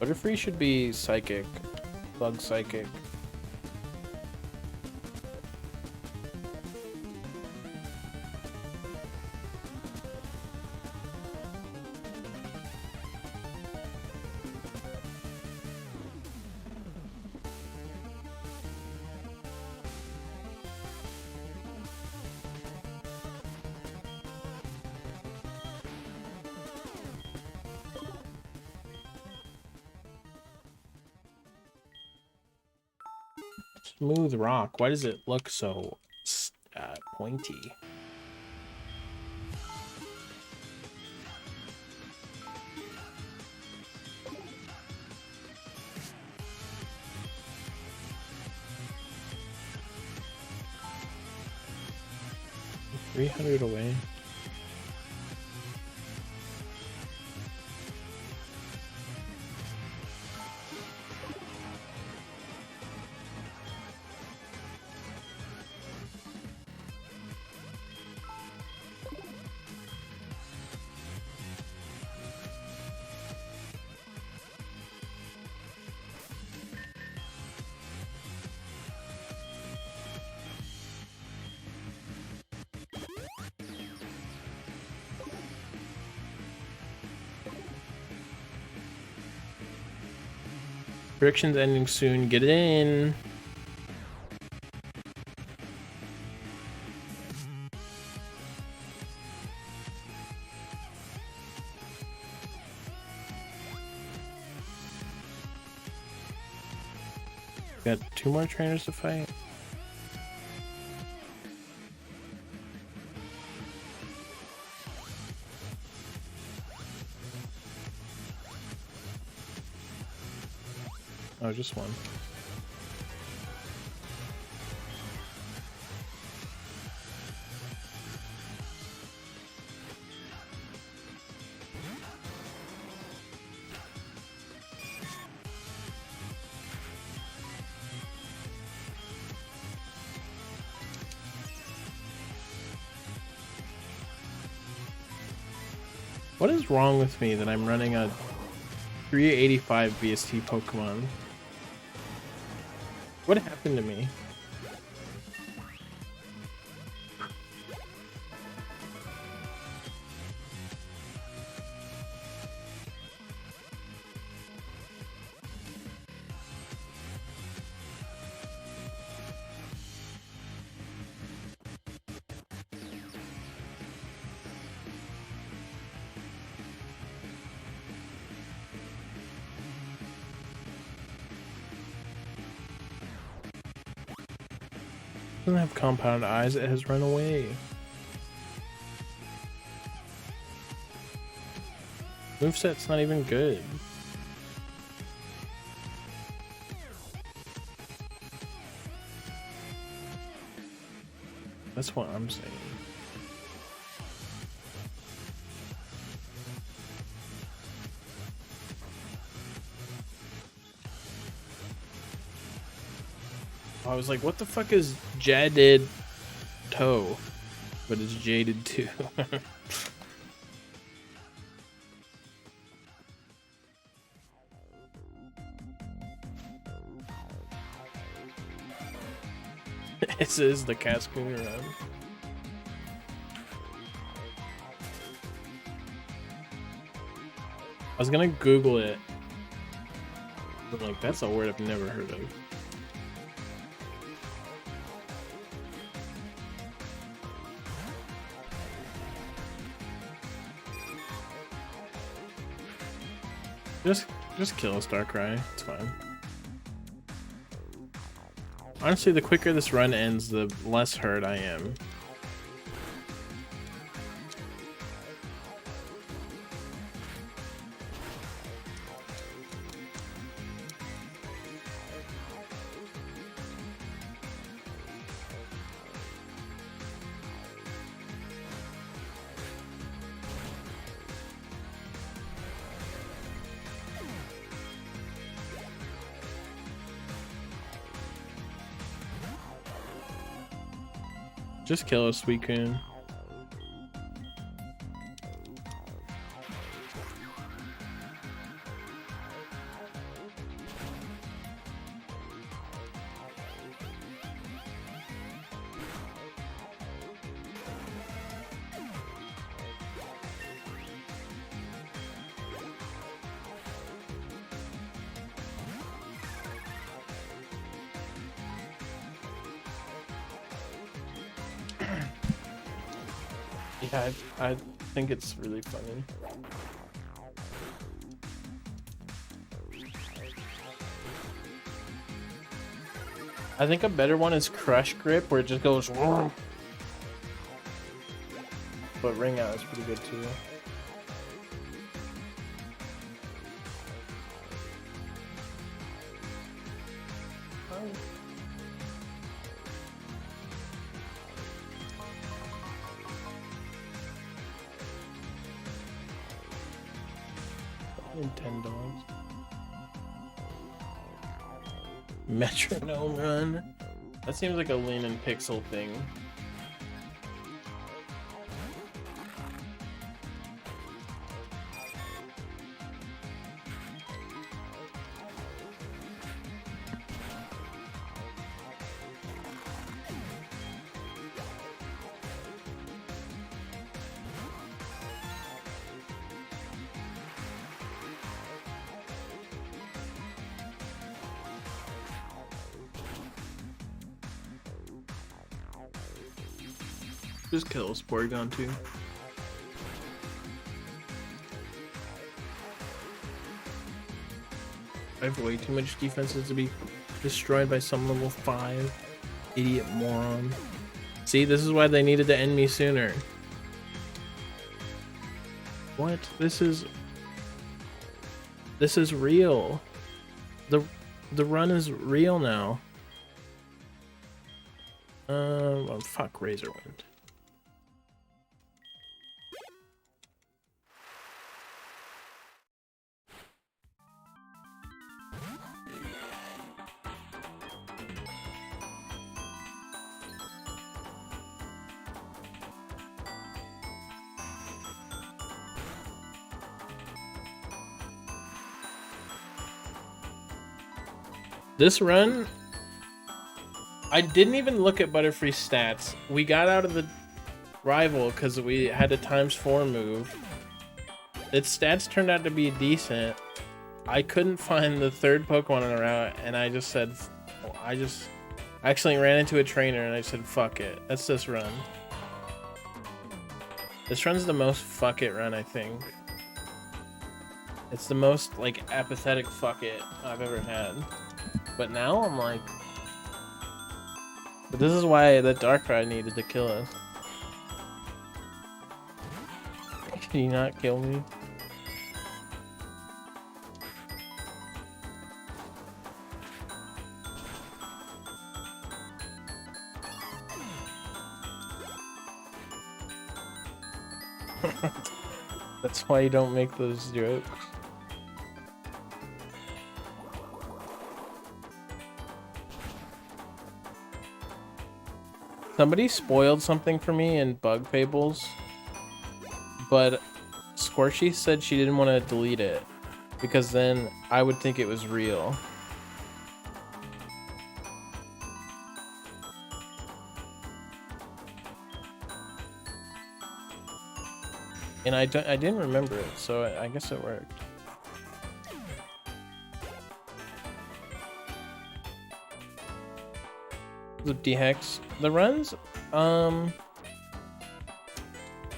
Butterfree should be psychic. Bug psychic. Smooth rock. Why does it look so pointy? $300 away. Predictions ending soon. Get in. Got 2 more trainers to fight. Oh, just one. What is wrong with me that I'm running a 385 VST Pokemon? What happened to me? doesn't have compound eyes, it has run away. Moveset's not even good. That's what I'm saying. I was like, what the fuck is Jaded Toe? But it's Jaded too. This is the Cascoon run. I was gonna Google it. But like, that's a word I've never heard of. Just kill a Starcry. It's fine. Honestly, the quicker this run ends, the less hurt I am. Just kill a Suicune. Yeah, I think it's really funny. I think a better one is Crush Grip, where it just goes. But Ring Out is pretty good too. $10. Metronome Run. That seems like a Lean and Pixel thing. Just kill Sportgun too. I have way too much defenses to be destroyed by some level 5 idiot moron. See, this is why they needed to end me sooner. What? This is real. The run is real now. Oh, fuck, Razor Wind. This run, I didn't even look at Butterfree's stats. We got out of the rival because we had a ×4 move. Its stats turned out to be decent. I couldn't find the third Pokemon in the route, and I just said, I actually ran into a trainer and I said, fuck it. That's this run. This run's the most fuck it run, I think. It's the most, like, apathetic fuck it I've ever had. But now I'm like, But this is why that Darkrai needed to kill us. Can you not kill me? That's why you don't make those jokes. Somebody spoiled something for me in Bug Fables, but Squishy said she didn't want to delete it because then I would think it was real. And I didn't remember it, so I guess it worked. The D-Hex. The runs,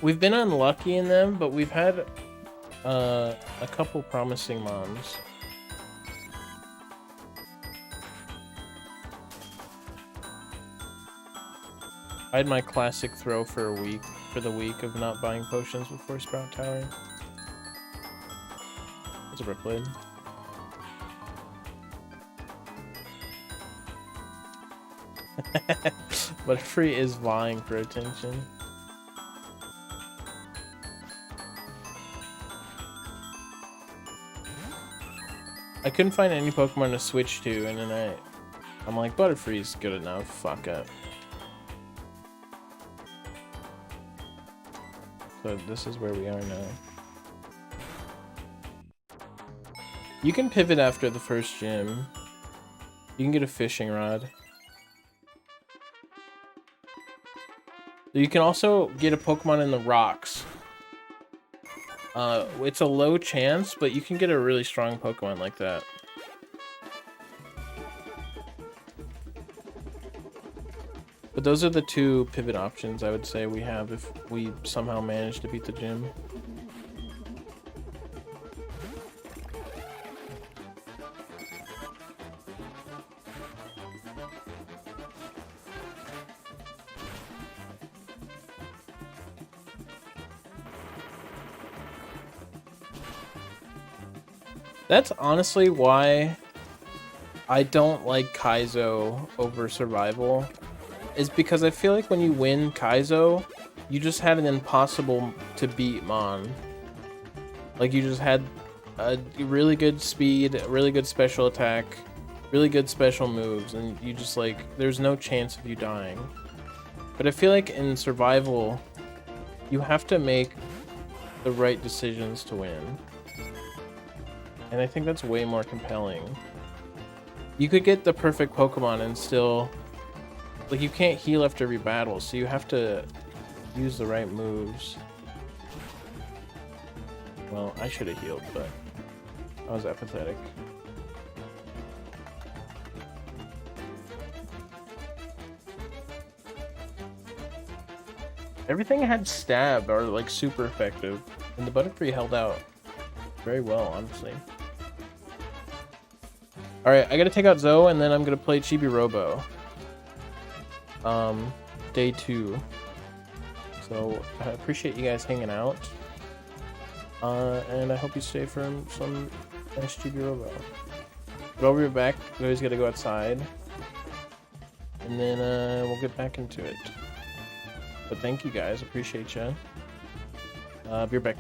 we've been unlucky in them, but we've had a couple promising moms. I had my classic throw for the week of not buying potions before Sprout Tower. It's a Ripblade. Butterfree is vying for attention. I couldn't find any Pokemon to switch to, and then I'm like, Butterfree's good enough. Fuck up. So this is where we are now. You can pivot after the first gym. You can get a fishing rod. You can also get a Pokemon in the rocks. It's a low chance, but you can get a really strong Pokemon like that. But those are the two pivot options I would say we have if we somehow manage to beat the gym. That's honestly why I don't like Kaizo over survival, is because I feel like when you win Kaizo, you just had an impossible to beat Mon. Like you just had a really good speed, really good special attack, really good special moves, and you just like, there's no chance of you dying. But I feel like in survival, you have to make the right decisions to win. And I think that's way more compelling. You could get the perfect Pokemon and still... Like, you can't heal after every battle, so you have to use the right moves. Well, I should have healed, but I was apathetic. Everything had stab or like super effective, and the Butterfree held out very well, honestly. Alright, I gotta take out Zoe, and then I'm gonna play Chibi Robo. Day 2. So, I appreciate you guys hanging out. And I hope you stay for some nice Chibi Robo. But I'll be back. We always gotta go outside. And then, we'll get back into it. But thank you guys, appreciate ya. Be right back.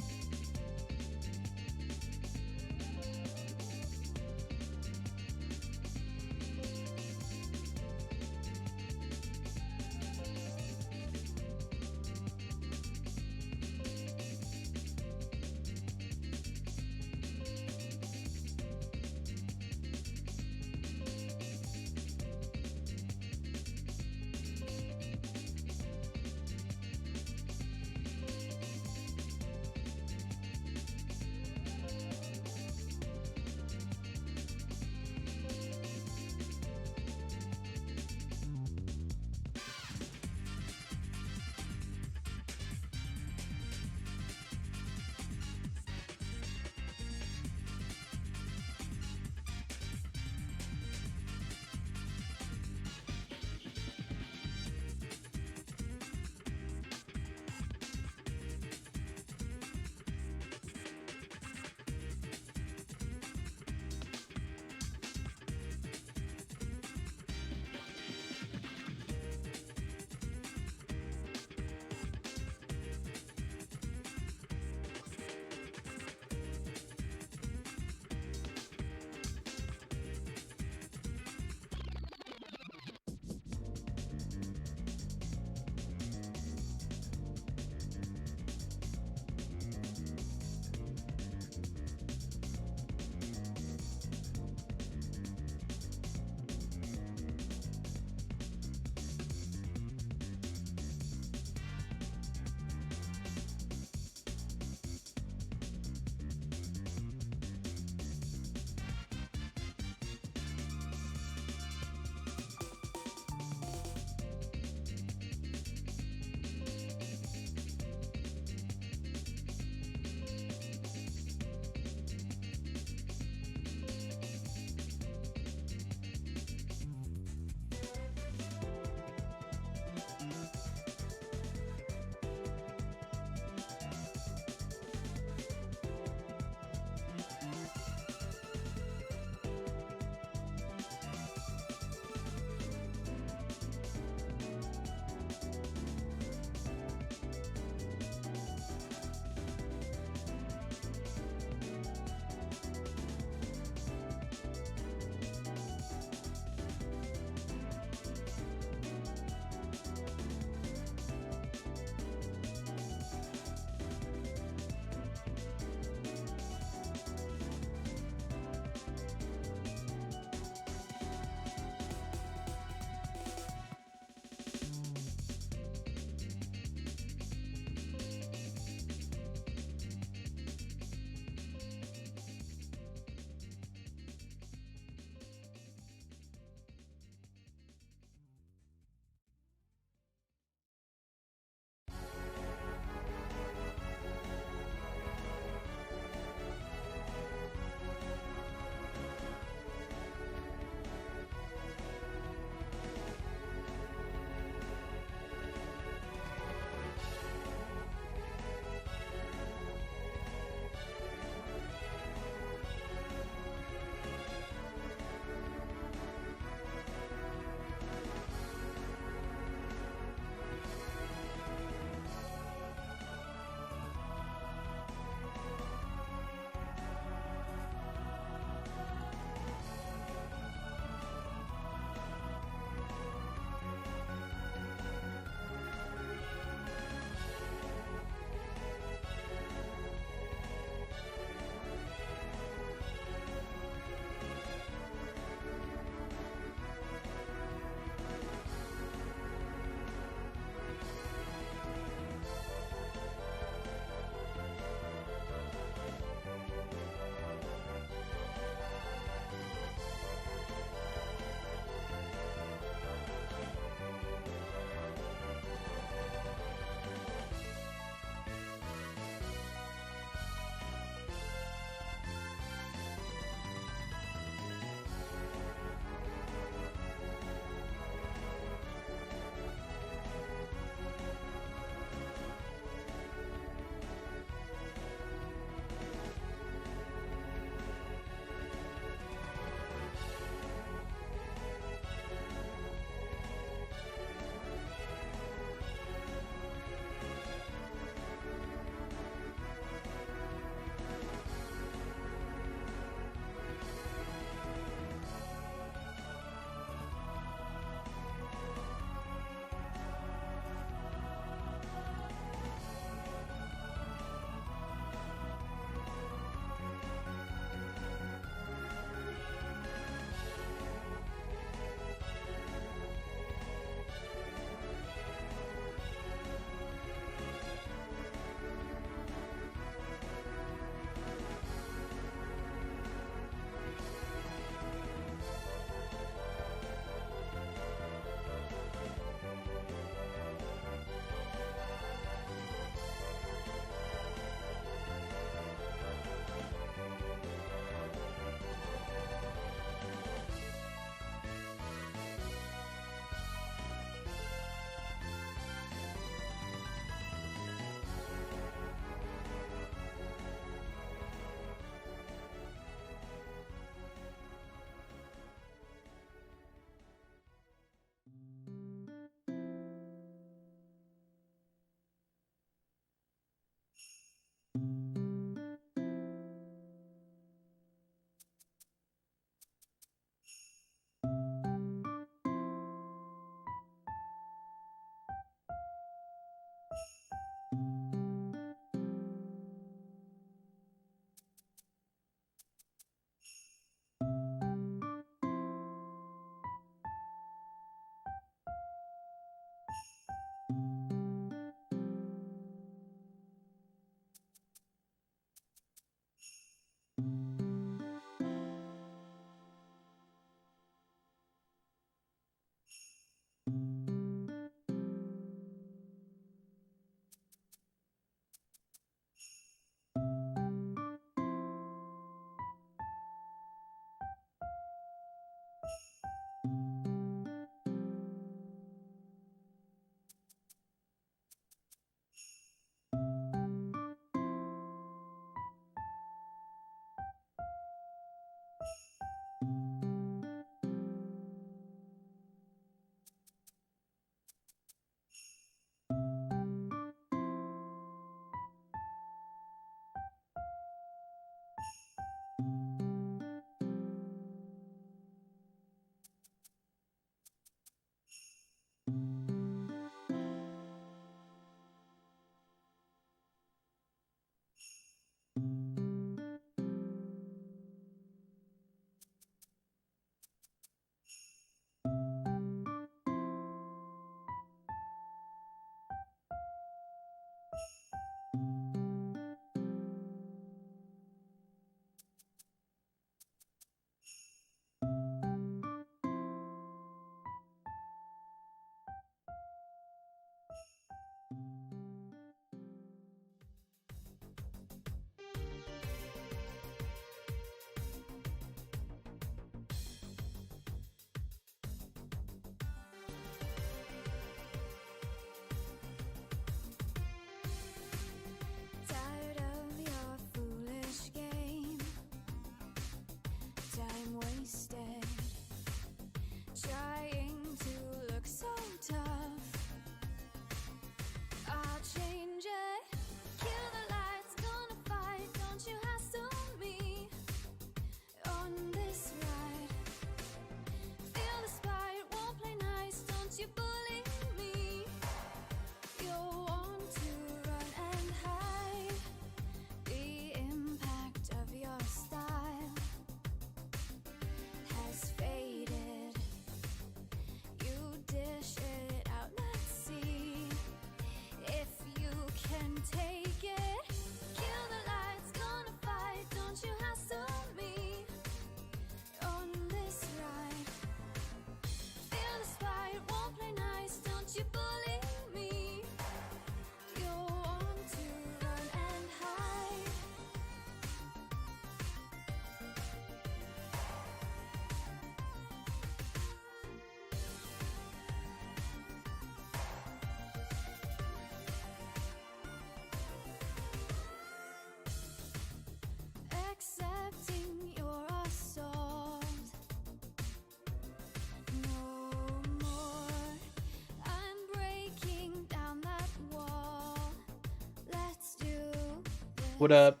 What up?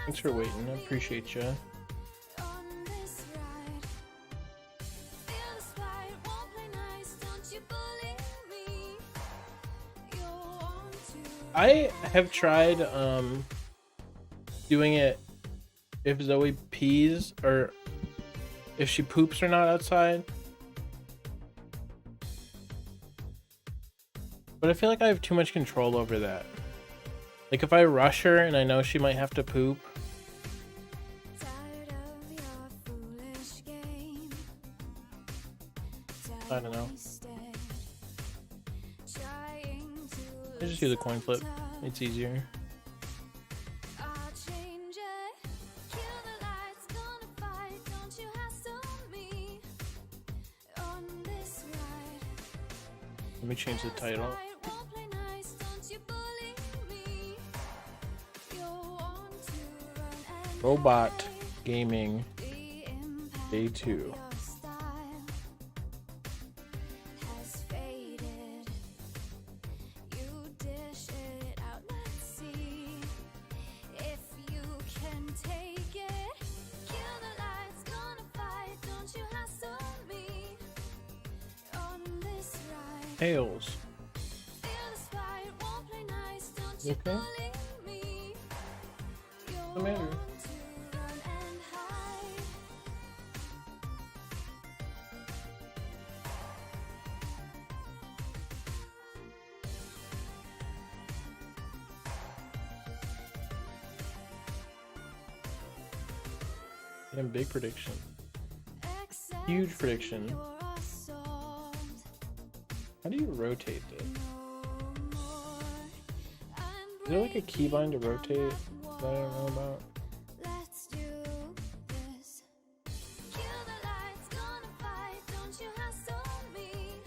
Thanks for waiting. I appreciate you. I have tried doing it if Zoe pees or if she poops or not outside. But I feel like I have too much control over that. Like if I rush her and I know she might have to poop. I don't know. I just use a coin flip. It's easier. Let me change the title. Robot Gaming Day 2. Tails. You okay? What's the matter? Getting big prediction. Huge prediction. How do you rotate this? Is there like a keybind to rotate that I don't know about?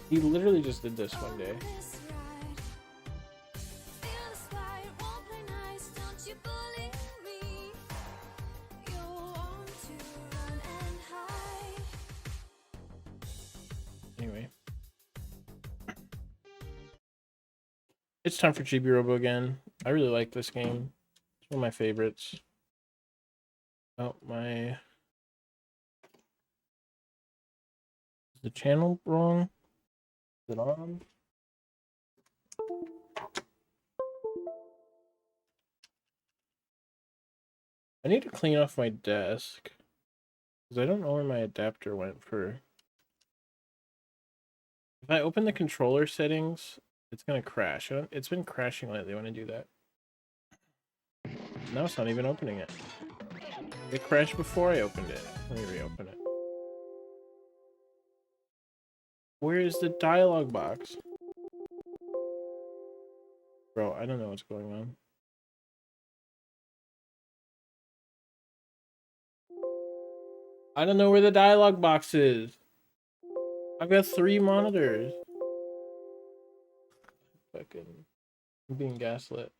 He literally just did this one day. Anyway. It's time for Chibi Robo again. I really like this game. It's one of my favorites. Oh, is the channel wrong? Is it on? I need to clean off my desk because I don't know where my adapter went for. If I open the controller settings, it's gonna crash. It's been crashing lately when I do that. Now it's not even opening it. It crashed before I opened it. Let me reopen it. Where is the dialogue box? Bro, I don't know what's going on. I don't know where the dialogue box is. I've got 3 monitors. Fucking, I'm being gaslit.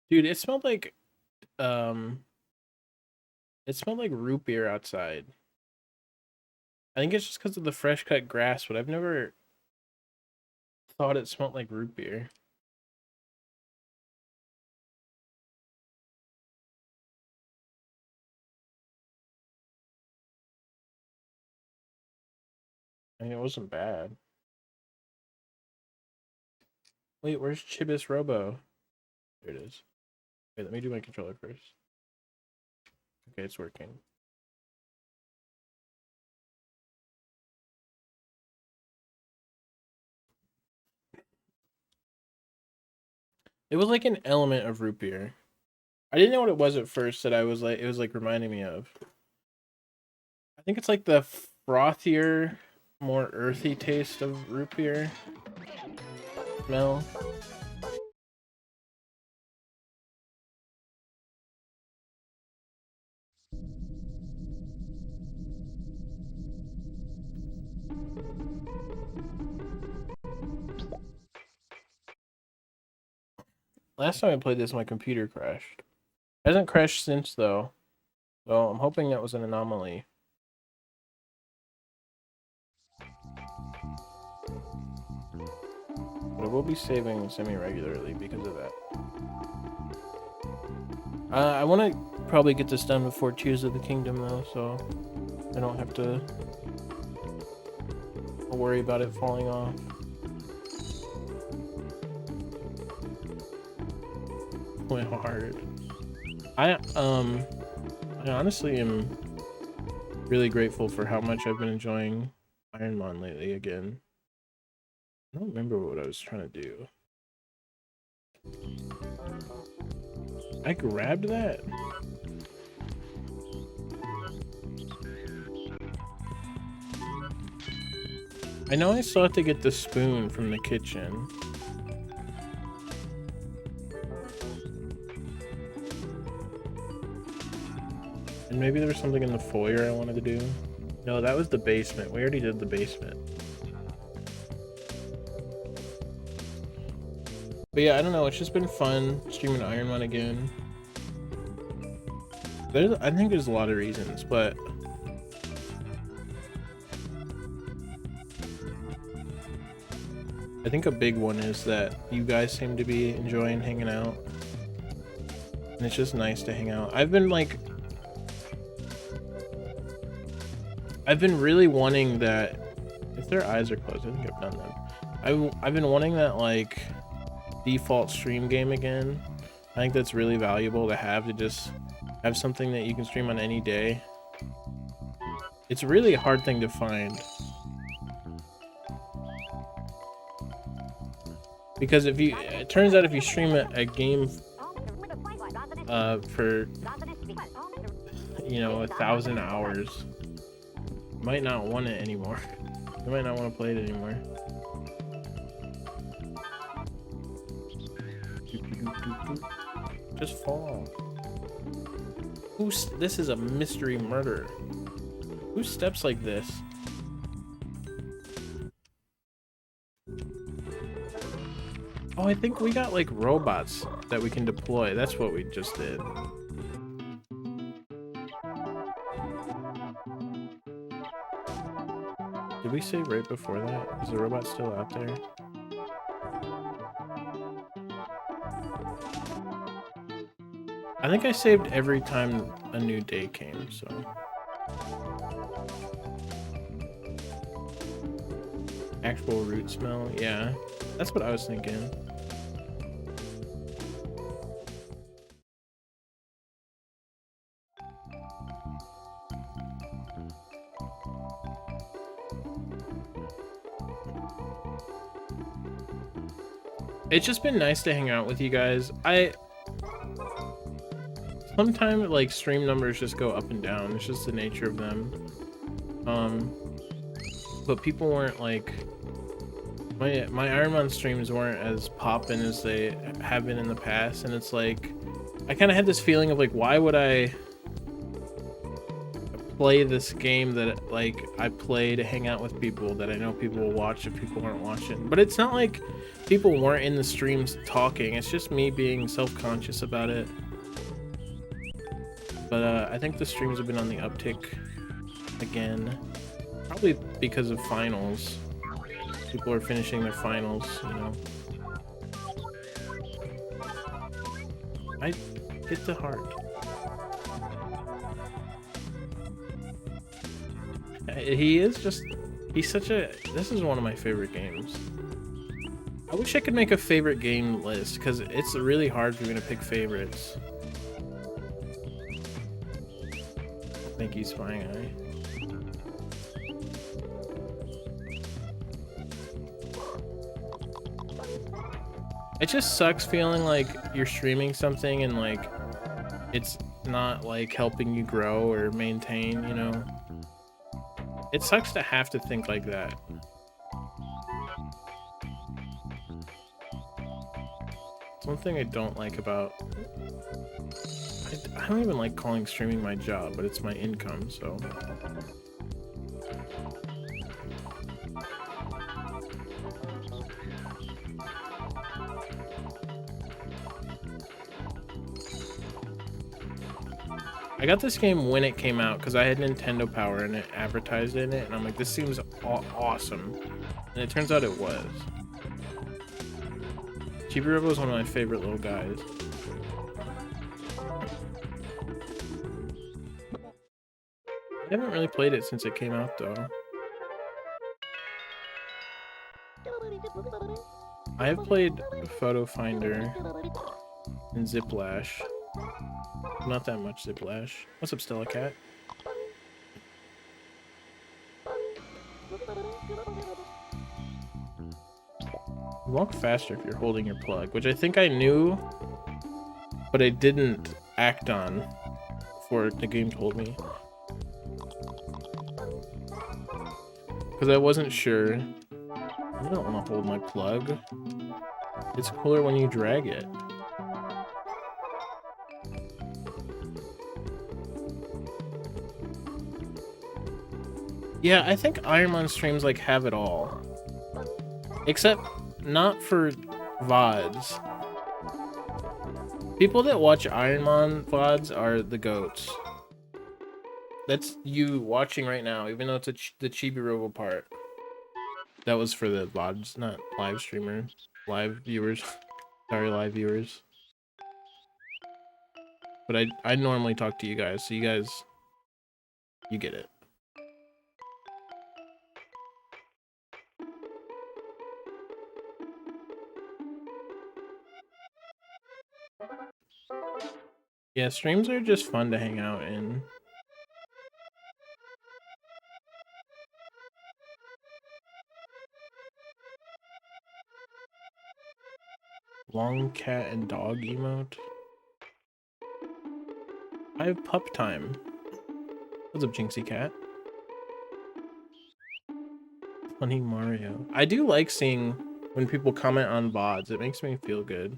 Dude, it smelled like root beer outside. I think it's just because of the fresh cut grass, but I've never thought it smelled like root beer. I mean, it wasn't bad. Wait, where's Chibis Robo? There it is. Wait, let me do my controller first. Okay, it's working. It was like an element of root beer. I didn't know what it was at first that it was like reminding me of. I think it's like the frothier, more earthy taste of root beer smell. Last time I played this, my computer crashed. Hasn't crashed since though, so I'm hoping that was an anomaly. But I will be saving semi-regularly because of that. I want to probably get this done before Tears of the Kingdom though, so I don't have to worry about it falling off. Went hard. I honestly am really grateful for how much I've been enjoying Ironmon lately again. I don't remember what I was trying to do. I grabbed that? I know I still have to get the spoon from the kitchen. And maybe there was something in the foyer I wanted to do. No, that was the basement. We already did the basement. But yeah, I don't know. It's just been fun streaming Ironmon again. I think there's a lot of reasons, but I think a big one is that you guys seem to be enjoying hanging out. And it's just nice to hang out. I've been really wanting that. If their eyes are closed, I think I've done them. I've been wanting that like default stream game again. I think that's really valuable to just have something that you can stream on any day. It's really a hard thing to find. Because it turns out if you stream a game for, you know, 1,000 hours, you might not want it anymore. You might not want to play it anymore. Just fall. This is a mystery murder. Who steps like this? Oh, I think we got like robots that we can deploy. That's what we just did. Did we save right before that? Is the robot still out there? I think I saved every time a new day came, so. Actual root smell, yeah. That's what I was thinking. It's just been nice to hang out with you guys. Sometimes like stream numbers just go up and down. It's just the nature of them. But people weren't like my Ironmon streams weren't as poppin' as they have been in the past, and it's like I kind of had this feeling of like, why would I play this game that like I play to hang out with people that I know people will watch if people aren't watching? But it's not like people weren't in the streams talking. It's just me being self-conscious about it. But I think the streams have been on the uptick again, probably because of finals. People are finishing their finals, you know. I hit the heart. He's such a, this is one of my favorite games. I wish I could make a favorite game list, because it's really hard for me to pick favorites. Thank you, Spying Eye. It just sucks feeling like you're streaming something and like it's not like helping you grow or maintain, you know? It sucks to have to think like that. It's one thing I don't like about... I don't even like calling streaming my job, but it's my income, so... I got this game when it came out because I had Nintendo Power and it advertised in it, and I'm like, this seems awesome. And it turns out it was. Chibi Robo is one of my favorite little guys. I haven't really played it since it came out though. I have played Photo Finder and Ziplash. Not that much Ziplash. What's up, Stella Cat? You walk faster if you're holding your plug, which I think I knew, but I didn't act on before the game told me. Because I wasn't sure. I don't want to hold my plug. It's cooler when you drag it. Yeah, I think Ironmon streams like have it all. Except not for VODs. People that watch Ironmon VODs are the goats. That's you watching right now, even though it's the Chibi Robo part. That was for the VODs, not live streamers. Live viewers. Sorry, live viewers. But I normally talk to you guys, so you guys, you get it. Yeah, streams are just fun to hang out in. Long cat and dog emote. I have pup time. What's up, Jinxie Cat? Funny Mario. I do like seeing when people comment on VODs. It makes me feel good.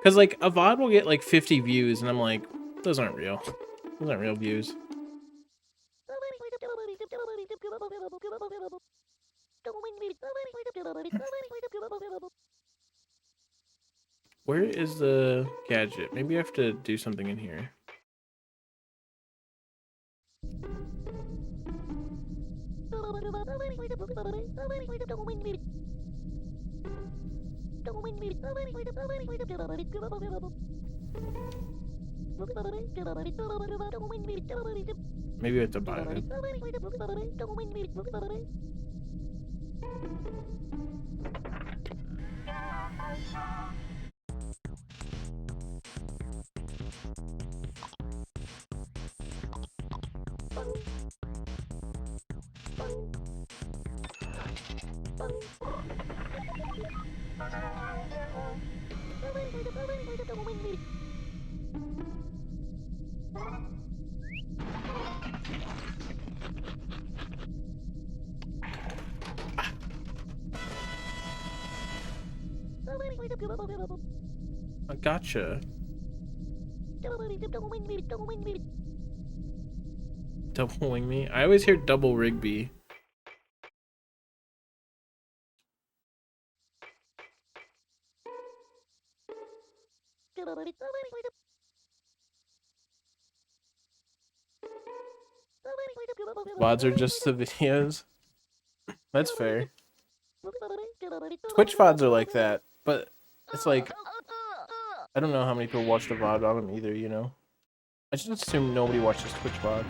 Because, like, a VOD will get, like, 50 views, and I'm like, those aren't real. Those aren't real views. Where is the gadget? Maybe I have to do something in here. Maybe I have to buy it. I gotcha. Double wing me? I always hear double Rigby. VODs are just the videos. That's fair. Twitch VODs are like that, but it's like, I don't know how many people watch the VOD on them either, you know? I just assume nobody watches Twitch VODs.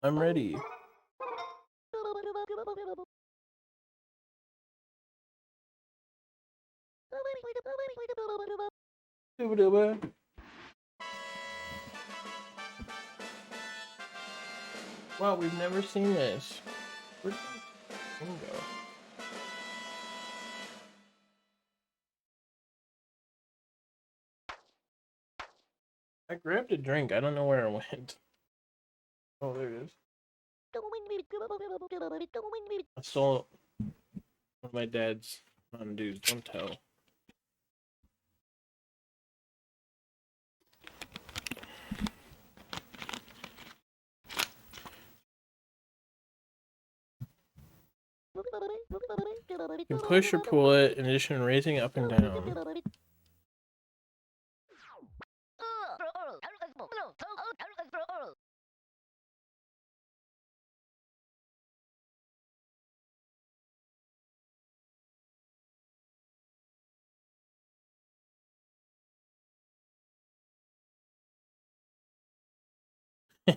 I'm ready. Wow, we've never seen this. Where'd the thing go? I grabbed a drink. I don't know where it went. Oh, there it is. I stole one of my dad's Mountain Dews. Don't tell. You can push or pull it, in addition to raising it up and down.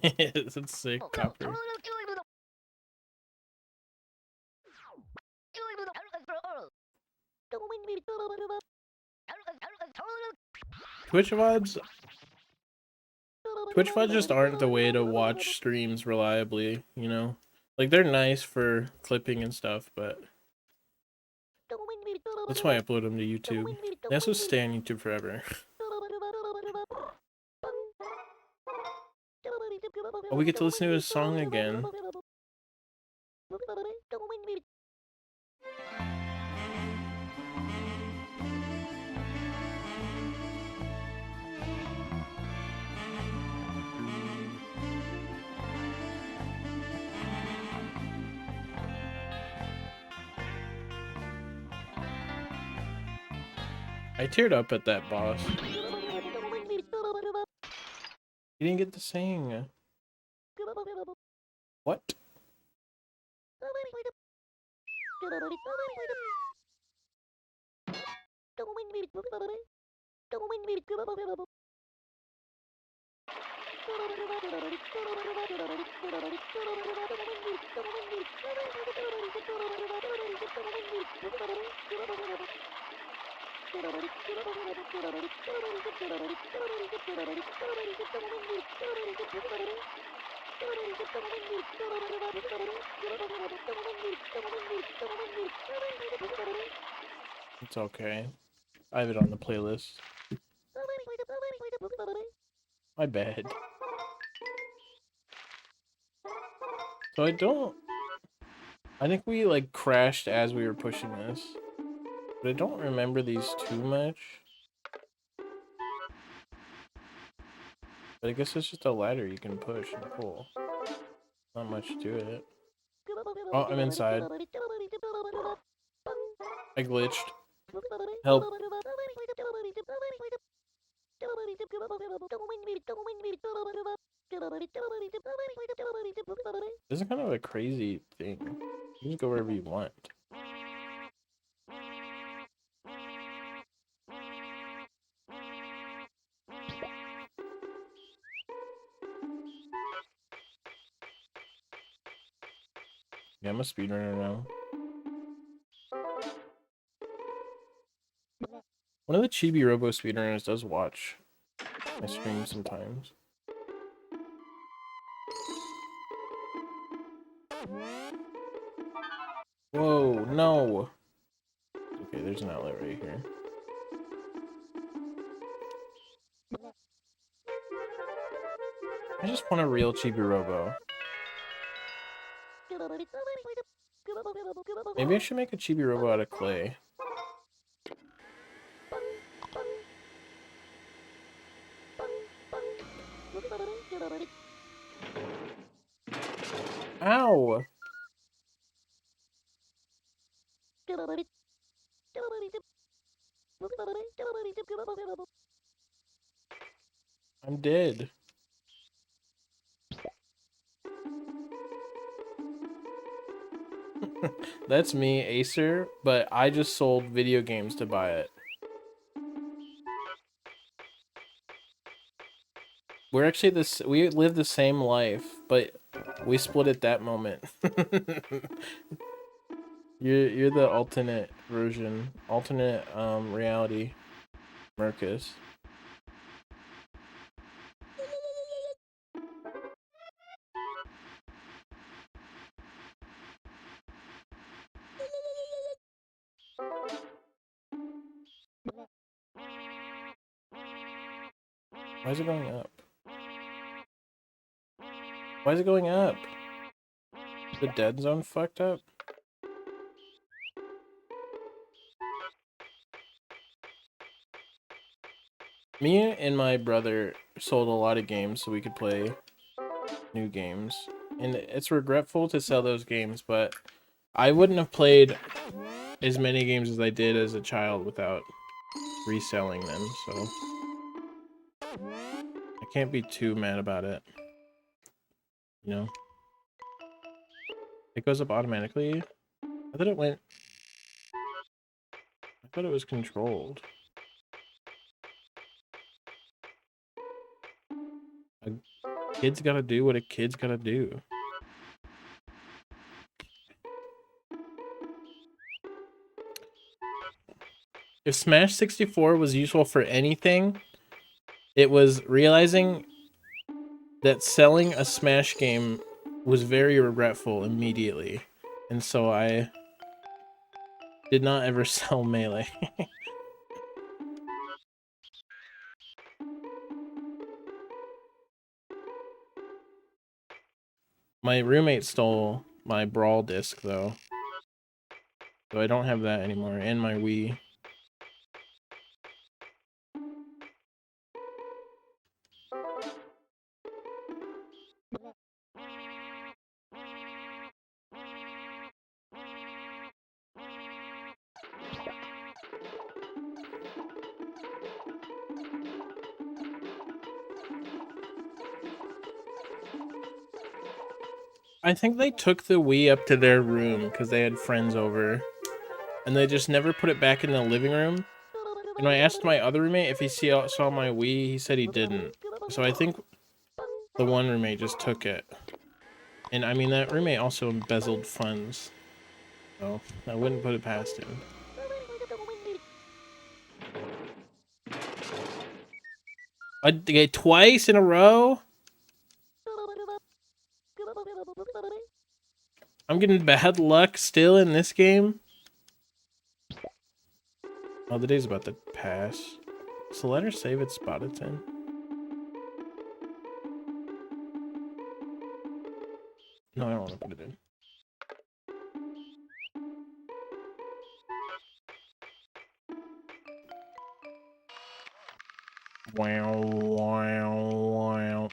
It's sick, Copper. Twitch VODs? Twitch VODs just aren't the way to watch streams reliably, you know? Like, they're nice for clipping and stuff, but that's why I upload them to YouTube. They also stay on YouTube forever. Oh, we get to listen to his song again. I teared up at that boss. You didn't get to sing. What? It's okay. I have it on the playlist. My bad. So I think we like crashed as we were pushing this. But I don't remember these too much. But I guess it's just a ladder you can push and pull. Not much to it. Oh, I'm inside. I glitched. Help. This is kind of a crazy thing. You can go wherever you want. Yeah, I'm a speedrunner now. One of the Chibi Robo speedrunners does watch my stream sometimes. Whoa, no! Okay, there's an outlet right here. I just want a real Chibi Robo. Maybe I should make a Chibi Robo out of clay. Ow! I'm dead. That's me, Acer, but I just sold video games to buy it. We're actually we live the same life, but we split at that moment. You're the alternate version, alternate reality, Marcus. Why is it going up? Why is it going up? The dead zone fucked up? Me and my brother sold a lot of games so we could play new games. And it's regretful to sell those games, but I wouldn't have played as many games as I did as a child without reselling them, so I can't be too mad about it. You know? It goes up automatically? I thought it went... I thought it was controlled. A kid's gotta do what a kid's gotta do. If Smash 64 was useful for anything, it was realizing that selling a Smash game was very regretful immediately. And so I did not ever sell Melee. My roommate stole my Brawl disc, though. So I don't have that anymore, and my Wii. I think they took the Wii up to their room because they had friends over. And they just never put it back in the living room. And I asked my other roommate if he saw my Wii. He said he didn't. So I think the one roommate just took it. And I mean, that roommate also embezzled funds. So I wouldn't put it past him. Okay, twice in a row? I'm getting bad luck still in this game. Oh, the day's about to pass. So let her save its spot it's in. No, I don't want to put it in. Wow, wow, wow.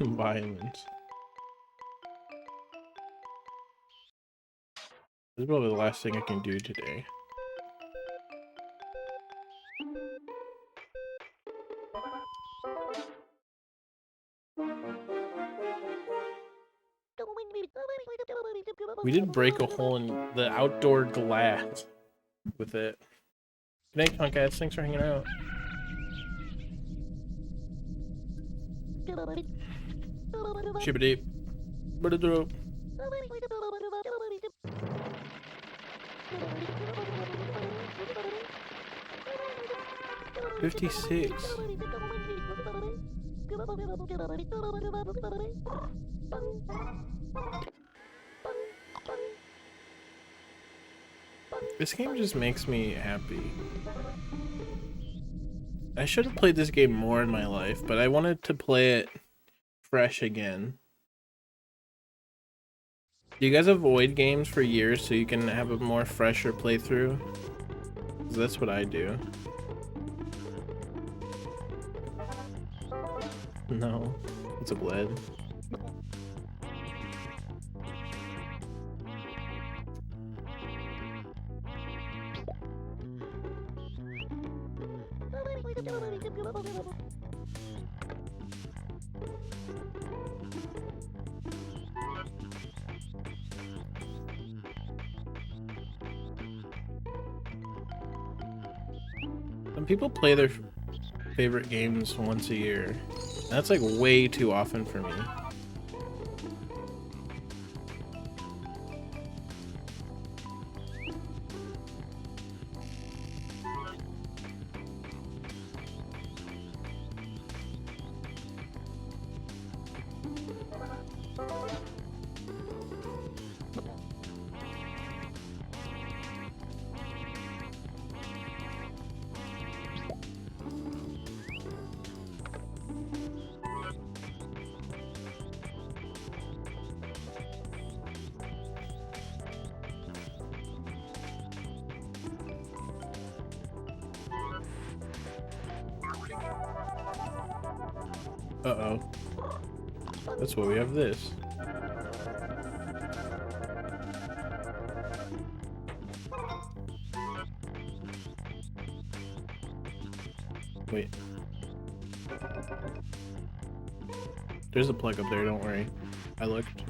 Violence. This is probably the last thing I can do today. We did break a hole in the outdoor glass with it. Good night, Punkats. Thanks for hanging out. Chibi. 56. This game just makes me happy. I should have played this game more in my life, but I wanted to play it fresh again. Do you guys avoid games for years so you can have a more fresher playthrough? 'Cause that's what I do. No, it's a bled. Some people play their favorite games once a year. That's like way too often for me. Uh-oh. That's why we have this. Wait. There's a plug up there, don't worry. I looked.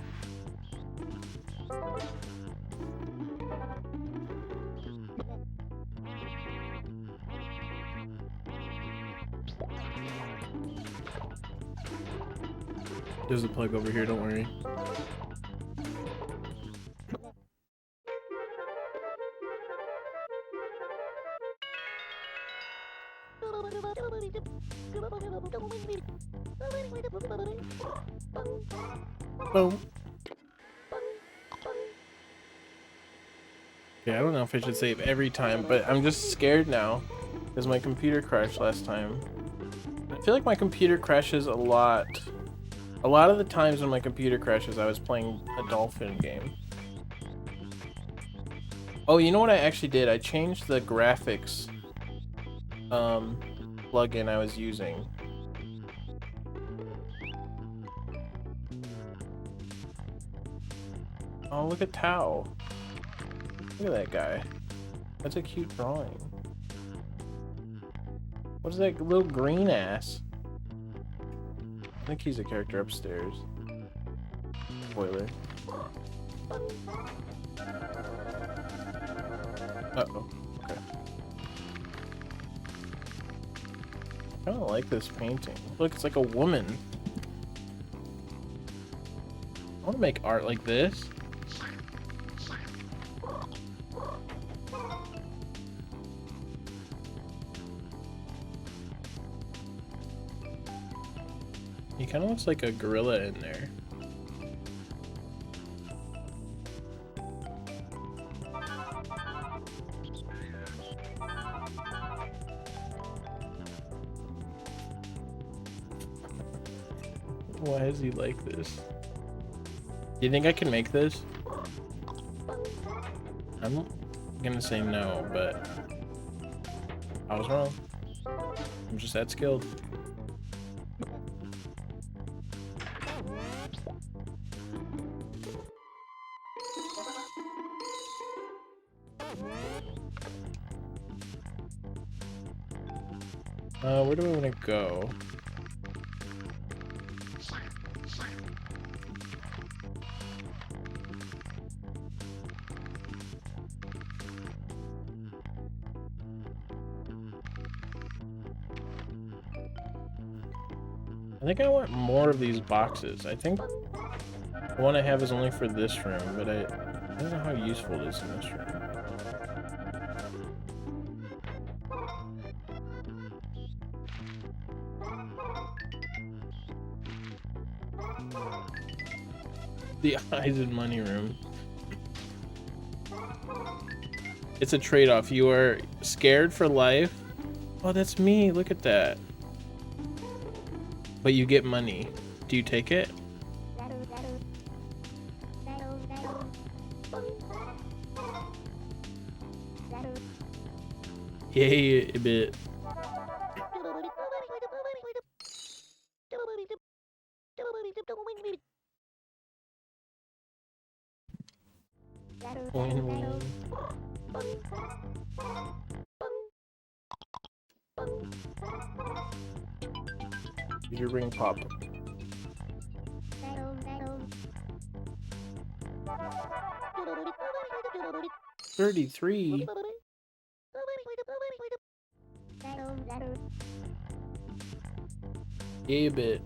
There's a plug over here, don't worry. Boom. Okay, I don't know if I should save every time, but I'm just scared now because my computer crashed last time. I feel like my computer crashes a lot. A lot of the times when my computer crashes, I was playing a dolphin game. Oh, you know what I actually did? I changed the graphics plugin I was using. Oh, look at Tao. Look at that guy. That's a cute drawing. What is that little green ass? I think he's a character upstairs. Spoiler. Uh-oh. Okay. I don't like this painting. Look, it's like a woman. I want to make art like this. He kind of looks like a gorilla in there. Why is he like this? Do you think I can make this? I'm gonna say no, but I was wrong. I'm just that skilled. Where do I want to go? I think I want more of these boxes. I think the one I have is only for this room, but I don't know how useful it is in this room. The eyes and money room. It's a trade-off. You are scared for life. Oh, that's me. Look at that. But you get money. Do you take it? Yay, a bit. Win-win. Did your ring pop? $33. Yay, a bit.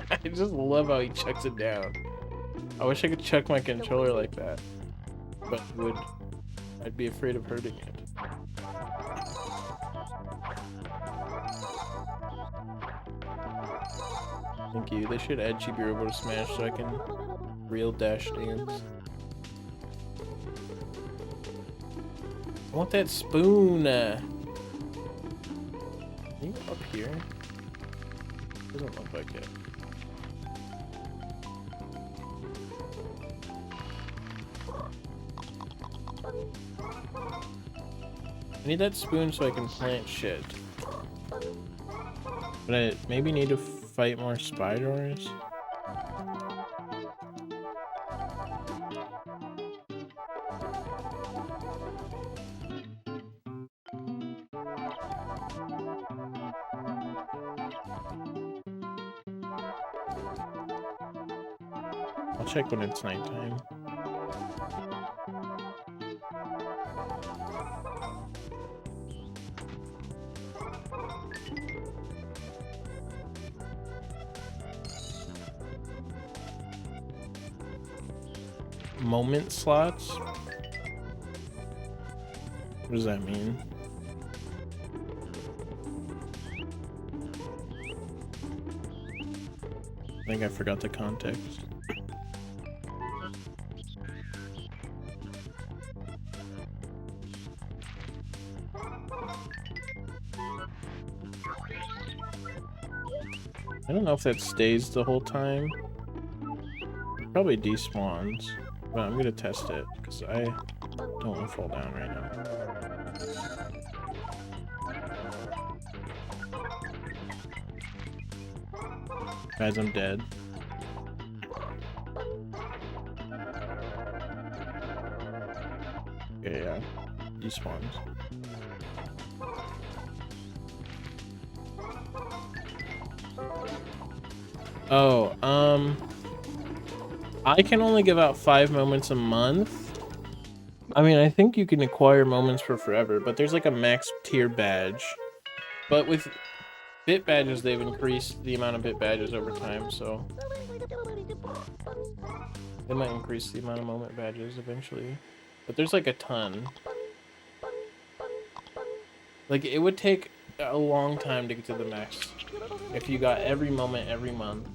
I just love how he chucks it down. I wish I could chuck my controller like that, but I'd be afraid of hurting it. Thank you. They should add Chibi Robo to Smash so I can real dash dance. I want that spoon. Can you go up here? Doesn't look like it. I need that spoon so I can plant shit. But I maybe need to fight more spiders. I'll check when it's nighttime. Moment slots? What does that mean? I think I forgot the context. I don't know if that stays the whole time. Probably despawns, but I'm gonna test it because I don't want to fall down right now. Guys, I'm dead. Okay, yeah, despawns. Oh, I can only give out 5 moments a month. I mean, I think you can acquire moments for forever, but there's like a max tier badge. But with bit badges, they've increased the amount of bit badges over time, so they might increase the amount of moment badges eventually. But there's like a ton. Like, it would take a long time to get to the max if you got every moment every month.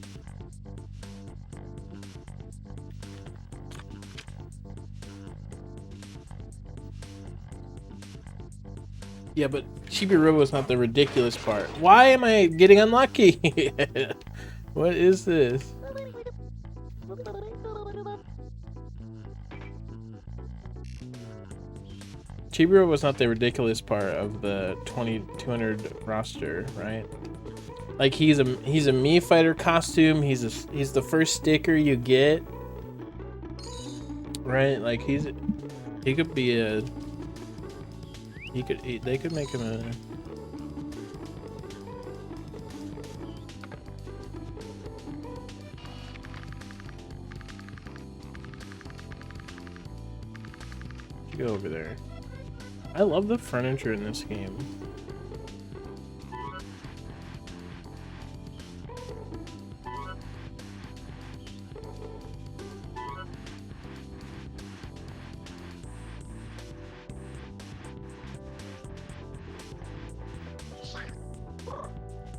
Yeah, but Chibi Robo is not the ridiculous part. Why am I getting unlucky? What is this? Chibi Robo was not the ridiculous part of the 2200 roster, right? Like, he's a Mii fighter costume. He's the first sticker you get, right? Like, he could be a. They could make him a. Go over there. I love the furniture in this game.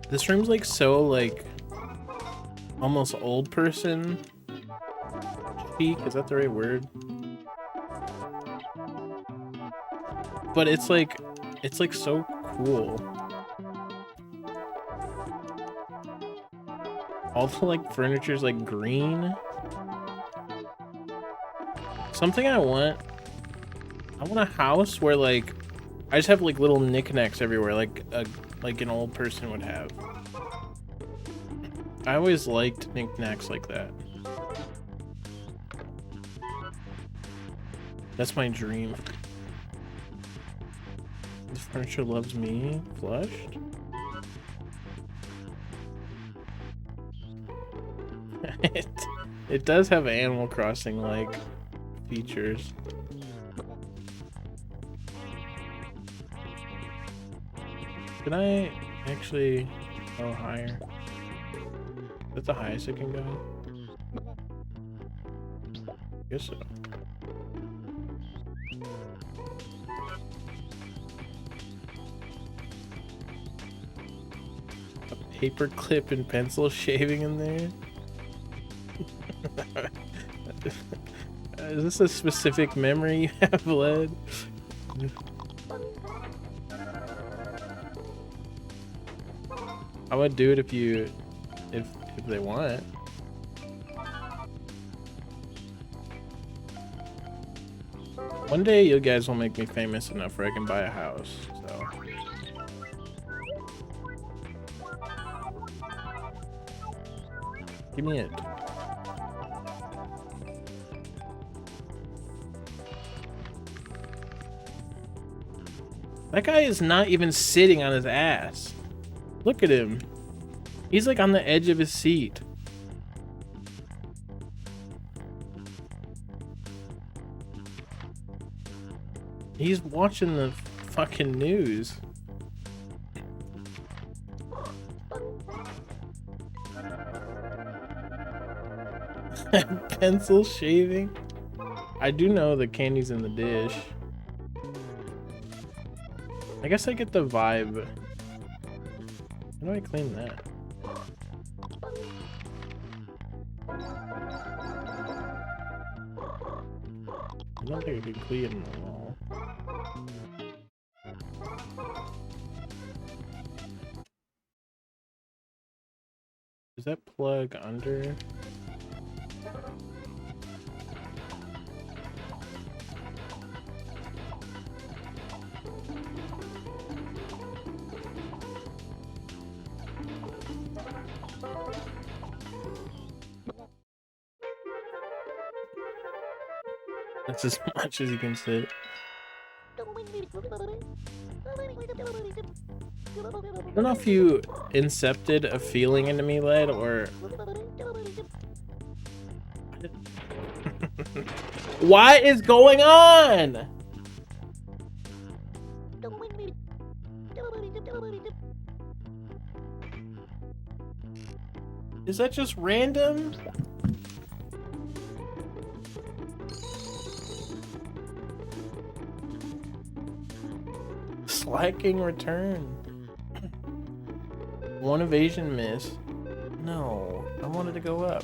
This room's like so like almost old person chic. Is that the right word? But it's like so cool. All the like furniture's like green. Something I want a house where like I just have like little knickknacks everywhere, like an old person would have. I always liked knickknacks like that. That's my dream. The furniture loves me. Flushed? It does have Animal Crossing like features. Can I actually go higher? Is that the highest it can go? Guess so. A paper clip and pencil shaving in there? Is this a specific memory you have, Led? I would do it if you if they want. One day you guys will make me famous enough where I can buy a house, so. Give me it. That guy is not even sitting on his ass. Look at him. He's like on the edge of his seat. He's watching the fucking news. Pencil shaving? I do know the candy's in the dish. I guess I get the vibe. How do I clean that? I don't think I can clean them all. Is that plug under? That's as much as you can sit. I don't know if you incepted a feeling into me, Led, or... What is going on? Is that just random? Slacking return. One evasion miss. No, I wanted to go up.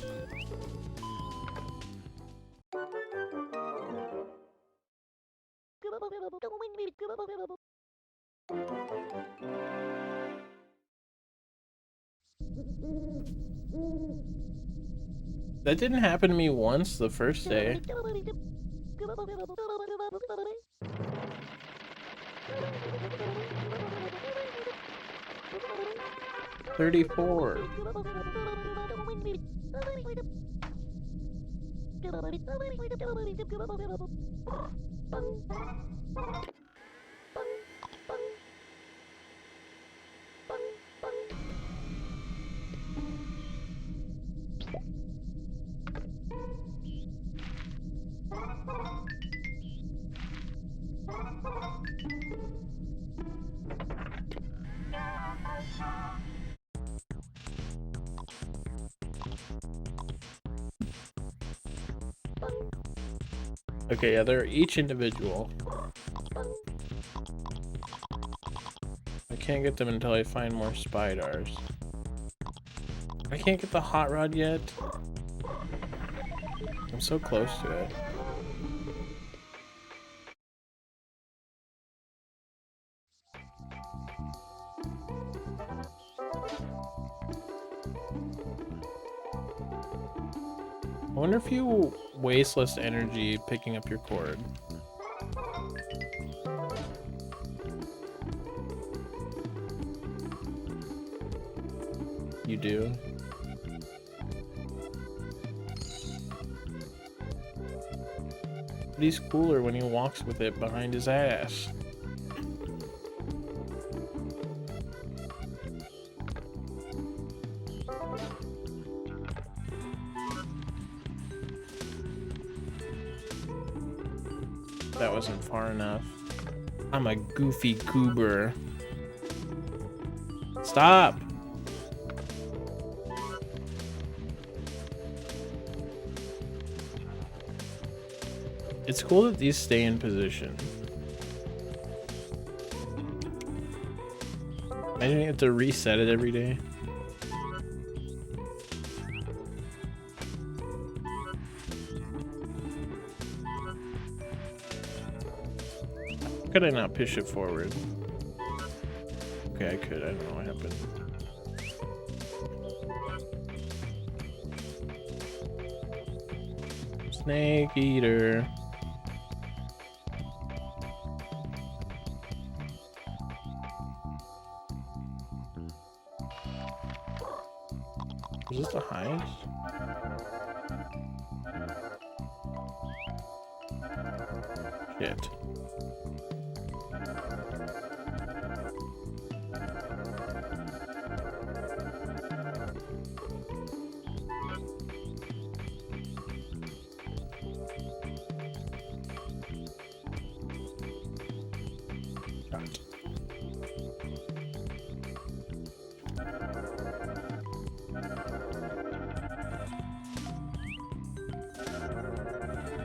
That didn't happen to me once the first day. $34. Okay, yeah, they're each individual. I can't get them until I find more spiders. I can't get the hot rod yet. I'm so close to it. I wonder if you waste less energy picking up your cord. You do? But he's cooler when he walks with it behind his ass. That wasn't far enough. I'm a goofy goober. Stop! It's cool that these stay in position. Imagine you have to reset it every day. Could I not push it forward? Okay, I could. I don't know what happened. Snake eater. Is this the highest? Shit.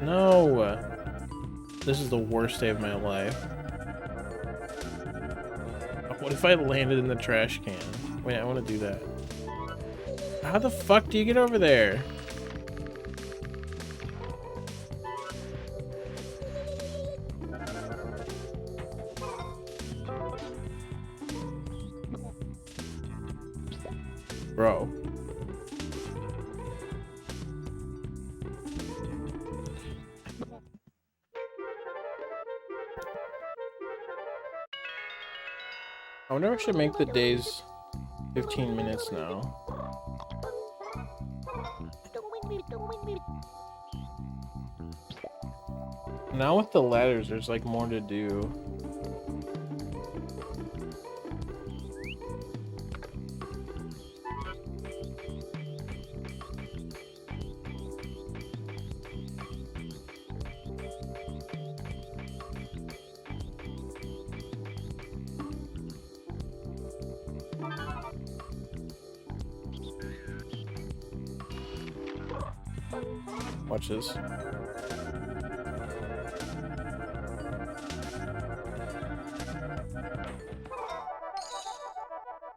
No! This is the worst day of my life. What if I landed in the trash can? Wait, I want to do that. How the fuck do you get over there? Bro. I wonder if I should make the days 15 minutes now. Now with the ladders, there's like more to do. Watch this.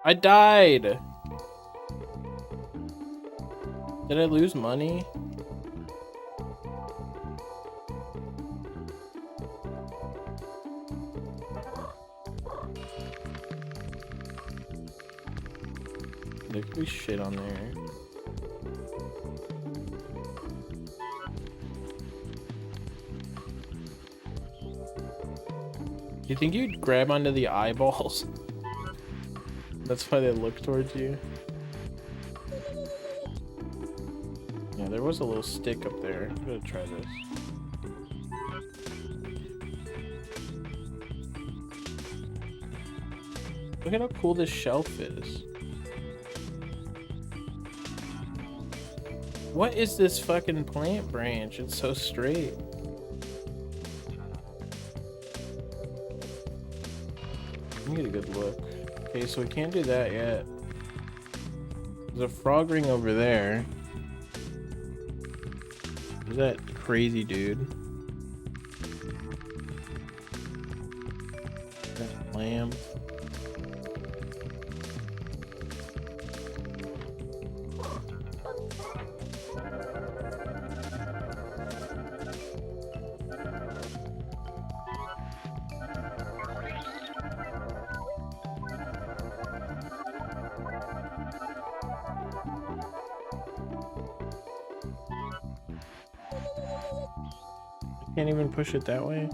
I died! Did I lose money? There could be shit on there. Do you think you'd grab onto the eyeballs? That's why they look towards you. Yeah, there was a little stick up there. I'm gonna try this. Look at how cool this shelf is. What is this fucking plant branch? It's so straight. Let me get a good look. Okay, so we can't do that yet. There's a frog ring over there. Who's that crazy dude? That lamb. Can't even push it that way.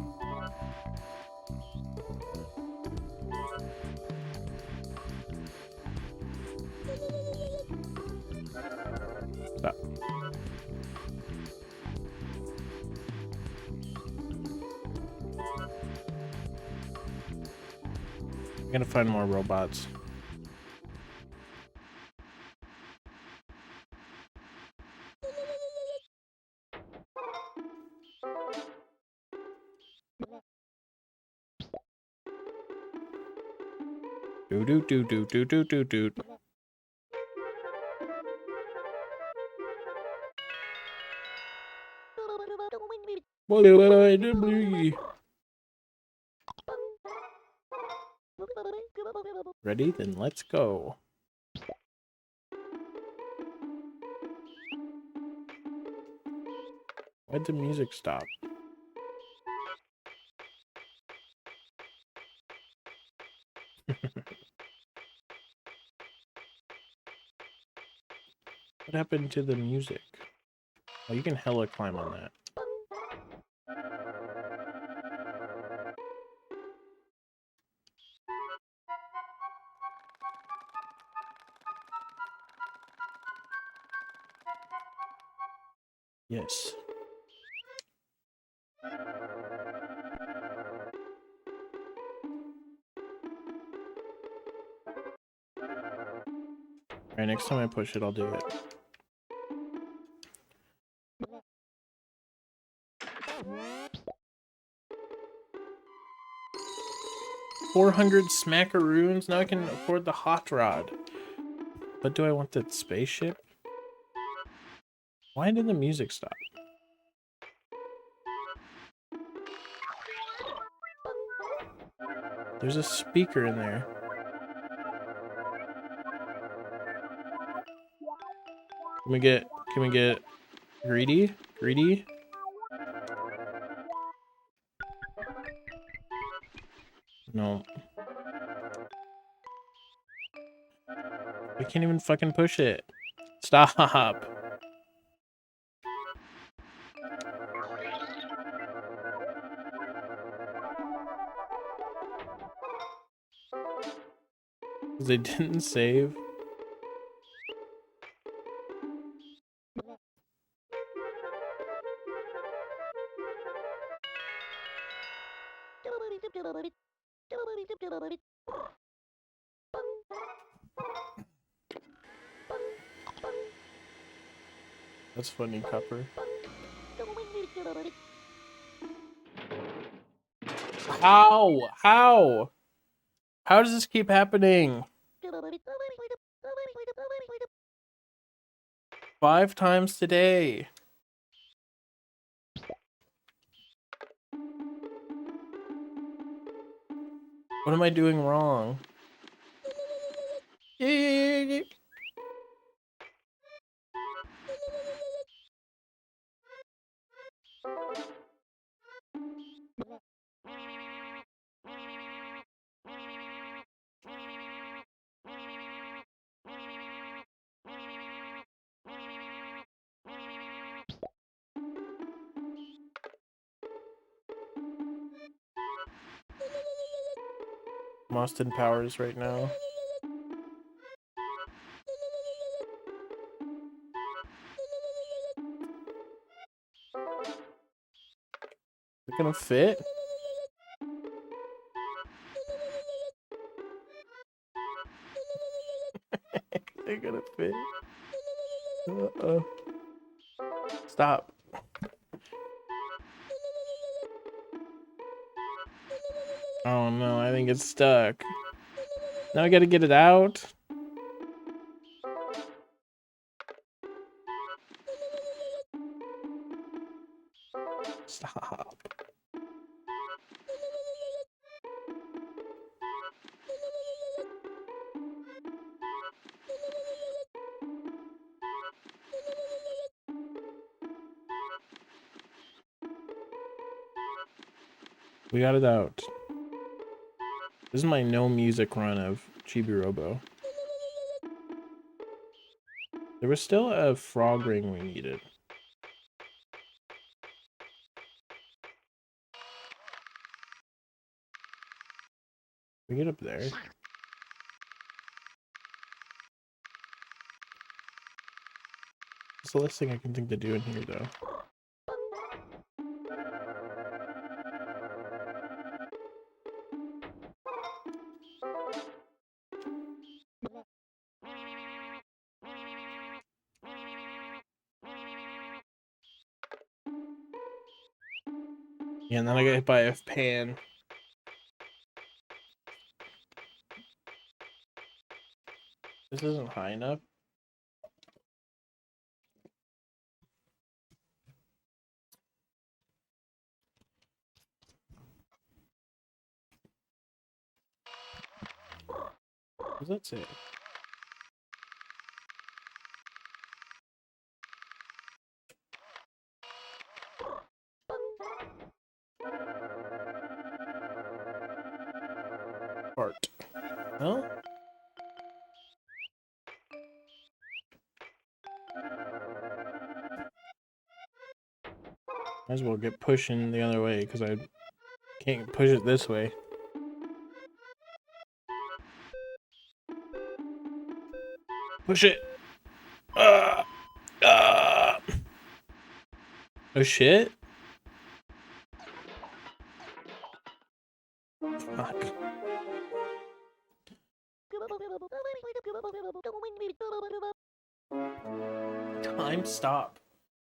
Stop. I'm gonna find more robots. Do do do do do do do do. Ready? Then let's go. Why'd the music stop? What happened to the music? Oh, you can hella climb on that. Yes. Alright, next time I push it, I'll do it. $400 smackaroons. Now I can afford the hot rod. But do I want the spaceship? Why did the music stop? There's a speaker in there. Can we get greedy? Greedy? No. I can't even fucking push it. Stop. They didn't save. That's funny, Copper. How? How? How does this keep happening? 5 times today. What am I doing wrong? I'm Austin Powers right now. Is it gonna fit? They're gonna fit. Stop. Oh no, I think it's stuck. Now I gotta get it out. Stop. We got it out. This is my no music run of Chibi Robo. There was still a frog ring we needed. We get up there. It's the last thing I can think to do in here, though. Yeah, and then I get hit by a pan. This isn't high enough. What does that say? Part. Huh? Might as well get pushing the other way because I can't push it this way. Push it. Oh shit. Fuck. Time stop.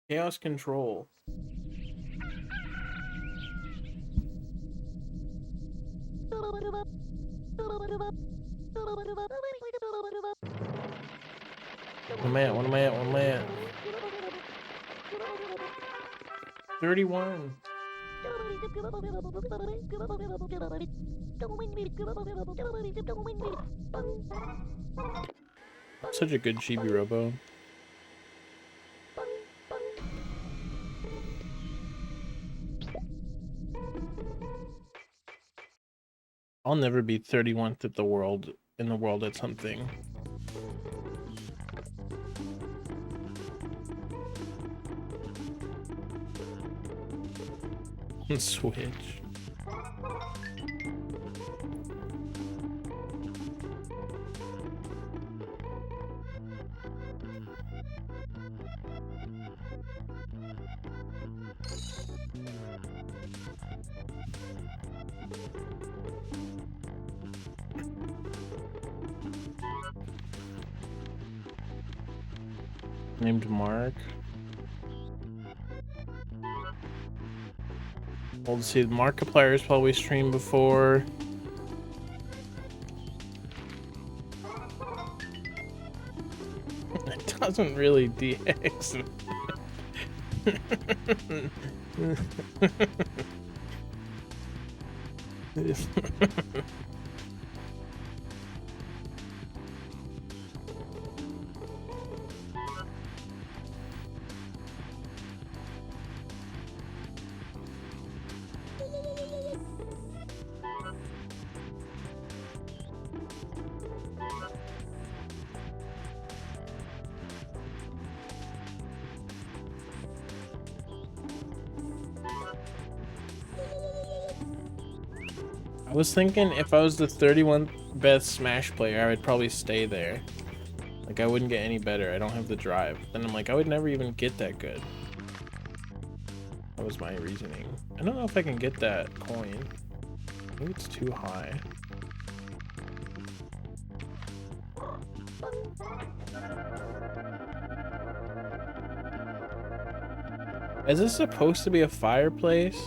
Chaos control. What am I at? What am I at? What am I at? 31. Such a good Chibi Robo. I'll never be 31st at the world in the world at something. Switch. Named Mark. Well, let's see, the Markiplier's probably streamed before. It doesn't really DX. I was thinking if I was the 31st best Smash player, I would probably stay there. Like, I wouldn't get any better. I don't have the drive. Then I'm like, I would never even get that good. That was my reasoning. I don't know if I can get that coin. I think it's too high. Is this supposed to be a fireplace?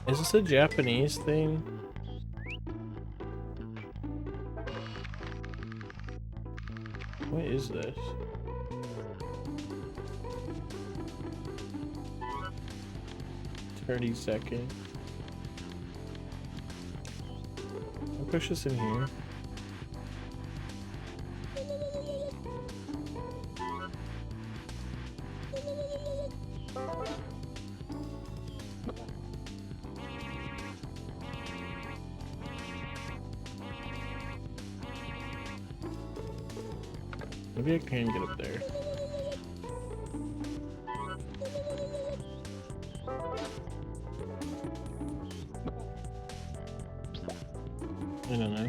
Is this a Japanese thing? What is this? 30 seconds. I'll push this in here. Maybe I can get up there. I don't know.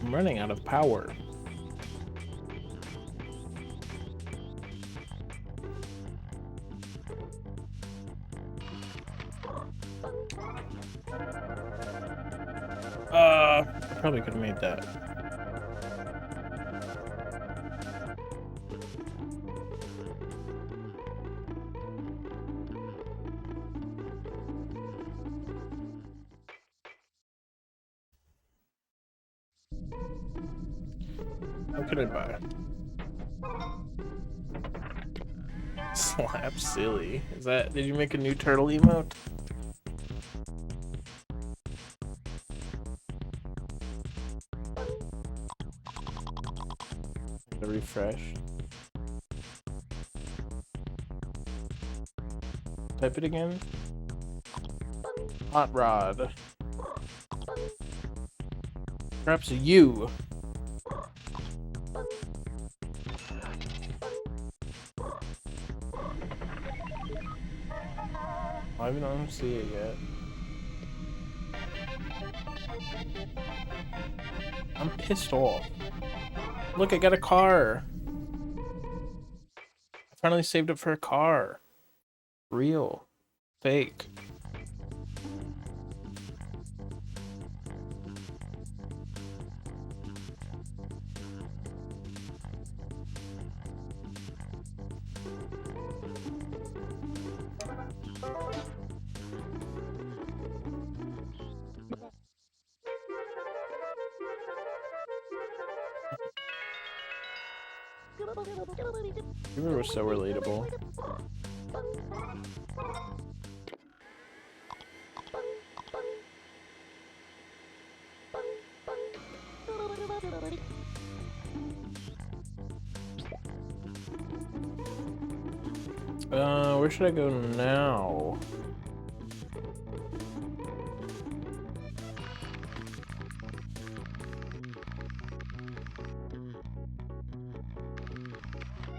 I'm running out of power. I probably could have made that. What could I buy? Slap silly. Is that, did you make a new turtle emote? Refresh. Type it again. Hot rod. Perhaps you. I don't see it yet. I'm pissed off. Look, I got a car. I finally saved up for a car. Real. Fake. Chibi was so relatable. Where should I go now?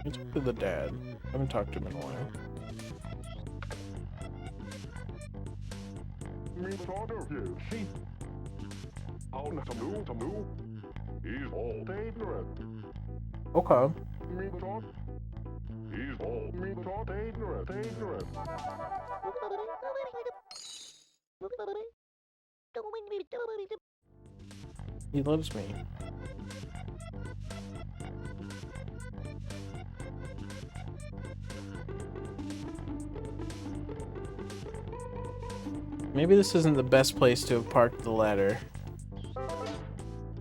Let's talk to the dad. I haven't talked to him in a while. Okay. He loves me. Maybe this isn't the best place to have parked the ladder.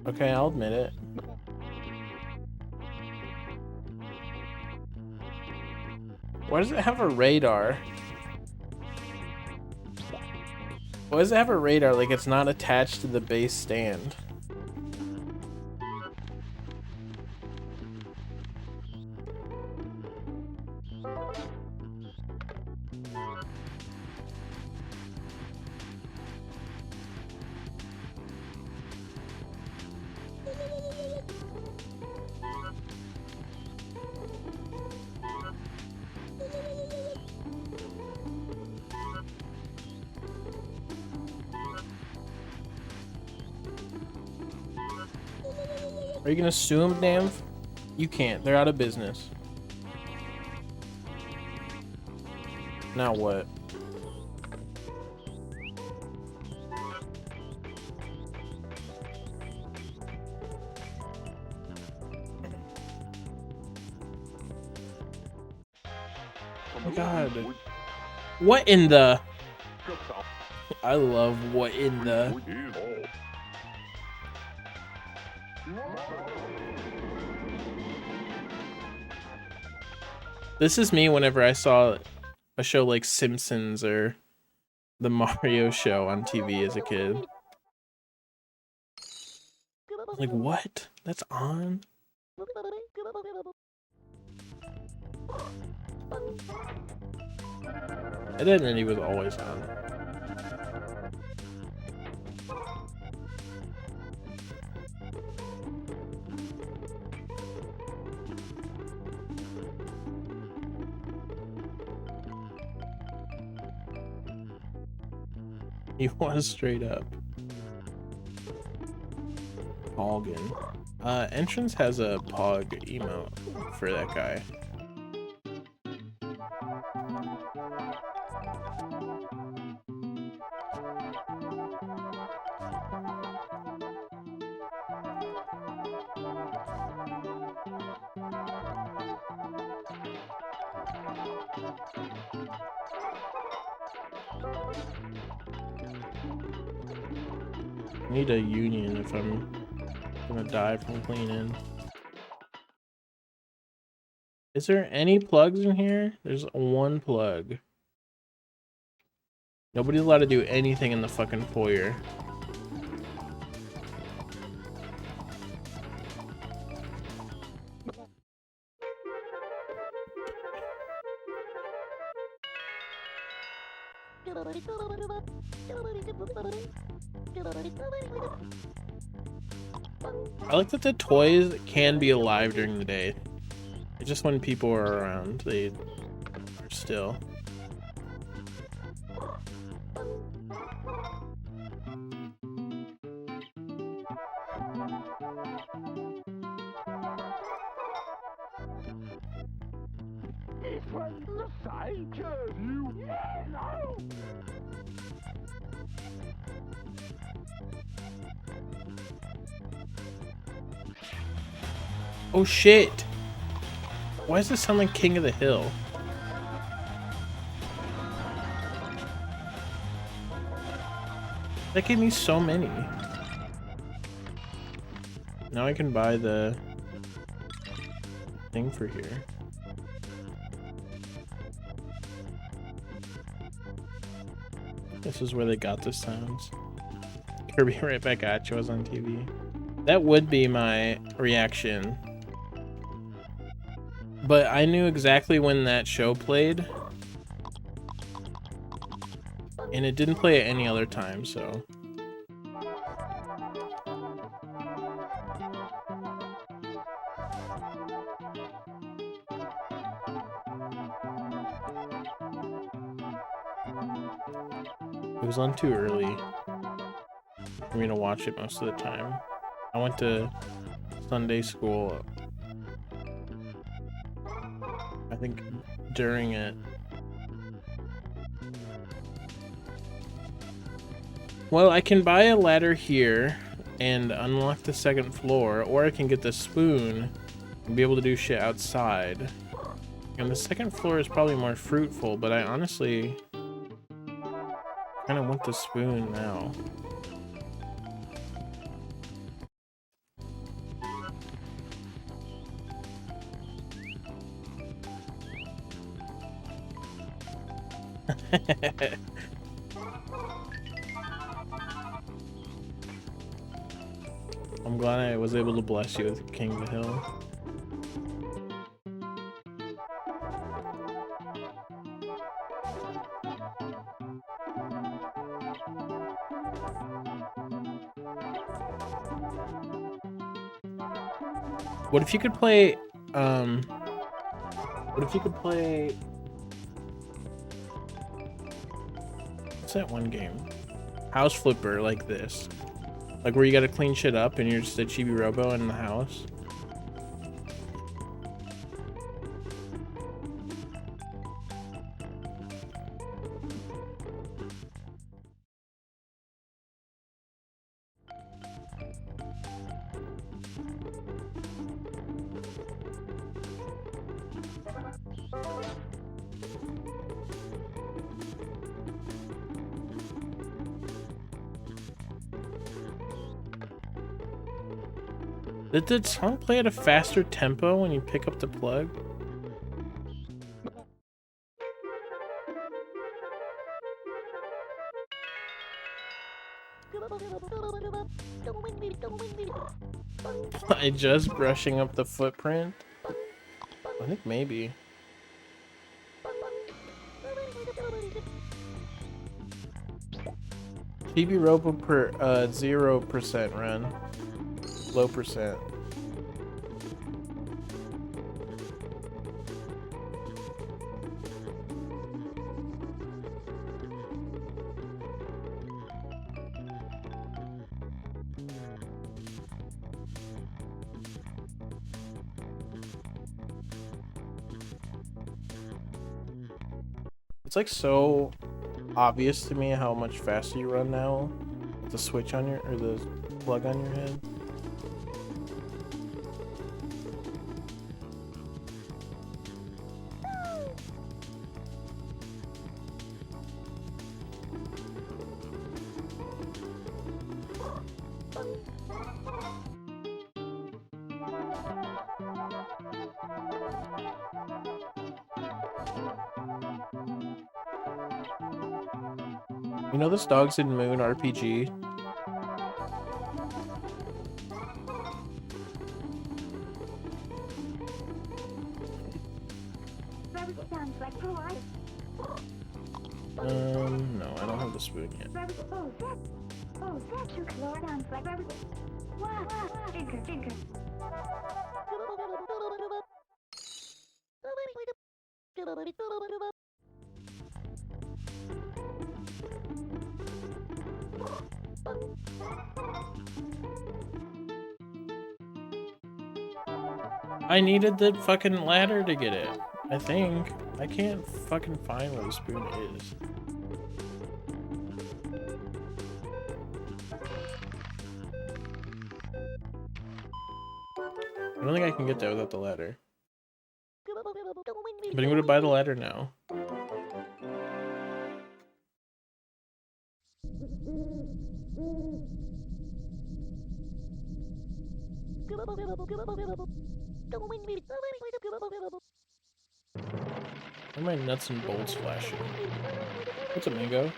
Okay, I'll admit it. Why does it have a radar? Why does it have a radar like it's not attached to the base stand? Are you gonna sue him, Damn? You can't. They're out of business. Now what? Oh my god. What in the... I love what in the... This is me whenever I saw a show like Simpsons or the Mario show on TV as a kid. Like, what? That's on? I didn't know he was always on. He was straight up. Hogan. Entrance has a Pog emote for that guy. I need a union if I'm gonna die from cleaning. Is there any plugs in here? There's one plug. Nobody's allowed to do anything in the fucking foyer. I like that the toys can be alive during the day. It's just when people are around, they are still. Oh shit! Why does this sound like King of the Hill? That gave me so many. Now I can buy the thing for here. This is where they got the sounds. Kirby right back at you was on TV. That would be my reaction. But I knew exactly when that show played. And it didn't play at any other time, so. It was on too early for me to watch it most of the time. I went to Sunday school, I think, during it. Well, I can buy a ladder here and unlock the second floor, or I can get the spoon and be able to do shit outside. And the second floor is probably more fruitful, but I honestly kind of want the spoon now. I'm glad I was able to bless you with King of the Hill. What if you could play, what's that one game? House Flipper, like this. Like where you gotta clean shit up and you're just a Chibi Robo in the house. Did the song play at a faster tempo when you pick up the plug? By just brushing up the footprint? I think maybe. Chibi Robo per 0% run. Low percent. It's like so obvious to me how much faster you run now with the switch on your, or the plug on your head. You know this Dogs in Moon RPG? No, I don't have the spoon yet. I needed the fucking ladder to get it. I think. I can't fucking find where the spoon is. I don't think I can get there without the ladder. But I'm gonna buy the ladder now. Why are my nuts and bolts flashing? What's up, Mango?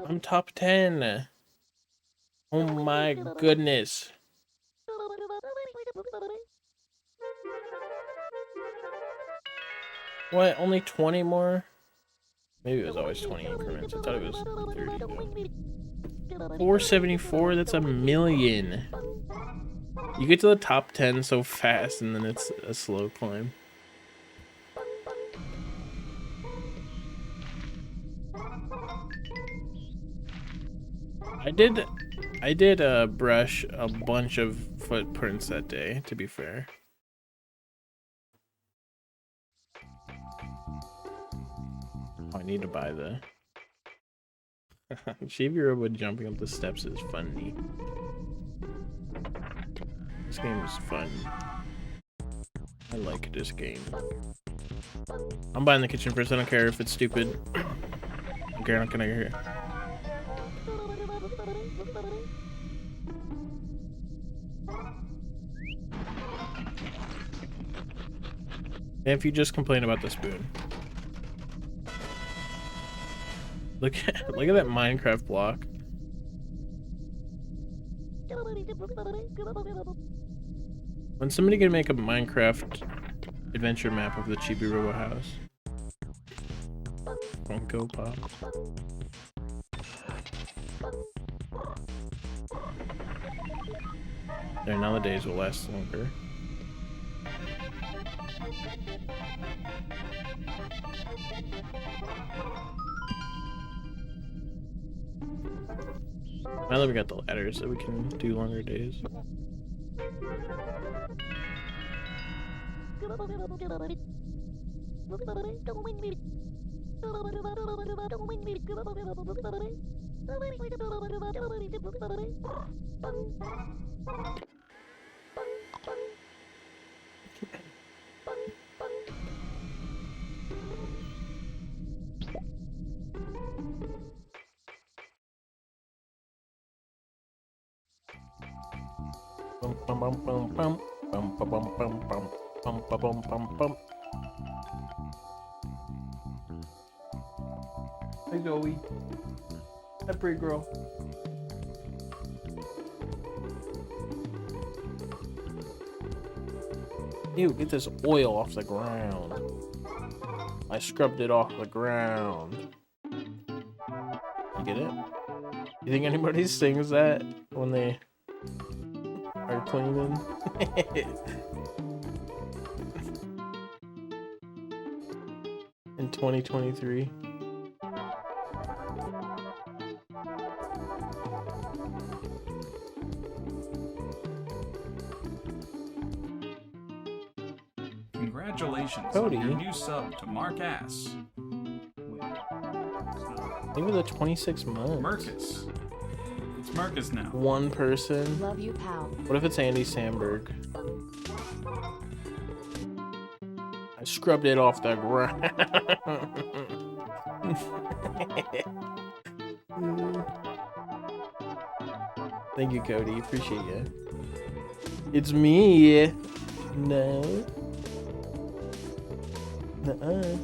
I'm top 10. Oh my goodness. What? Only 20 more? Maybe it was always 20 increments. I thought it was 30 though. 474? That's a million. You get to the top 10 so fast and then it's a slow climb. I did brush a bunch of footprints that day, to be fair. Oh, I need to buy the Chibi Robo jumping up the steps is funny. This game is fun. I like this game. I'm buying the kitchen first. I don't care if it's stupid. Okay, I'm not gonna hear. And if you just complain about the spoon. Look at that Minecraft block. When somebody can make a Minecraft adventure map of the Chibi Robo house. Funko Pop. There, now the days will last longer. Now that we got the ladder, so we can do longer days. Bum bum bum bum bum bum bum bum bum bum bum bum bum bum. Hey Zoe, that pretty girl. Ew, get this oil off the ground. I scrubbed it off the ground. You get it? You think anybody sings that when they are cleaning? In 2023. Congratulations Cody. on your new sub to Mark Ass. Think of the 26 months. Marcus. It's Marcus now. One person. Love you, pal. What if it's Andy Samberg? I scrubbed it off the ground. Thank you, Cody. Appreciate you. It's me. No. Nuh-uh.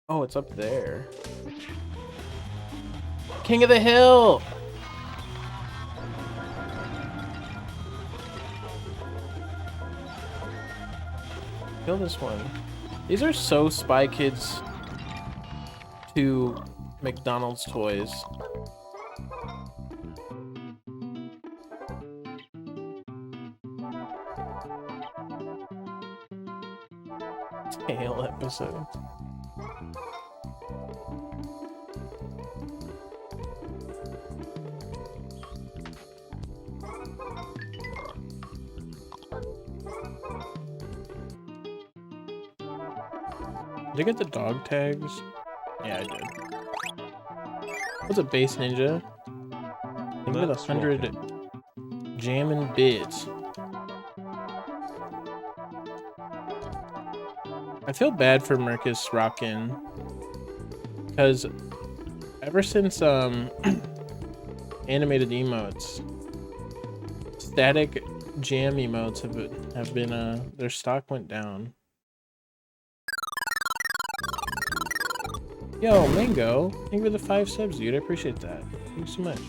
Oh, it's up there. King of the Hill! Kill this one. These are so Spy Kids to McDonald's toys. Tail episode. Did I get the dog tags? Yeah, I did. What's a base ninja? I think with 100 jamming bits. I feel bad for Mercus Rockin' because ever since animated emotes, static jam emotes have been their stock went down. Yo, Mango, thank you for the 5 subs, dude. I appreciate that. Thank you so much.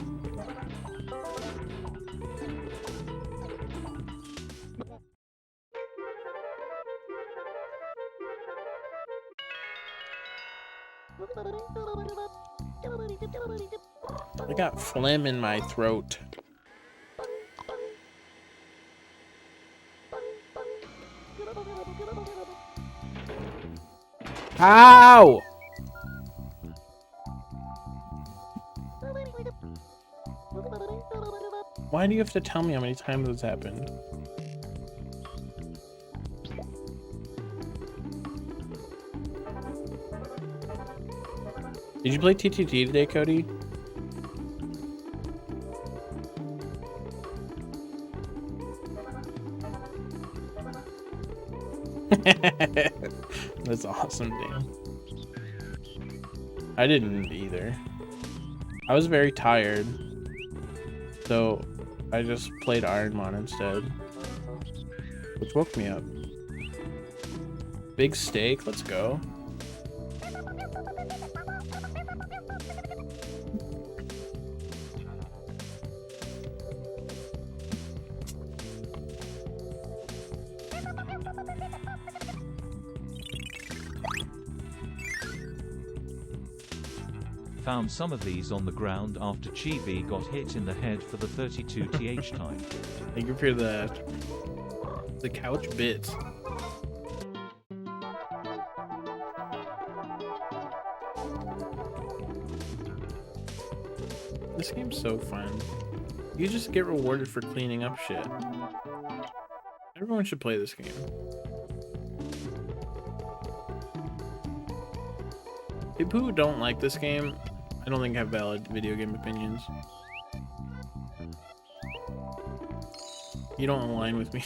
I got phlegm in my throat. Ow! Why do you have to tell me how many times this happened? Did you play TTT today, Cody? That's awesome, Dan. I didn't either. I was very tired, so I just played Ironmon instead, which woke me up. Big steak, let's go. Found some of these on the ground after Chibi got hit in the head for the 32 th time. Thank you for the couch bits. This game's so fun. You just get rewarded for cleaning up shit. Everyone should play this game. People who don't like this game, I don't think have valid video game opinions. You don't align with me.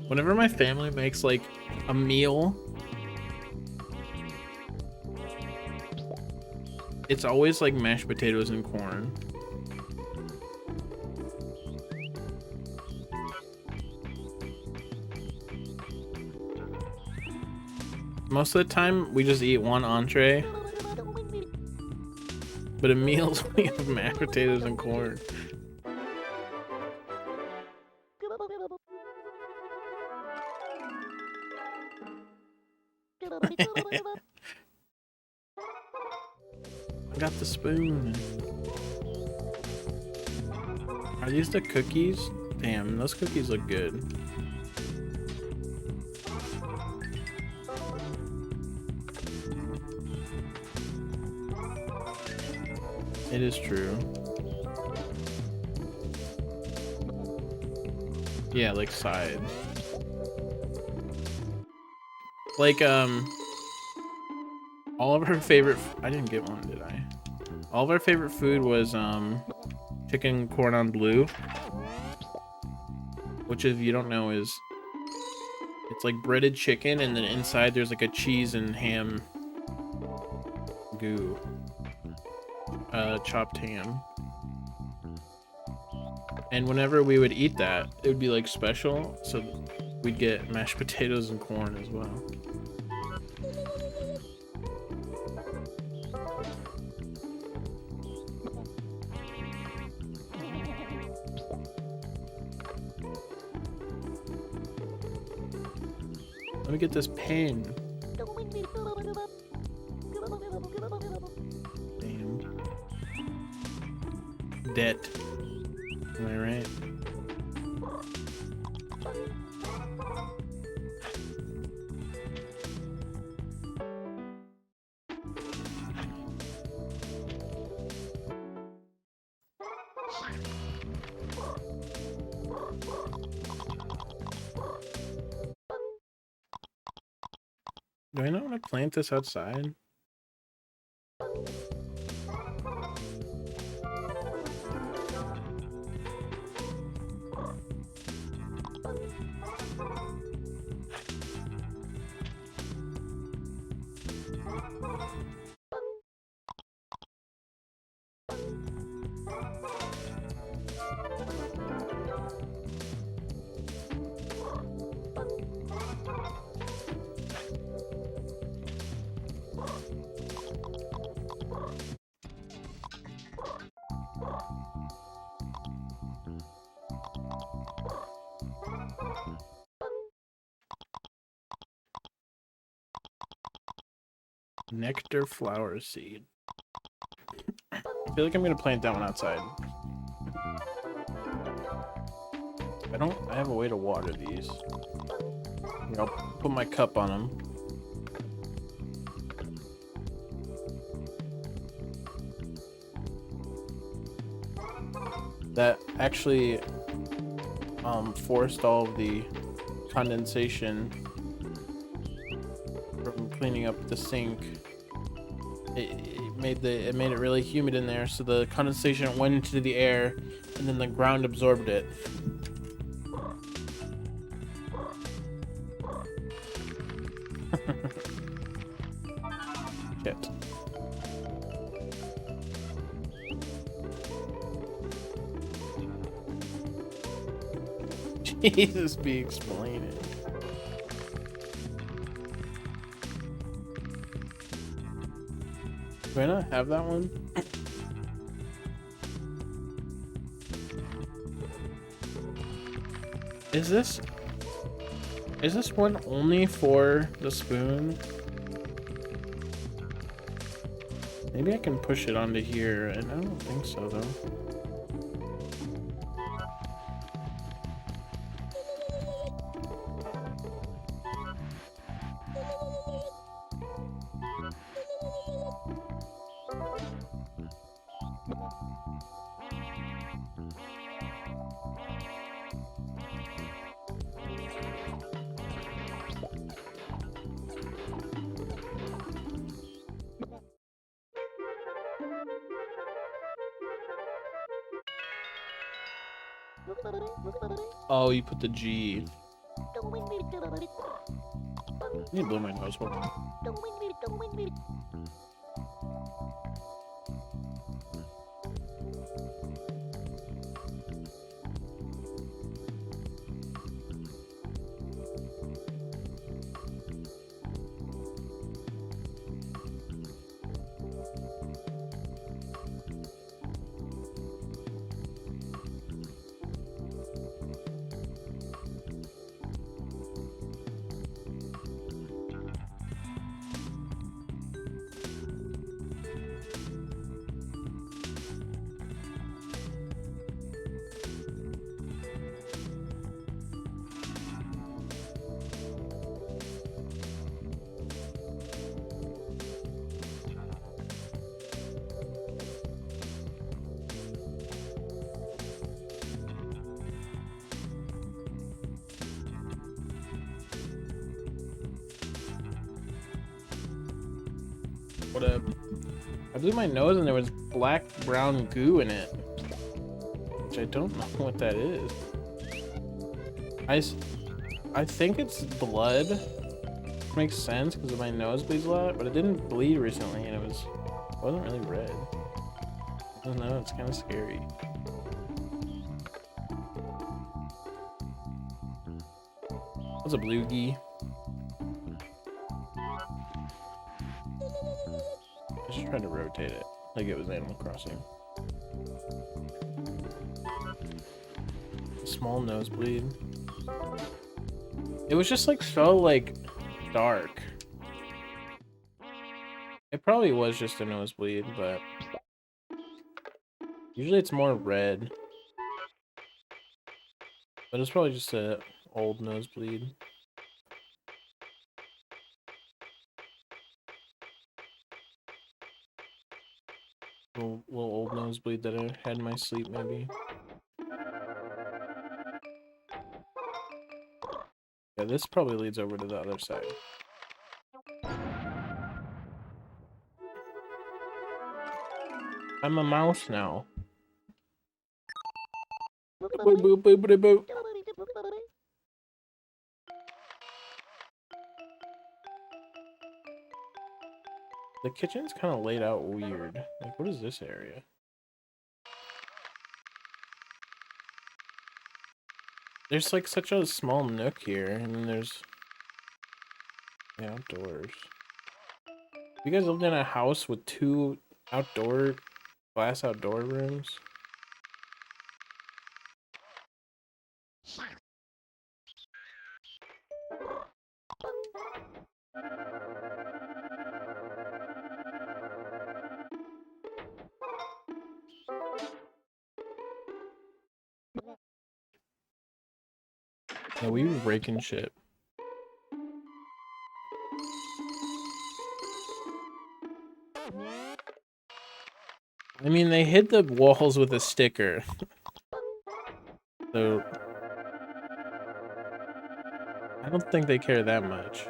Whenever my family makes like a meal, it's always like mashed potatoes and corn. Most of the time, we just eat one entree. But in meals, we have mashed potatoes and corn. I got the spoon. Are these the cookies? Damn, those cookies look good. It is true. Yeah, like sides. Like, all of our favorite... I didn't get one, did I? All of our favorite food was, chicken cordon bleu. Which, if you don't know, is... It's like breaded chicken, and then inside there's like a cheese and ham goo. Chopped ham. And whenever we would eat that, it would be like special, so we'd get mashed potatoes and corn as well. Let me get this pen. Damn. Debt. Am I right? Do I not want to plant this outside? Nectar flower seed. I feel like I'm gonna plant that one outside. I have a way to water these. I'll put my cup on them. That actually forced all of the condensation from cleaning up the sink. It made it really humid in there, so the condensation went into the air and then the ground absorbed it. Shit. Jesus, be explaining. Do I not have that one? Is this one only for the spoon? Maybe I can push it onto here, and I don't think so though. Oh, you put the G. I need to blow my nose. Hold on. What up? I blew my nose and there was black brown goo in it, which I don't know what that is. I think it's blood. Makes sense because my nose bleeds a lot, but it didn't bleed recently and it wasn't really red. I don't know, it's kind of scary. What's a bluegie? I just tried to rotate it like it was Animal Crossing. A small nosebleed. It was just like so like dark. It probably was just a nosebleed, but usually it's more red. But it's probably just a old nosebleed. Little old nosebleed that I had in my sleep, maybe. Yeah, this probably leads over to the other side. I'm a mouse now. Boop, boop, boop, boop, boop. The kitchen's kind of laid out weird. Like, what is this area? There's like such a small nook here, and then there's the outdoors. You guys lived in a house with 2 glass outdoor rooms? Yeah, we were breaking shit. I mean, they hit the walls with a sticker. So I don't think they care that much.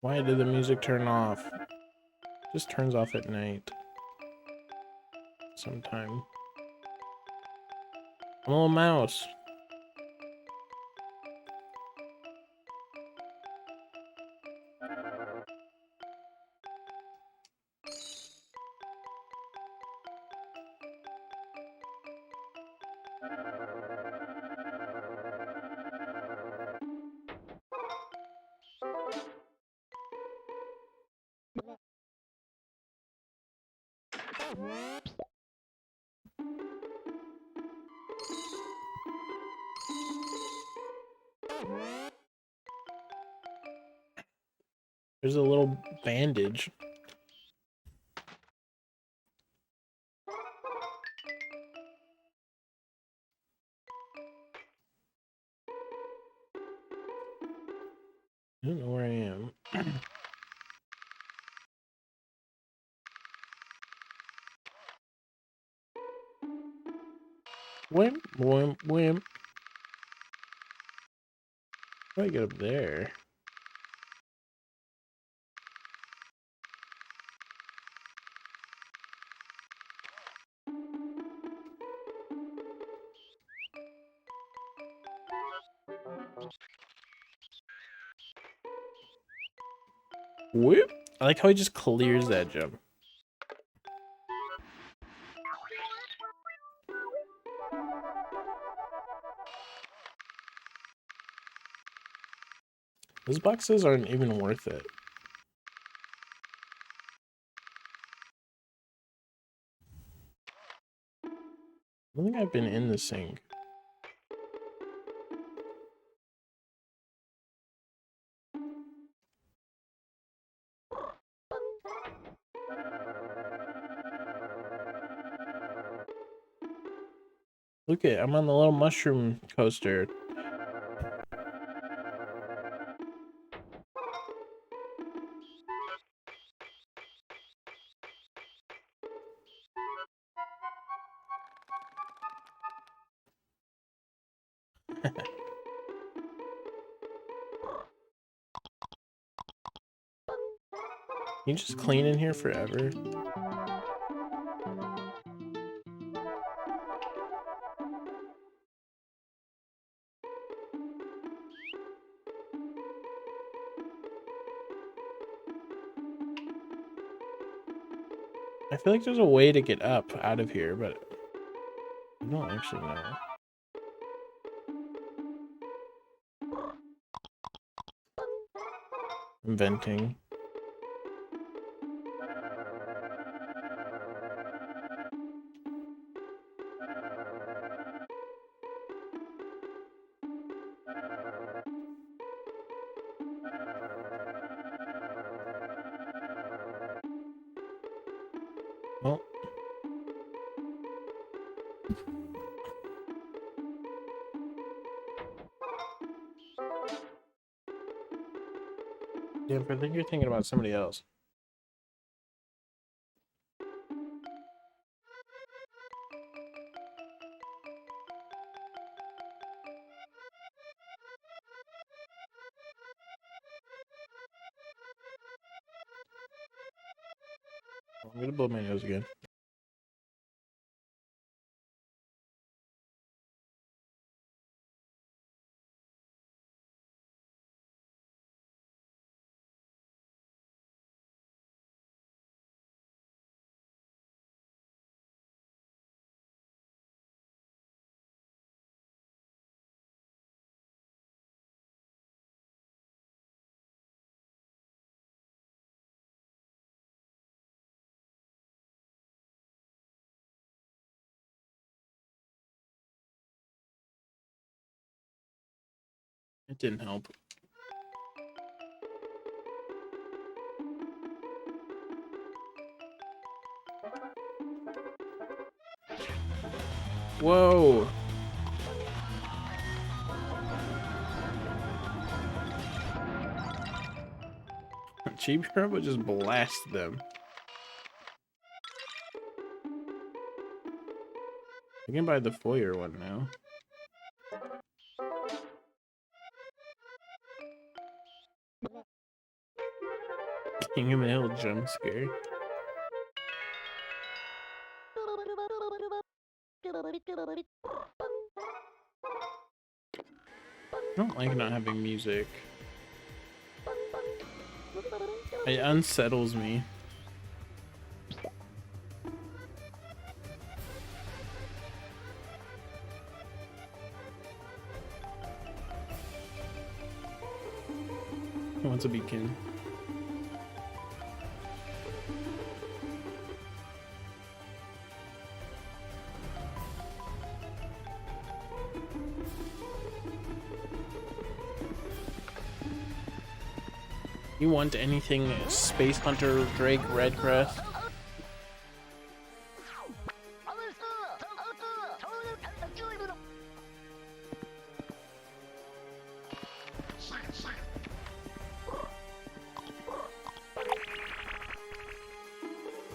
Why did the music turn off? Just turns off at night. Sometime. I'm a little mouse. There's a little bandage. I don't know where I am. Wimp, wimp, wimp. How do I get up there? Whoop! I like how he just clears that jump. Those boxes aren't even worth it. I don't think I've been in the sink. Look at, I'm on the little mushroom coaster. You just clean in here forever. I feel like there's a way to get up out of here, but I don't actually know. Inventing. Well. Yeah, but I think you're thinking about somebody else. I'm gonna blow my nose again. It didn't help. Whoa! Chibi Robo just blasted them. I can buy the foyer one now. King of the Hill jump scare. I don't like not having music. It unsettles me. Who wants a beacon? You want anything Space Hunter Drake Redcrest?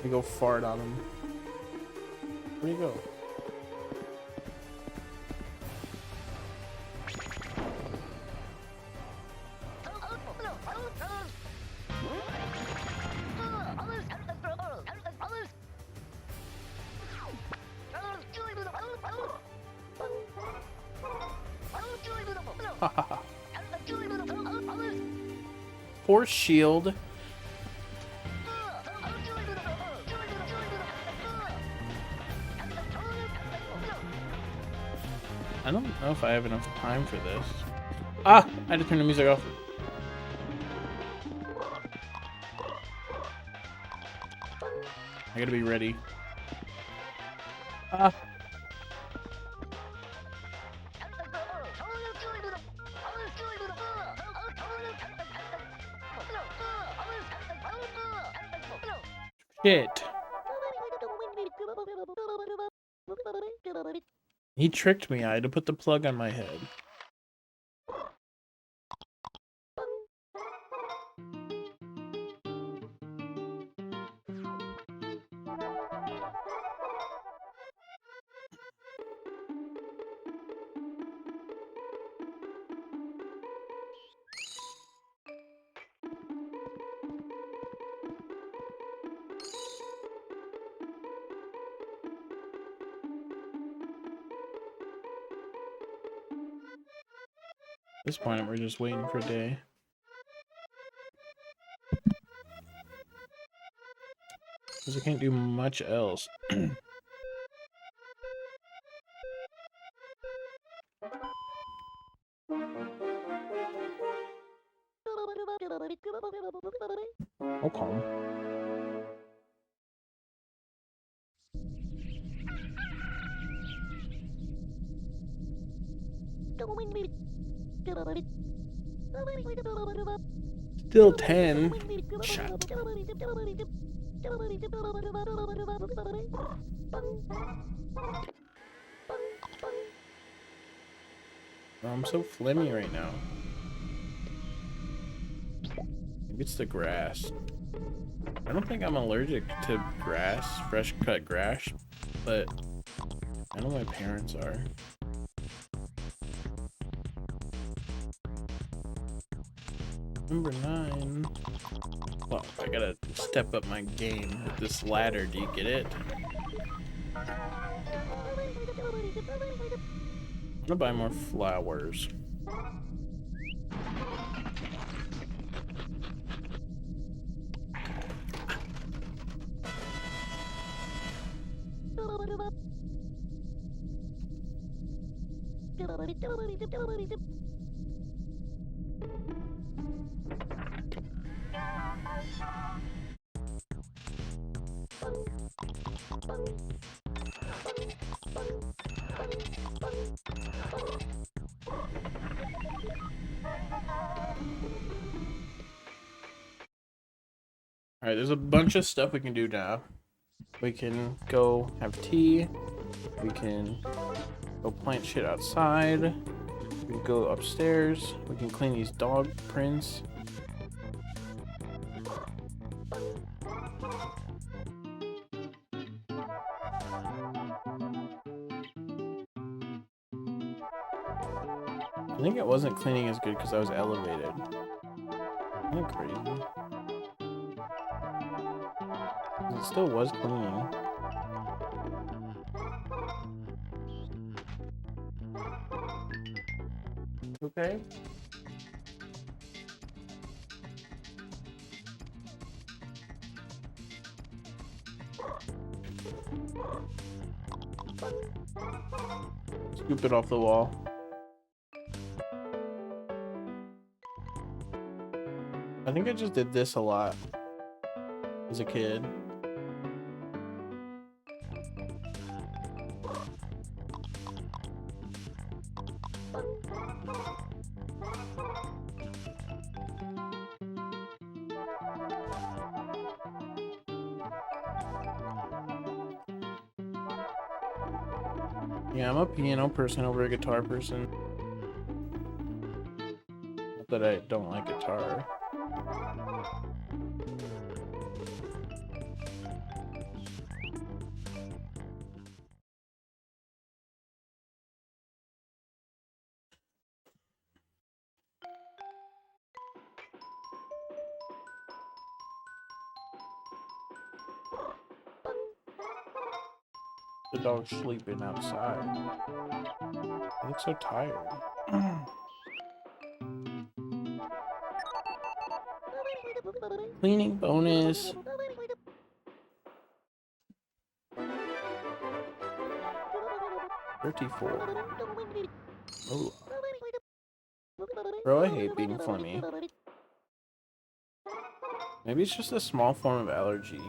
I go fart on him. Where'd he go? Force shield. I don't know if I have enough time for this. Ah! I had to turn the music off. I gotta be ready. Ah! Shit. He tricked me. I had to put the plug on my head. this point, we're just waiting for day. Because I can't do much else. Oh, calm. Still 10. Shut. Oh, I'm so phlegmy right now. Maybe it's the grass. I don't think I'm allergic to grass, fresh cut grass, but I know my parents are. Number 9. Well, I gotta step up my game with this ladder. Do you get it? I'm gonna buy more flowers. Alright, there's a bunch of stuff we can do now. We can go have tea. We can go plant shit outside. We can go upstairs. We can clean these dog prints. I think it wasn't cleaning as good because I was elevated. Isn't that crazy? It still was cleaning. Okay. Scoop it off the wall. I think I just did this a lot as a kid. Yeah, I'm a piano person over a guitar person. Not that I don't like guitar. The dog's sleeping outside. I look so tired. Cleaning bonus. $34. Oh. Bro, I hate being phlegmy. Maybe it's just a small form of allergy.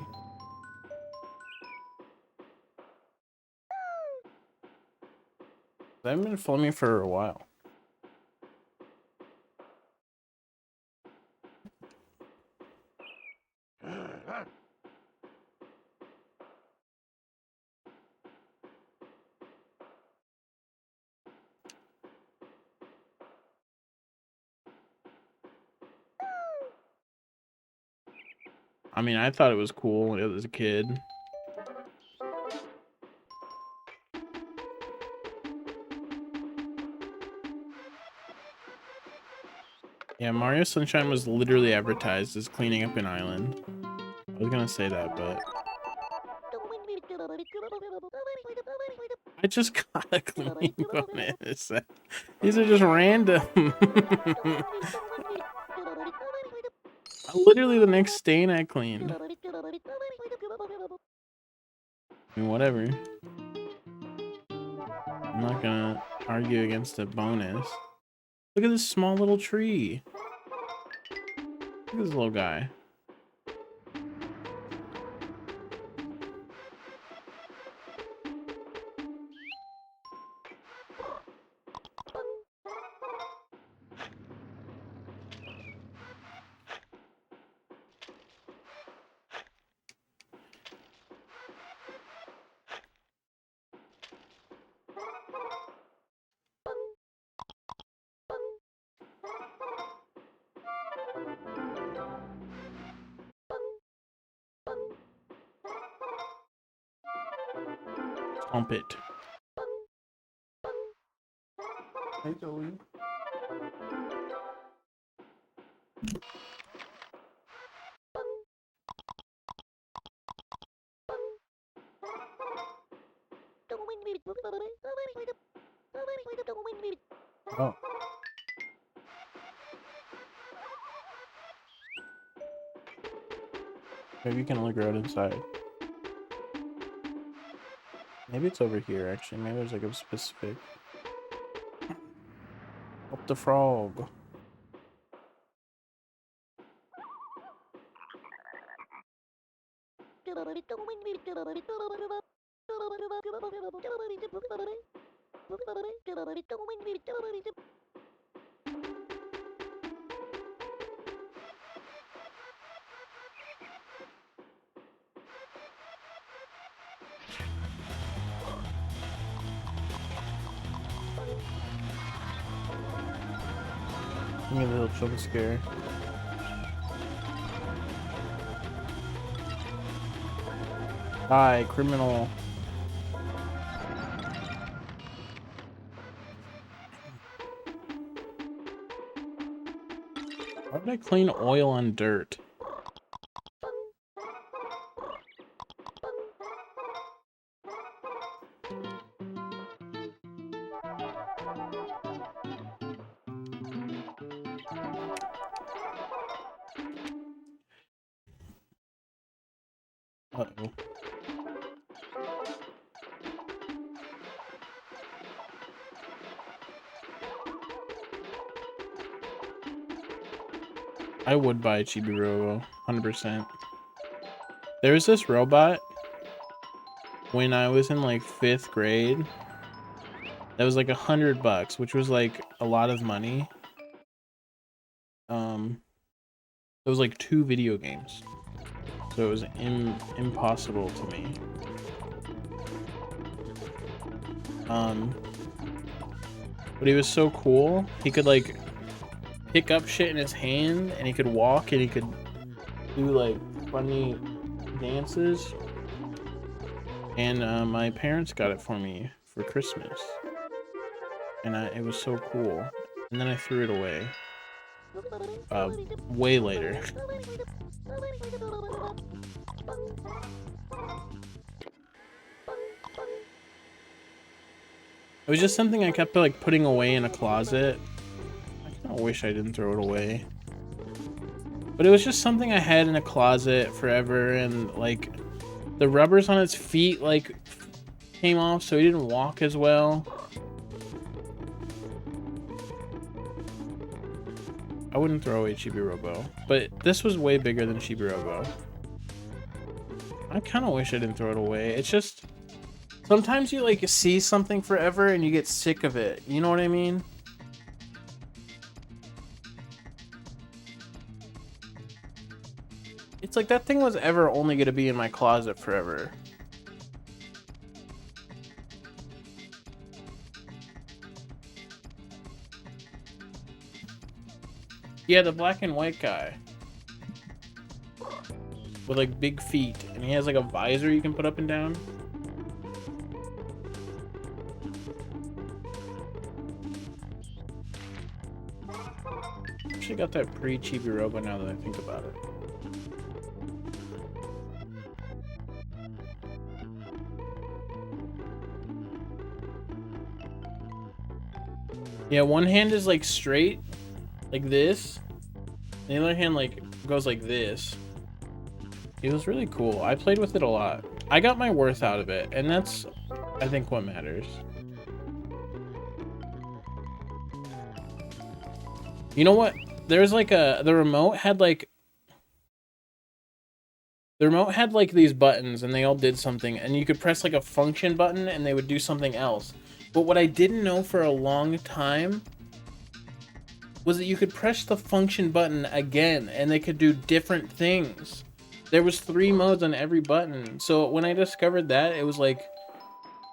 I haven't been phlegmy for a while. I mean, I thought it was cool when I was a kid. Yeah, Mario Sunshine was literally advertised as cleaning up an island. I was gonna say that, but I just got a clean bonus. These are just random. Literally the next stain I cleaned. I mean, whatever. I'm not gonna argue against a bonus. Look at this small little tree. Look at this little guy. Stomp it. Hey, Joey. Oh. Maybe you can only grow it inside. Maybe it's over here, actually. Maybe there's like a specific... Up the frog. Give me a little jump scare. Die, criminal. Why did I clean oil on dirt? Uh-oh. I would buy a Chibi Robo, 100%. There was this robot when I was in like 5th grade that was like $100, which was like a lot of money. It was like 2 video games, so it was impossible to me. But he was so cool. He could like pick up shit in his hand, and he could walk, and he could do like funny dances. And my parents got it for me for Christmas, and it was so cool. And then I threw it away way later. It was just something I kept like putting away in a closet. I kind of wish I didn't throw it away. But it was just something I had in a closet forever, and like the rubbers on its feet like came off, so he didn't walk as well. I wouldn't throw away Chibi Robo, but this was way bigger than Chibi Robo. I kind of wish I didn't throw it away. It's just sometimes you like see something forever and you get sick of it. You know what I mean? It's like that thing was ever only going to be in my closet forever. Yeah, the black and white guy. With like big feet. And he has like a visor you can put up and down. Actually got that pre-Chibi Robo now that I think about it. Yeah, one hand is like straight, like this. The other hand like goes like this. It was really cool. I played with it a lot. I got my worth out of it, and that's, I think, what matters. You know what? There's like the remote had like these buttons, and they all did something, and you could press like a function button and they would do something else. But what I didn't know for a long time was that you could press the function button again and they could do different things. There was 3 modes on every button. So when I discovered that, it was like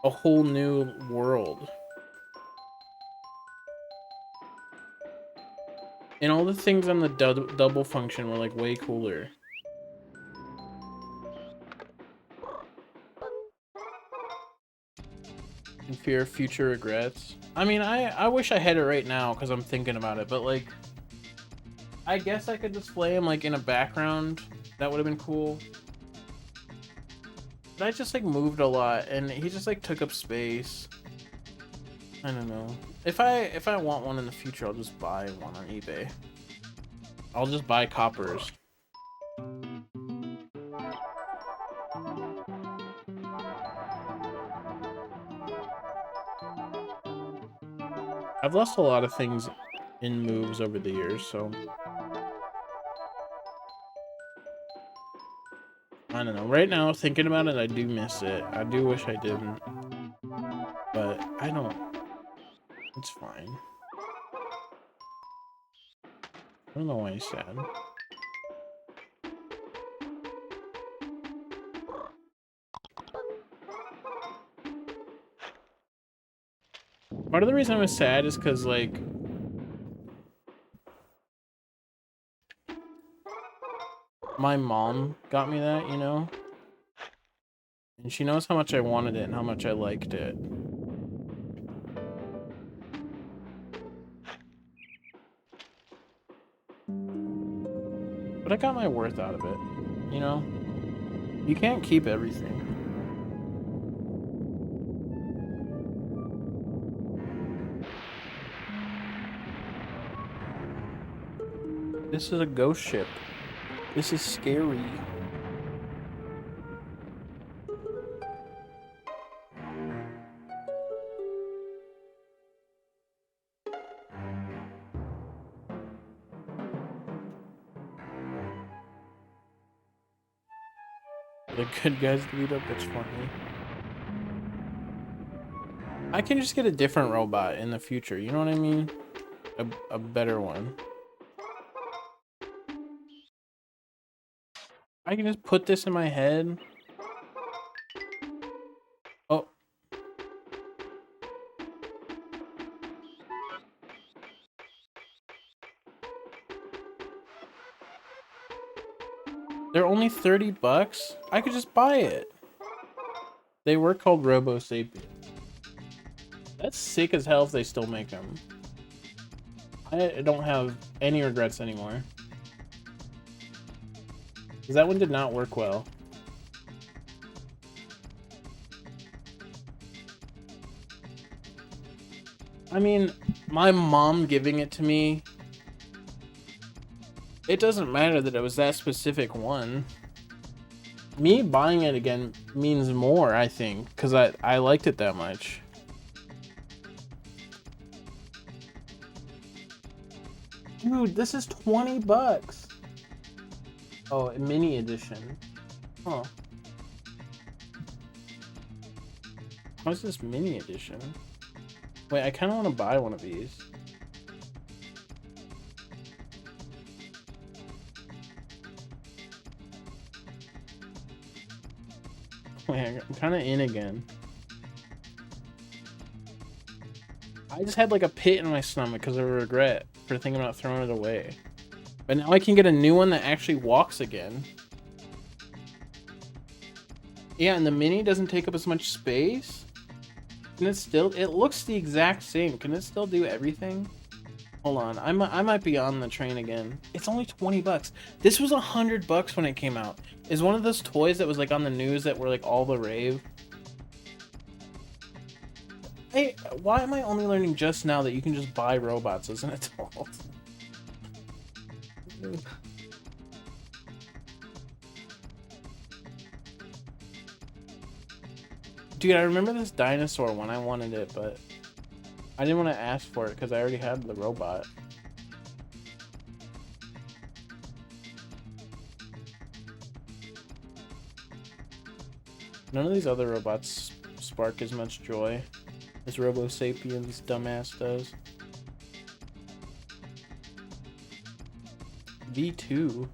a whole new world. And all the things on the double function were like way cooler. In fear of future regrets. I mean, I wish I had it right now because I'm thinking about it, but like, I guess I could display him like in a background. That would have been cool. But I just like moved a lot and he just like took up space. I don't know. If I want one in the future, I'll just buy one on eBay. I'll just buy coppers. I've lost a lot of things in moves over the years, so I don't know. Right now, thinking about it, I do miss it. I do wish I didn't, but I don't. It's fine. I don't know why he's sad. Part of the reason I was sad is because, like, my mom got me that, you know? And she knows how much I wanted it and how much I liked it. But I got my worth out of it, you know? You can't keep everything. This is a ghost ship. This is scary. The good guys beat up, that's funny. I can just get a different robot in the future, you know what I mean? A better one. I can just put this in my head. Oh. They're only 30 bucks? I could just buy it. They were called Robo Sapiens. That's sick as hell if they still make them. I don't have any regrets anymore. Because that one did not work well. I mean, my mom giving it to me, it doesn't matter that it was that specific one. Me buying it again means more, I think, because I liked it that much. Dude, this is 20 bucks. Oh, a mini edition. Huh. How's this mini edition? Wait, I kind of want to buy one of these. Wait, I'm kind of in again. I just had like a pit in my stomach because of regret for thinking about throwing it away. But now I can get a new one that actually walks again. Yeah, and the mini doesn't take up as much space. Can it still... It looks the exact same. Can it still do everything? Hold on. I might be on the train again. It's only 20 bucks. This was 100 bucks when it came out. Is one of those toys that was like on the news that were like all the rave? Hey, why am I only learning just now that you can just buy robots as an adult? Dude, I remember this dinosaur one. I wanted it, but I didn't want to ask for it because I already had the robot. None of these other robots spark as much joy as Robo Sapiens dumbass does. V2.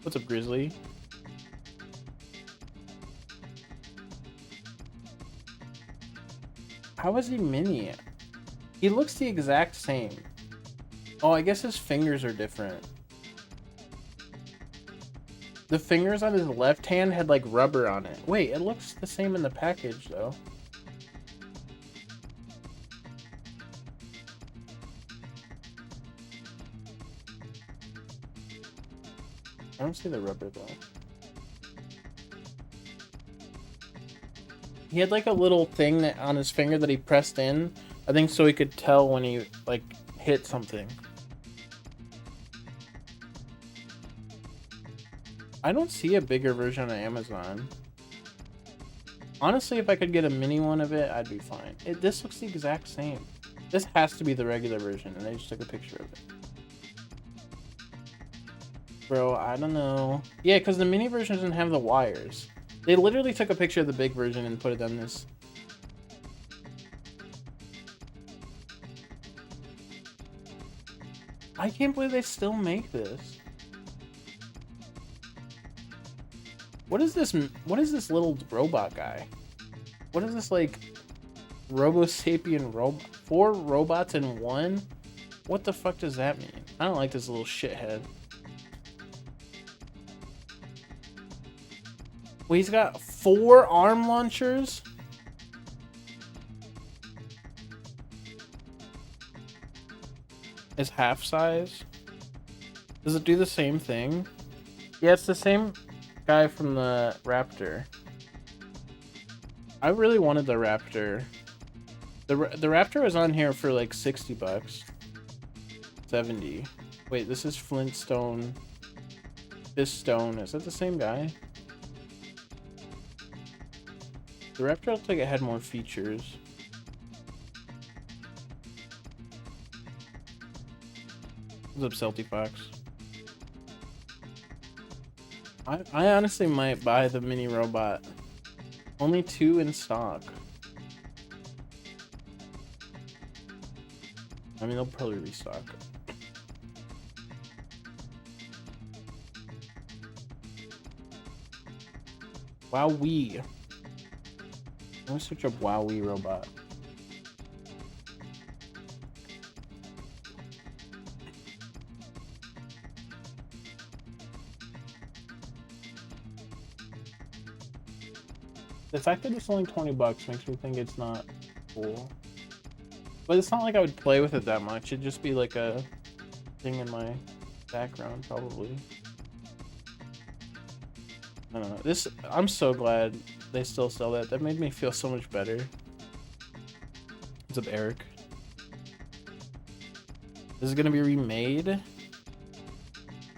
What's up, Grizzly? How is he mini? He looks the exact same. Oh, I guess his fingers are different. The fingers on his left hand had like rubber on it. Wait, it looks the same in the package though. I don't see the rubber though. He had like a little thing that on his finger that he pressed in, I think, so he could tell when he like hit something. I don't see a bigger version on Amazon. Honestly, if I could get a mini one of it, I'd be fine. This looks the exact same. This has to be the regular version, and they just took a picture of it. Bro, I don't know. Yeah, because the mini version doesn't have the wires. They literally took a picture of the big version and put it on this. I can't believe they still make this. What is this little robot guy? What is this, like, Robo Sapien robot? 4 robots in 1? What the fuck does that mean? I don't like this little shithead. Well, he's got 4 arm launchers? It's half size? Does it do the same thing? Yeah, it's the same guy from the Raptor. I really wanted the Raptor. The Raptor was on here for like 60 bucks. 70. Wait, this is Flintstone. This stone. Is that the same guy? The Raptor looked like it had more features. What's up, Celty Fox? I honestly might buy the mini robot. Only 2 in stock. I mean, they'll probably restock. Wowee. I'm gonna search up Wowee robot. The fact that it's only 20 bucks makes me think it's not cool. But it's not like I would play with it that much. It'd just be like a thing in my background, probably. I don't know. I'm so glad they still sell that. That made me feel so much better. What's up, Eric? This is gonna be remade?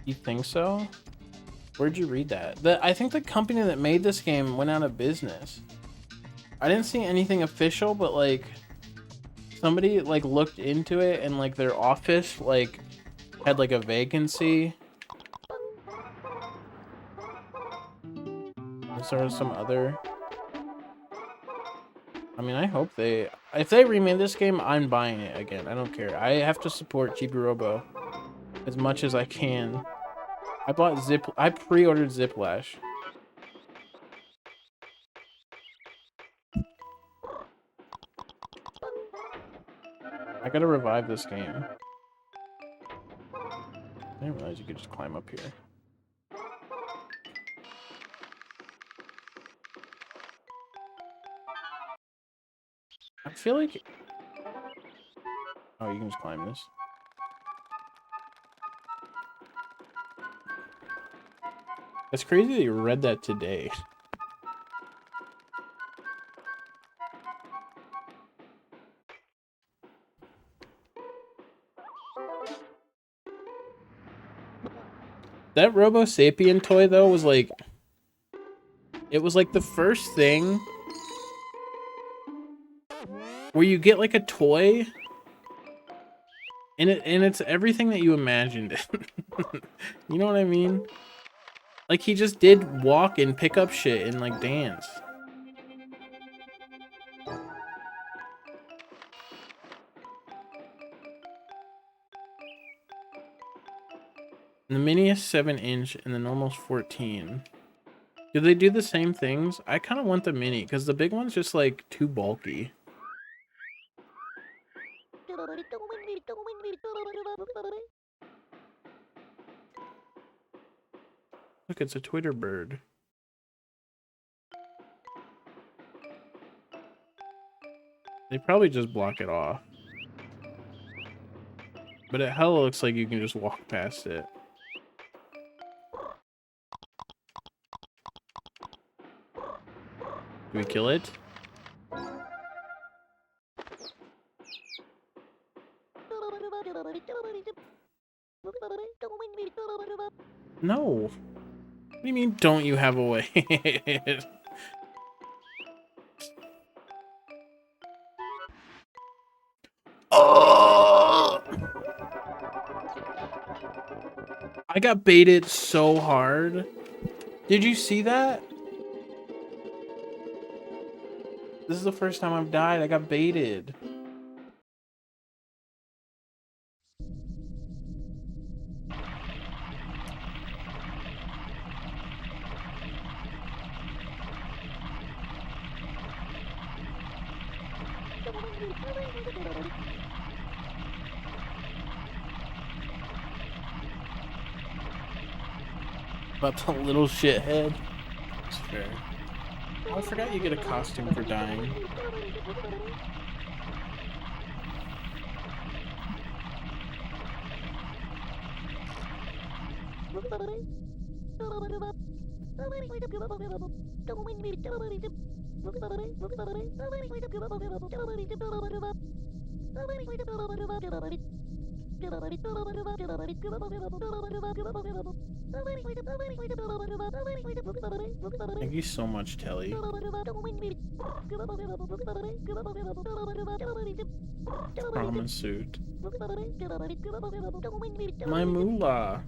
You think so? Where'd you read that? I think the company that made this game went out of business. I didn't see anything official, but like somebody like looked into it and like their office like had like a vacancy. And sort of some other. I mean, I hope if they remade this game, I'm buying it again. I don't care. I have to support Chibi Robo as much as I can. I pre-ordered Ziplash. I gotta revive this game. I didn't realize you could just climb up here. I feel like... Oh, you can just climb this. That's crazy that you read that today. That Robo Sapien toy though was like, it was like the first thing where you get like a toy and it's everything that you imagined. You know what I mean? Like he just did walk and pick up shit and like dance. And the mini is 7-inch and the normal's 14. Do they do the same things? I kind of want the mini because the big one's just like too bulky. Look, it's a Twitter bird. They probably just block it off. But it hella looks like you can just walk past it. Do we kill it? No. What do you mean, don't you have a way? Oh! I got baited so hard. Did you see that? This is the first time I've died. I got baited. About the little shithead. It's fair. Oh, I forgot you get a costume for dying. Thank you so much, Telly. Ramen suit. My moolah.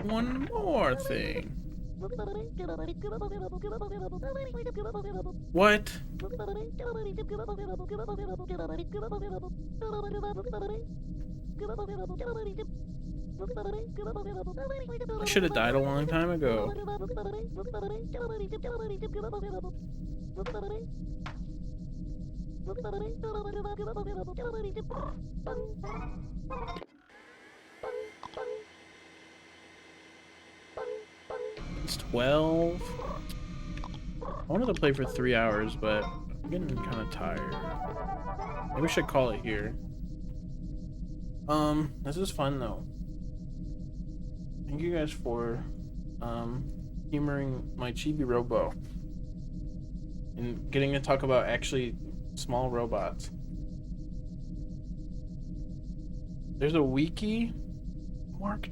One more thing. What? I should have died a long time ago. It's 12. I wanted to play for 3 hours, but I'm getting kind of tired. Maybe we should call it here. This is fun though. Thank you guys for humoring my Chibi Robo and getting to talk about actually small robots. There's a wiki. Mark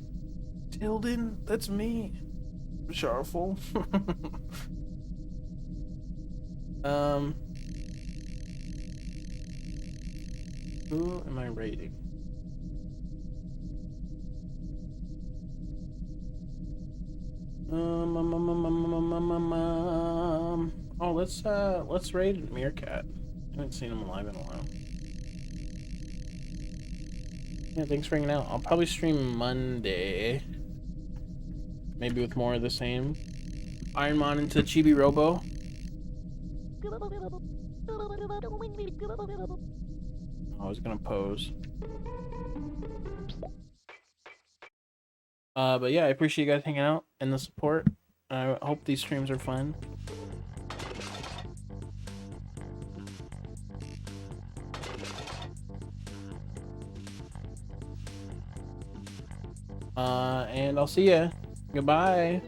Tilden, that's me. Sharful. Who am I rating? Oh, let's raid Meerkat. I haven't seen him live in a while. Yeah, thanks for hanging out. I'll probably stream Monday. Maybe with more of the same. Ironmon into Chibi Robo. I was gonna pose. But yeah, I appreciate you guys hanging out and the support. I hope these streams are fun. And I'll see ya. Goodbye.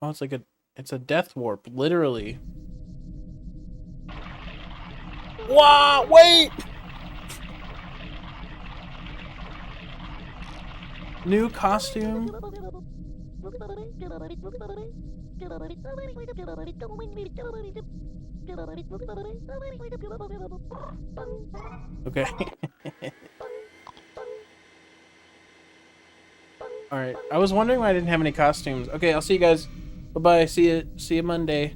Oh, it's a death warp, literally. Wow, wait! New costume. Okay. All right. I was wondering why I didn't have any costumes. Okay, I'll see you guys. Bye-bye. See you Monday.